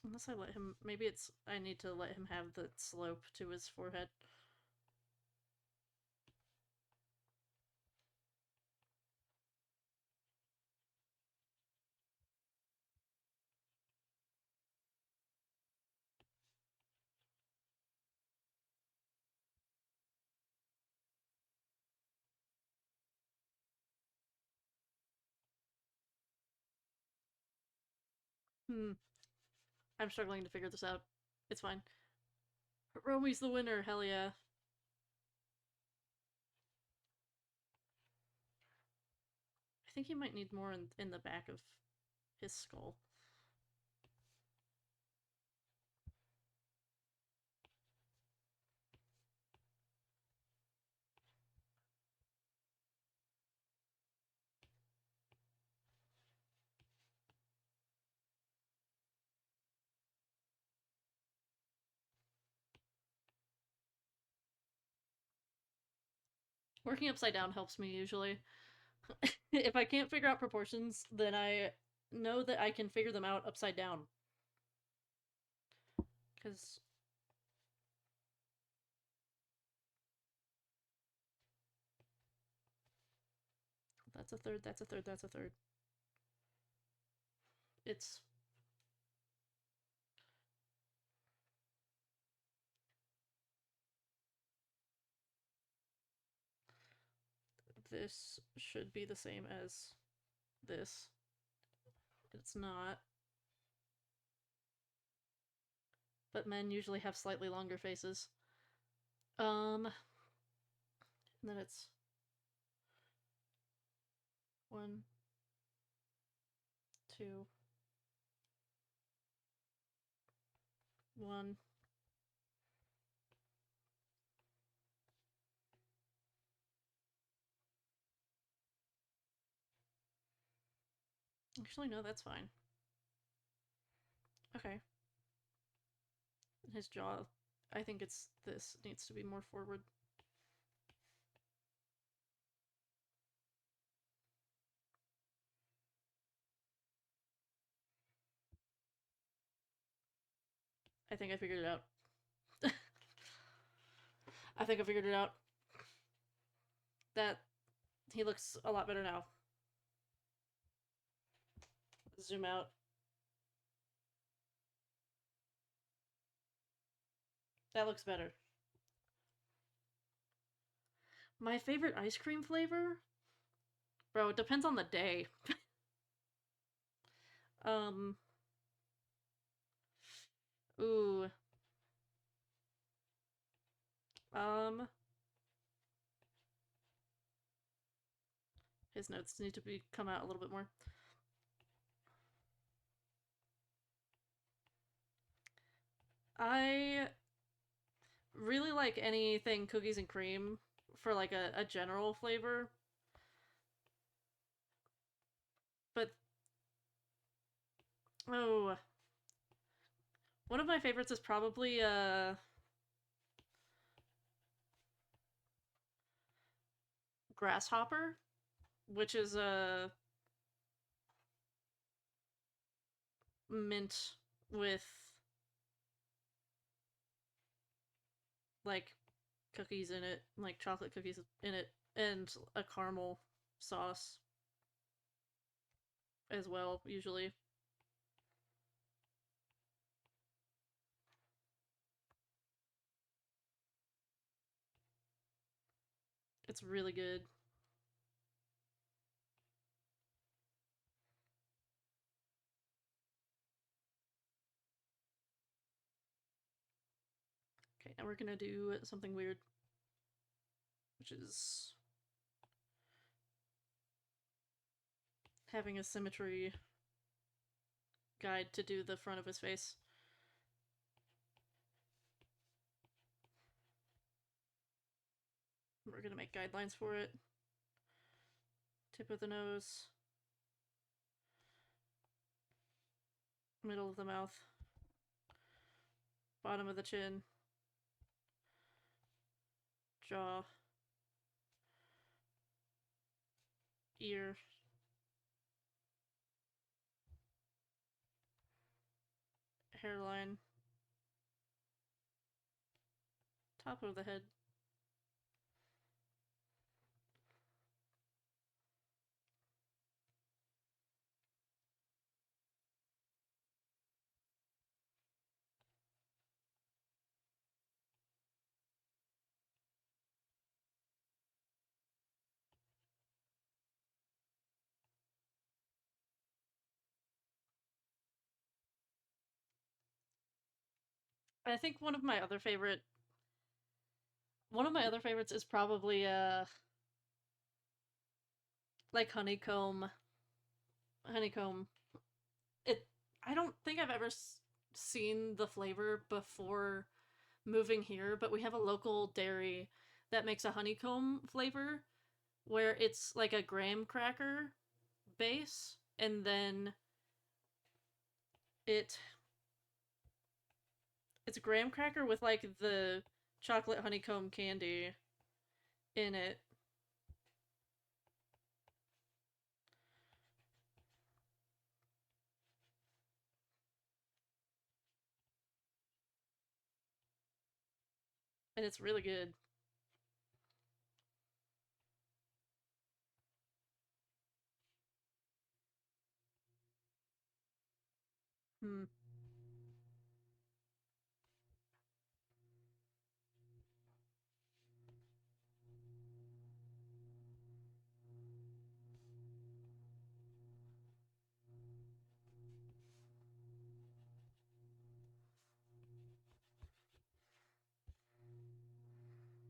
[SPEAKER 1] Unless I let him. Maybe it's. I need to let him have the slope to his forehead. Hmm. I'm struggling to figure this out. It's fine. Romy's the winner. Hell yeah. I think he might need more in the back of his skull. Working upside down helps me usually. If I can't figure out proportions, then I know that I can figure them out upside down. Because that's a third, that's a third, that's a third. It's. This should be the same as this. It's not. But men usually have slightly longer faces. And then it's 1, 2, 1. Actually, no, that's fine. Okay. His jaw, I think it's this. It needs to be more forward. I think I figured it out. I think I figured it out. That he looks a lot better now. Zoom out. That looks better. My favorite ice cream flavor? Bro, it depends on the day. um. Ooh. Um. His notes need to be come out a little bit more. I really like anything cookies and cream for like a general flavor. But oh, one of my favorites is probably grasshopper, which is a mint with like cookies in it, like chocolate cookies in it, and a caramel sauce as well, usually. It's really good. Okay, now we're gonna do something weird, which is having a symmetry guide to do the front of his face. We're gonna make guidelines for it. Tip of the nose, middle of the mouth, bottom of the chin, jaw, ear, hairline, top of the head. I think one of my other favorites is probably like honeycomb. It I don't think I've ever seen the flavor before moving here, but we have a local dairy that makes a honeycomb flavor where it's like a graham cracker base and then it it's a graham cracker with like the chocolate honeycomb candy in it. And it's really good. Hmm.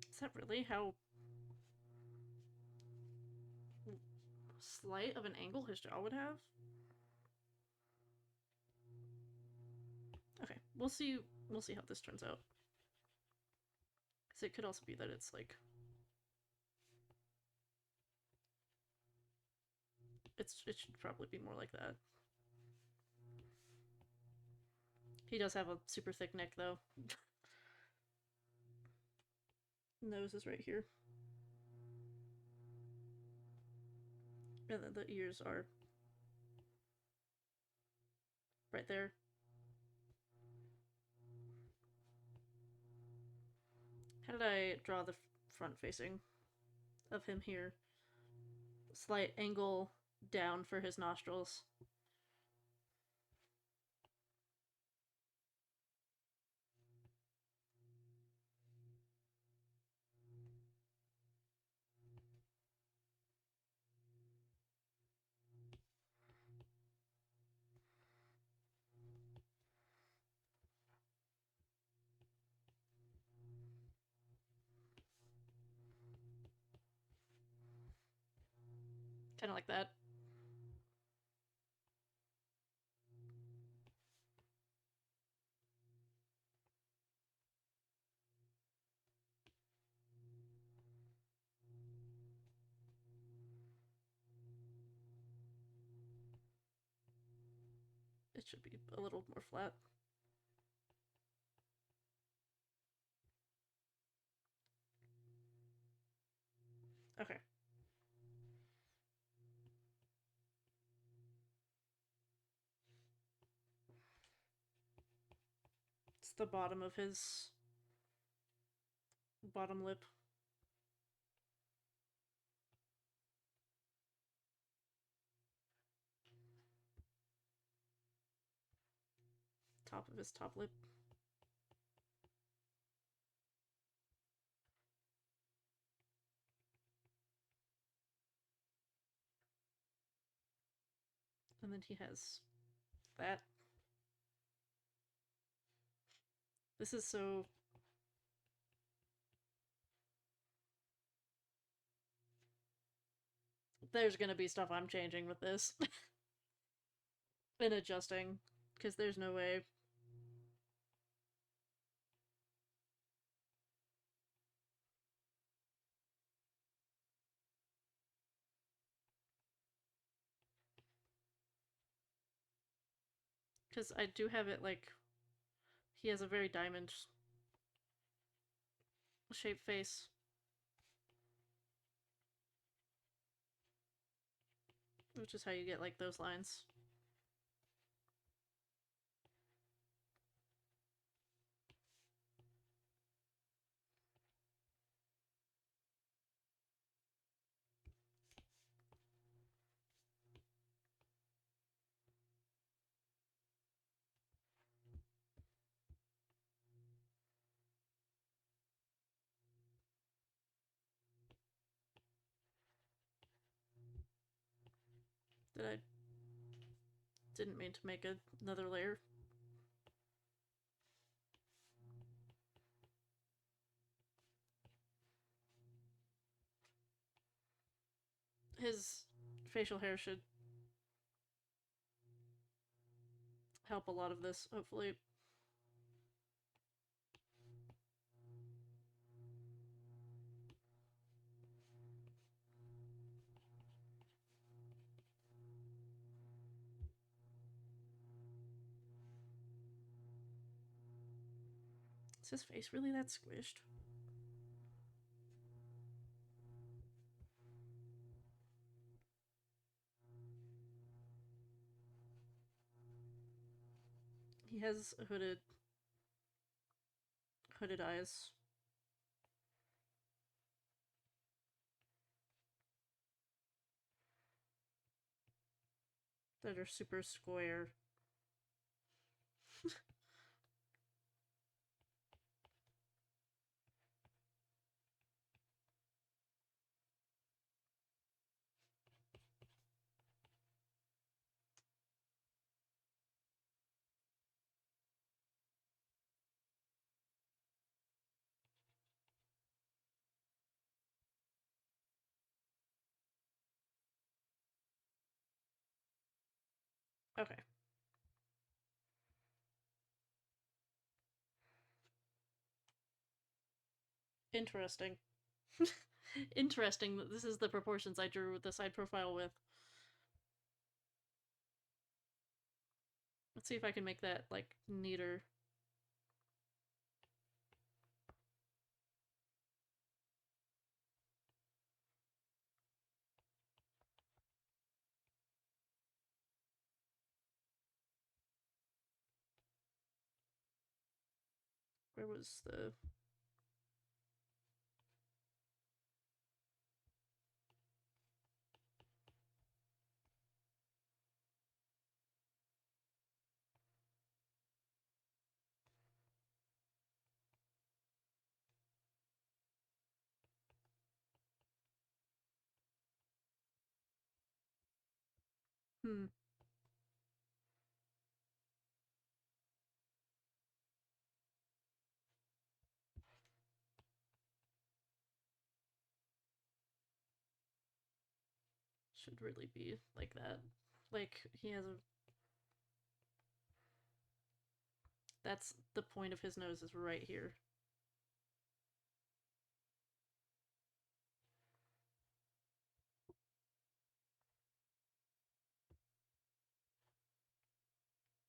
[SPEAKER 1] Is that really how slight of an angle his jaw would have? Okay, we'll see how this turns out. Because it could also be that it's like it should probably be more like that. He does have a super thick neck though. Nose is right here. And then the ears are right there. How did I draw the front facing of him here? Slight angle down for his nostrils. Kind of like that. It should be a little more flat. Okay. It's the bottom of his bottom lip. Top of his top lip. And then he has that. This is so... There's gonna be stuff I'm changing with this. And adjusting. Because there's no way. Because I do have it like... He has a very diamond shaped face. Which is how you get like those lines. That I didn't mean to make another layer. His facial hair should help a lot of this, hopefully. Is his face really that squished? He has hooded eyes. That are super square. Okay. Interesting. Interesting that this is the proportions I drew the side profile with. Let's see if I can make that, like, neater. Where was the... Hmm. Should really be like that. Like, he has a. That's the point of his nose, is right here.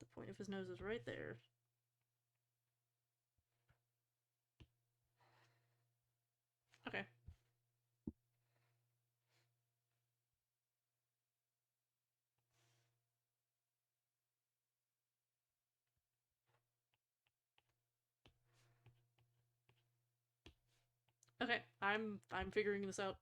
[SPEAKER 1] The point of his nose is right there. Okay. Okay. I'm figuring this out.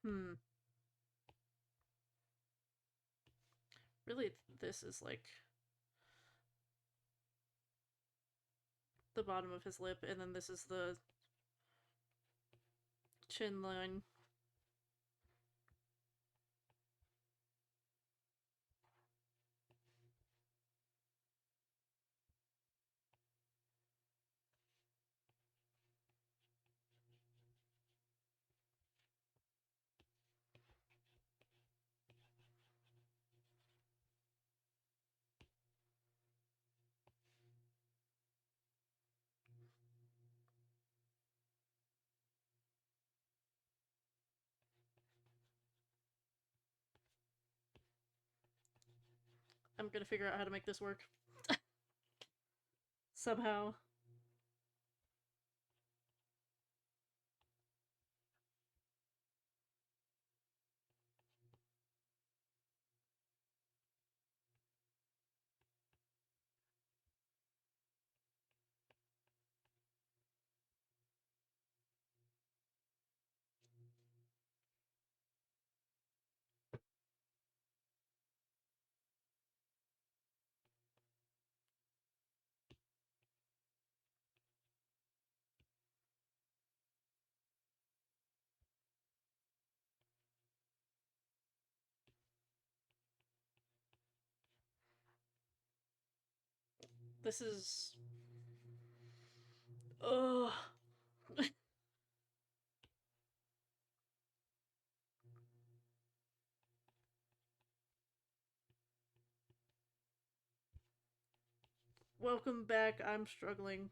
[SPEAKER 1] Hmm. Really, this is like the bottom of his lip, and then this is the chin line. I'm gonna figure out how to make this work. Somehow. This is. Ugh. Welcome back. I'm struggling.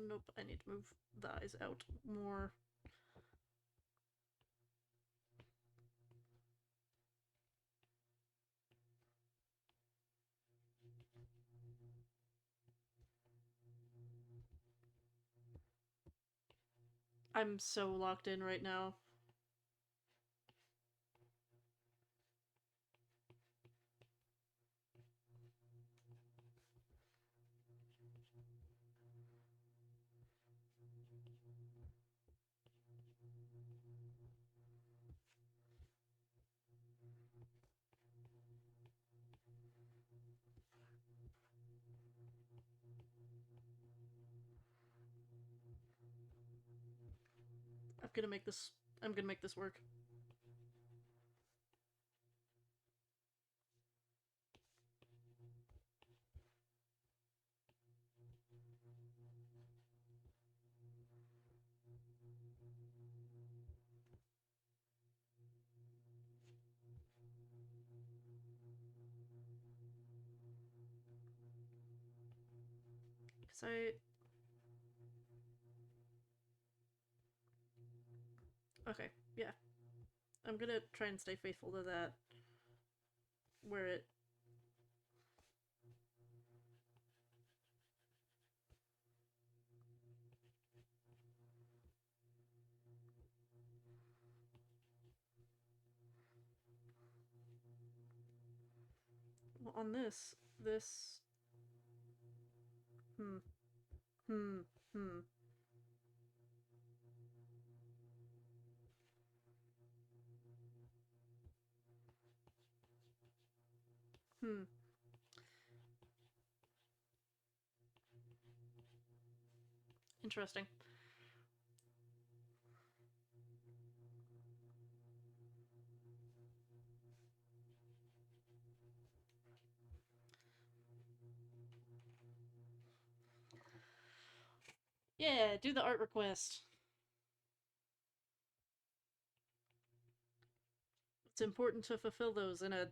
[SPEAKER 1] Nope, I need to move the eyes out more. I'm so locked in right now. I'm gonna make this. I'm gonna make this work. Cause I. Okay, yeah. I'm gonna try and stay faithful to that. Where it. Well, on this. Hmm. Hmm. Hmm. Hmm. Interesting. Yeah, do the art request. It's important to fulfill those in a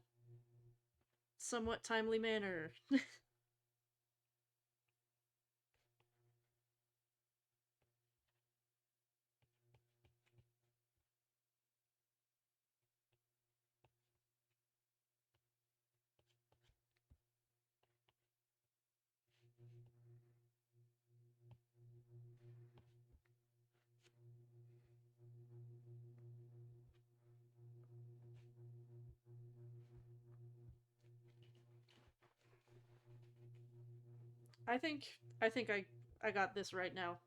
[SPEAKER 1] somewhat timely manner. I think I think I got this right now.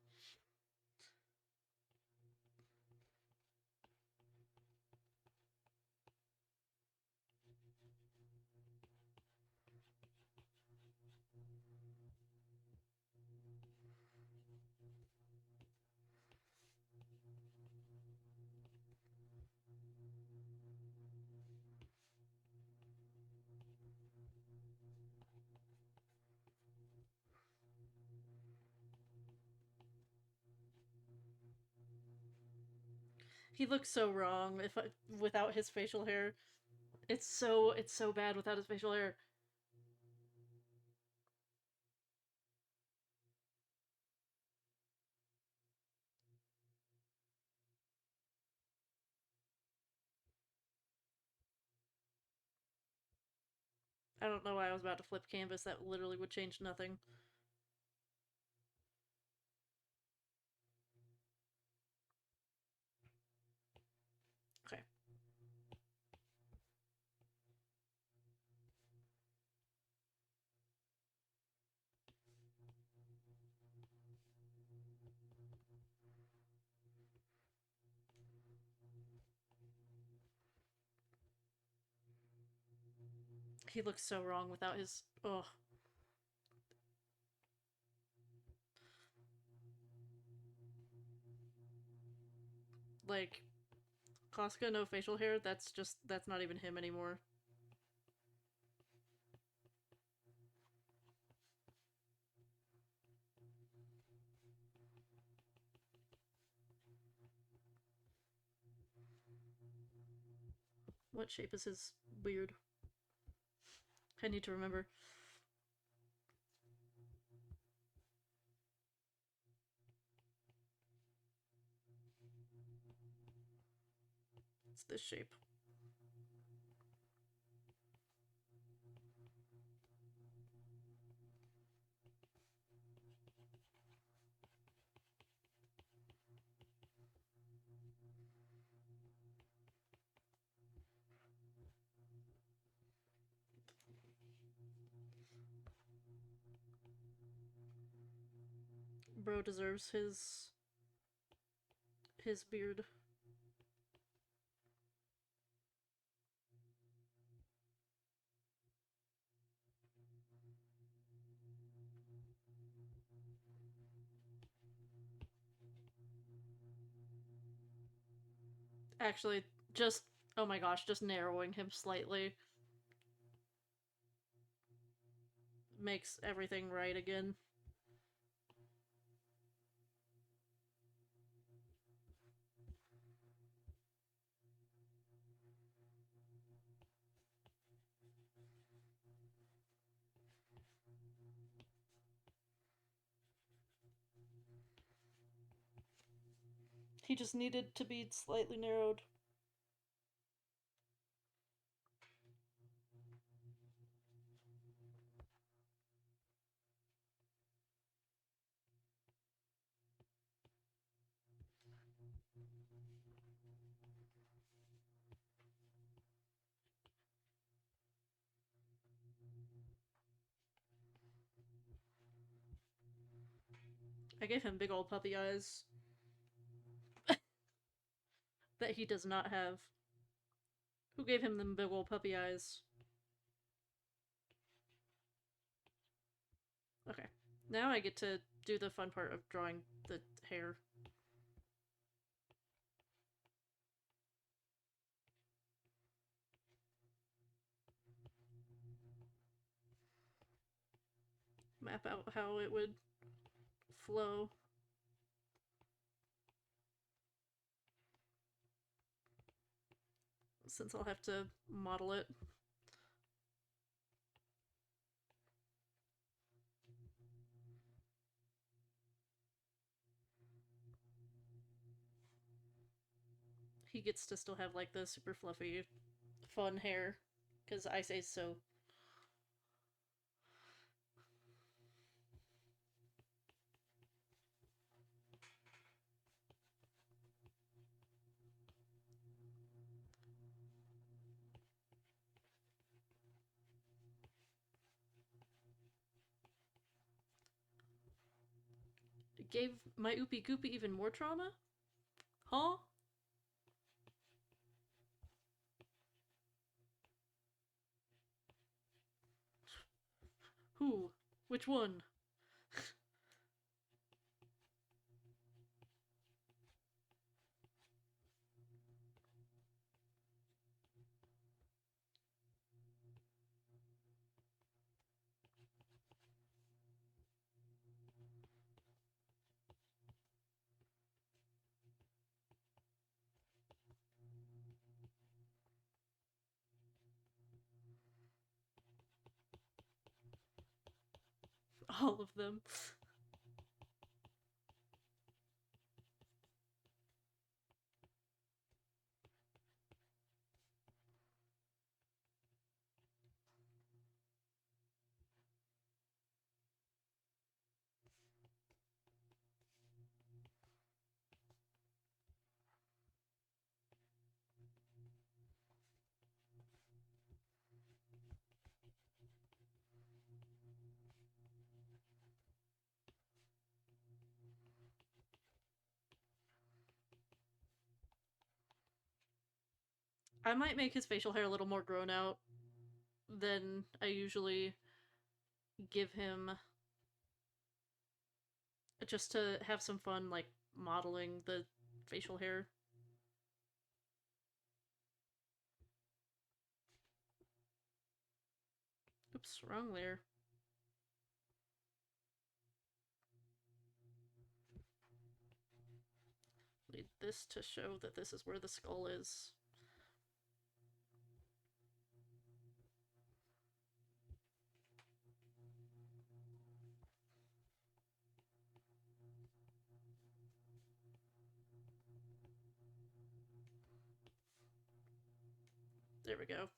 [SPEAKER 1] He looks so wrong without his facial hair. It's so bad without his facial hair. I don't know why I was about to flip canvas. That literally would change nothing. Okay. He looks so wrong without his. Oh, like Koska no facial hair. That's not even him anymore. What shape is his weird? I need to remember. It's this shape. Bro deserves his beard. Actually, just oh my gosh, just narrowing him slightly makes everything right again. He just needed to be slightly narrowed. I gave him big old puppy eyes that he does not have. Who gave him them big old puppy eyes? Okay. Now I get to do the fun part of drawing the hair. Map out how it would flow. Since I'll have to model it. He gets to still have like the super fluffy, fun hair, because I say so. It gave my Oopie Goopy even more trauma? Huh? Who? Which one? All of them. I might make his facial hair a little more grown out than I usually give him, just to have some fun, like, modeling the facial hair. Oops, wrong layer. Need this to show that this is where the skull is. There we go.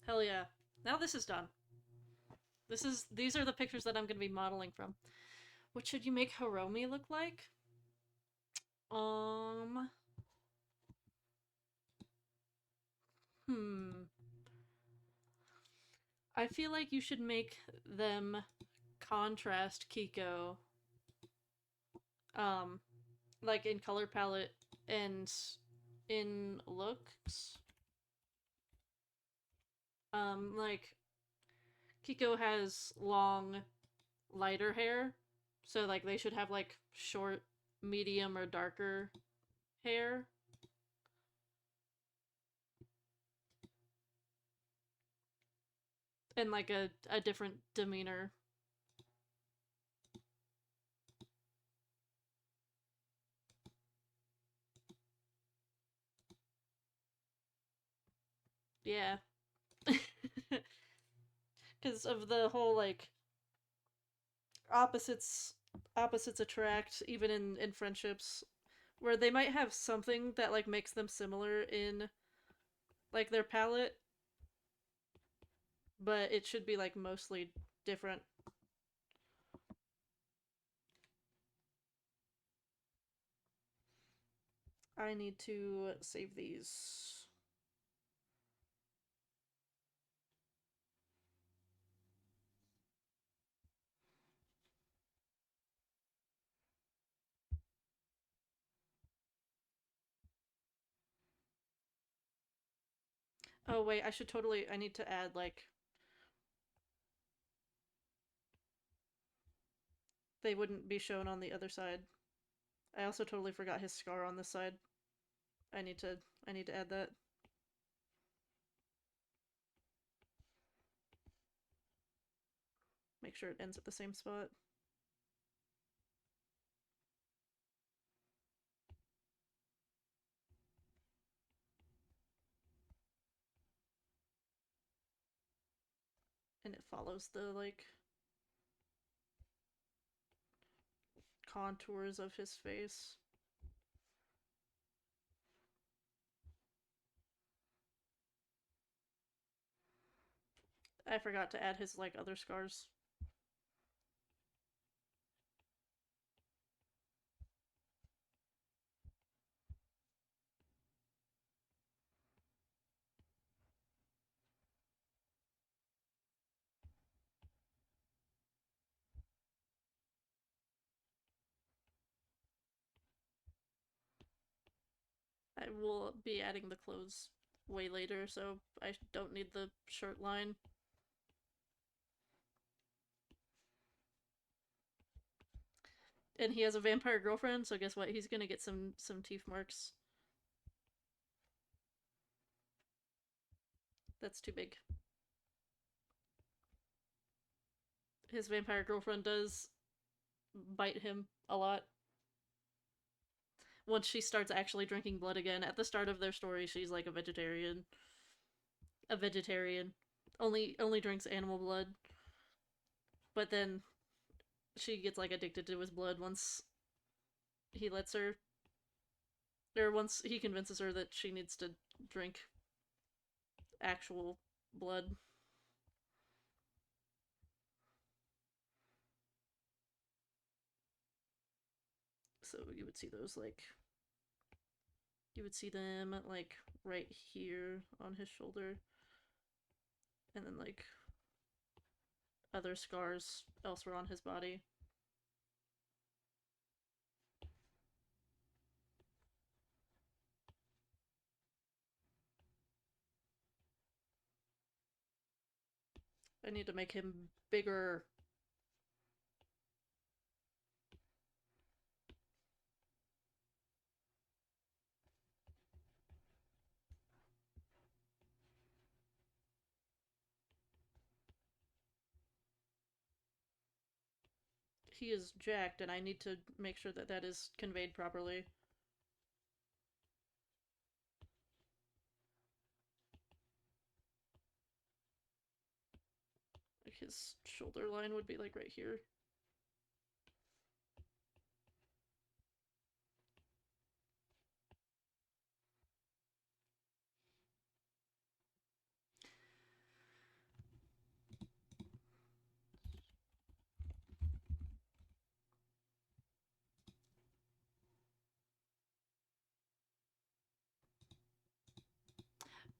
[SPEAKER 1] Hell yeah. Now this is done. These are the pictures that I'm going to be modeling from. What should you make Hiromi look like? Um hmm. I feel like you should make them contrast Kiko, um like in color palette and in looks. Like Kiko has long, lighter hair, so like they should have like short, medium, or darker hair. And like a different demeanor. Yeah. Because of the whole like opposites opposites attract, even in friendships, where they might have something that like makes them similar in like their palette, but it should be like mostly different. I need to save these. Oh wait, I need to add like they wouldn't be shown on the other side. I also totally forgot his scar on this side. I need to I need to add that. Make sure it ends at the same spot. And it follows the like contours of his face. I forgot to add his like other scars. I will be adding the clothes way later, so I don't need the shirt line. And he has a vampire girlfriend, so guess what? He's gonna get some teeth marks. That's too big. His vampire girlfriend does bite him a lot. Once she starts actually drinking blood again, at the start of their story, she's like a vegetarian. A vegetarian. Only drinks animal blood. But then she gets like addicted to his blood once he lets her, or once he convinces her that she needs to drink actual blood. So you would see those like you would see them like right here on his shoulder, and then like other scars elsewhere on his body. I need to make him bigger. He is jacked, and I need to make sure that that is conveyed properly. Like his shoulder line would be like right here.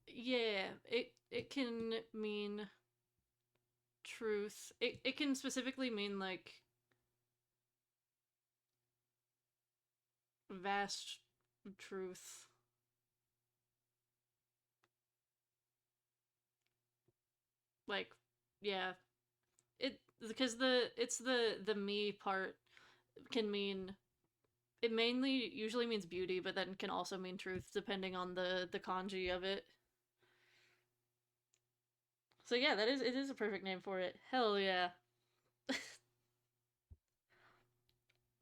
[SPEAKER 1] Yeah, it can mean truth. It can specifically mean like vast truth. Like yeah, it because the me part can mean it mainly usually means beauty, but then can also mean truth depending on the kanji of it. So yeah, that is it is a perfect name for it. Hell yeah.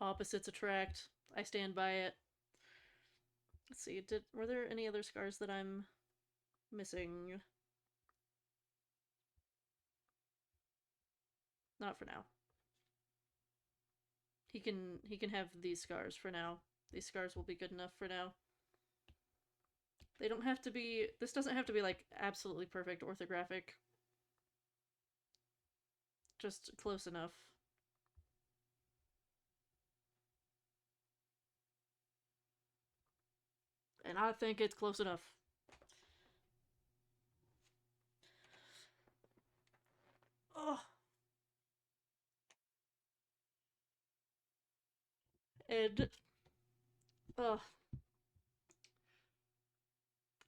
[SPEAKER 1] Opposites attract. I stand by it. Let's see. Were there any other scars that I'm missing? Not for now. He can have these scars for now. These scars will be good enough for now. They don't have to be. This doesn't have to be like absolutely perfect orthographic. Just close enough. And I think it's close enough. Oh, and uh,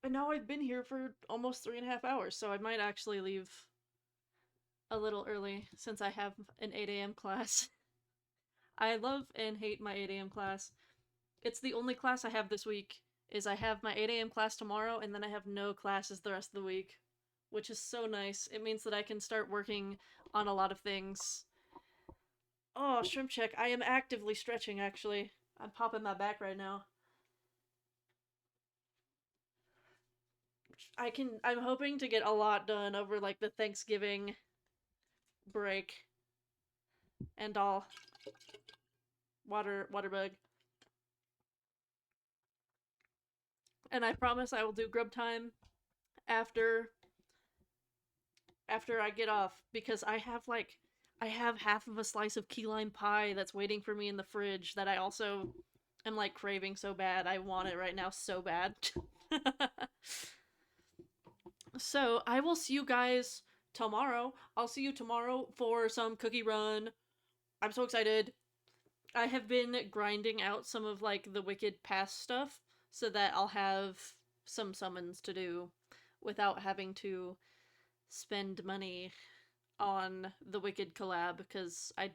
[SPEAKER 1] and now I've been here for almost 3.5 hours, so I might actually leave a little early since I have an 8 a.m. class. I love and hate my 8 a.m. class. It's the only class I have this week. Is I have my 8 a.m. class tomorrow, and then I have no classes the rest of the week, which is so nice. It means that I can start working on a lot of things. Oh, shrimp check. I am actively stretching, actually. I'm popping my back right now. I'm hoping to get a lot done over like the Thanksgiving break and all. Water bug. And I promise I will do grub time after I get off, because I have half of a slice of key lime pie that's waiting for me in the fridge that I also am like craving so bad. I want it right now so bad. So I will see you guys tomorrow. I'll see you tomorrow for some cookie run. I'm so excited. I have been grinding out some of like the Wicked past stuff so that I'll have some summons to do without having to spend money on the Wicked collab, because I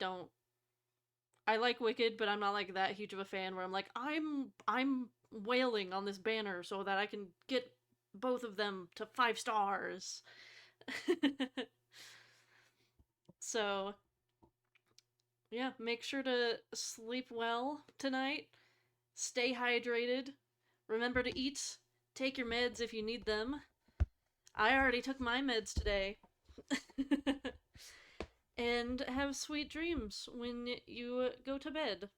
[SPEAKER 1] like Wicked, but I'm not like that huge of a fan where I'm like I'm wailing on this banner so that I can get both of them to 5 stars. So, yeah, make sure to sleep well tonight. Stay hydrated. Remember to eat. Take your meds if you need them. I already took my meds today. And have sweet dreams when you go to bed.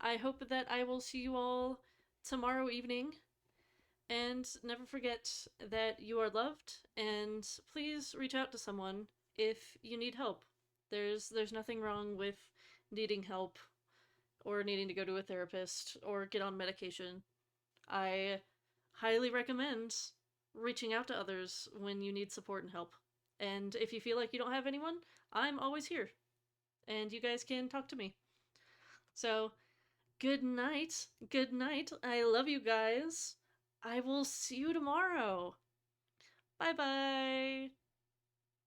[SPEAKER 1] I hope that I will see you all tomorrow evening. And never forget that you are loved, and please reach out to someone if you need help. There's nothing wrong with needing help or needing to go to a therapist or get on medication. I highly recommend reaching out to others when you need support and help. And if you feel like you don't have anyone, I'm always here. And you guys can talk to me. So, good night. Good night. I love you guys. I will see you tomorrow. Bye bye.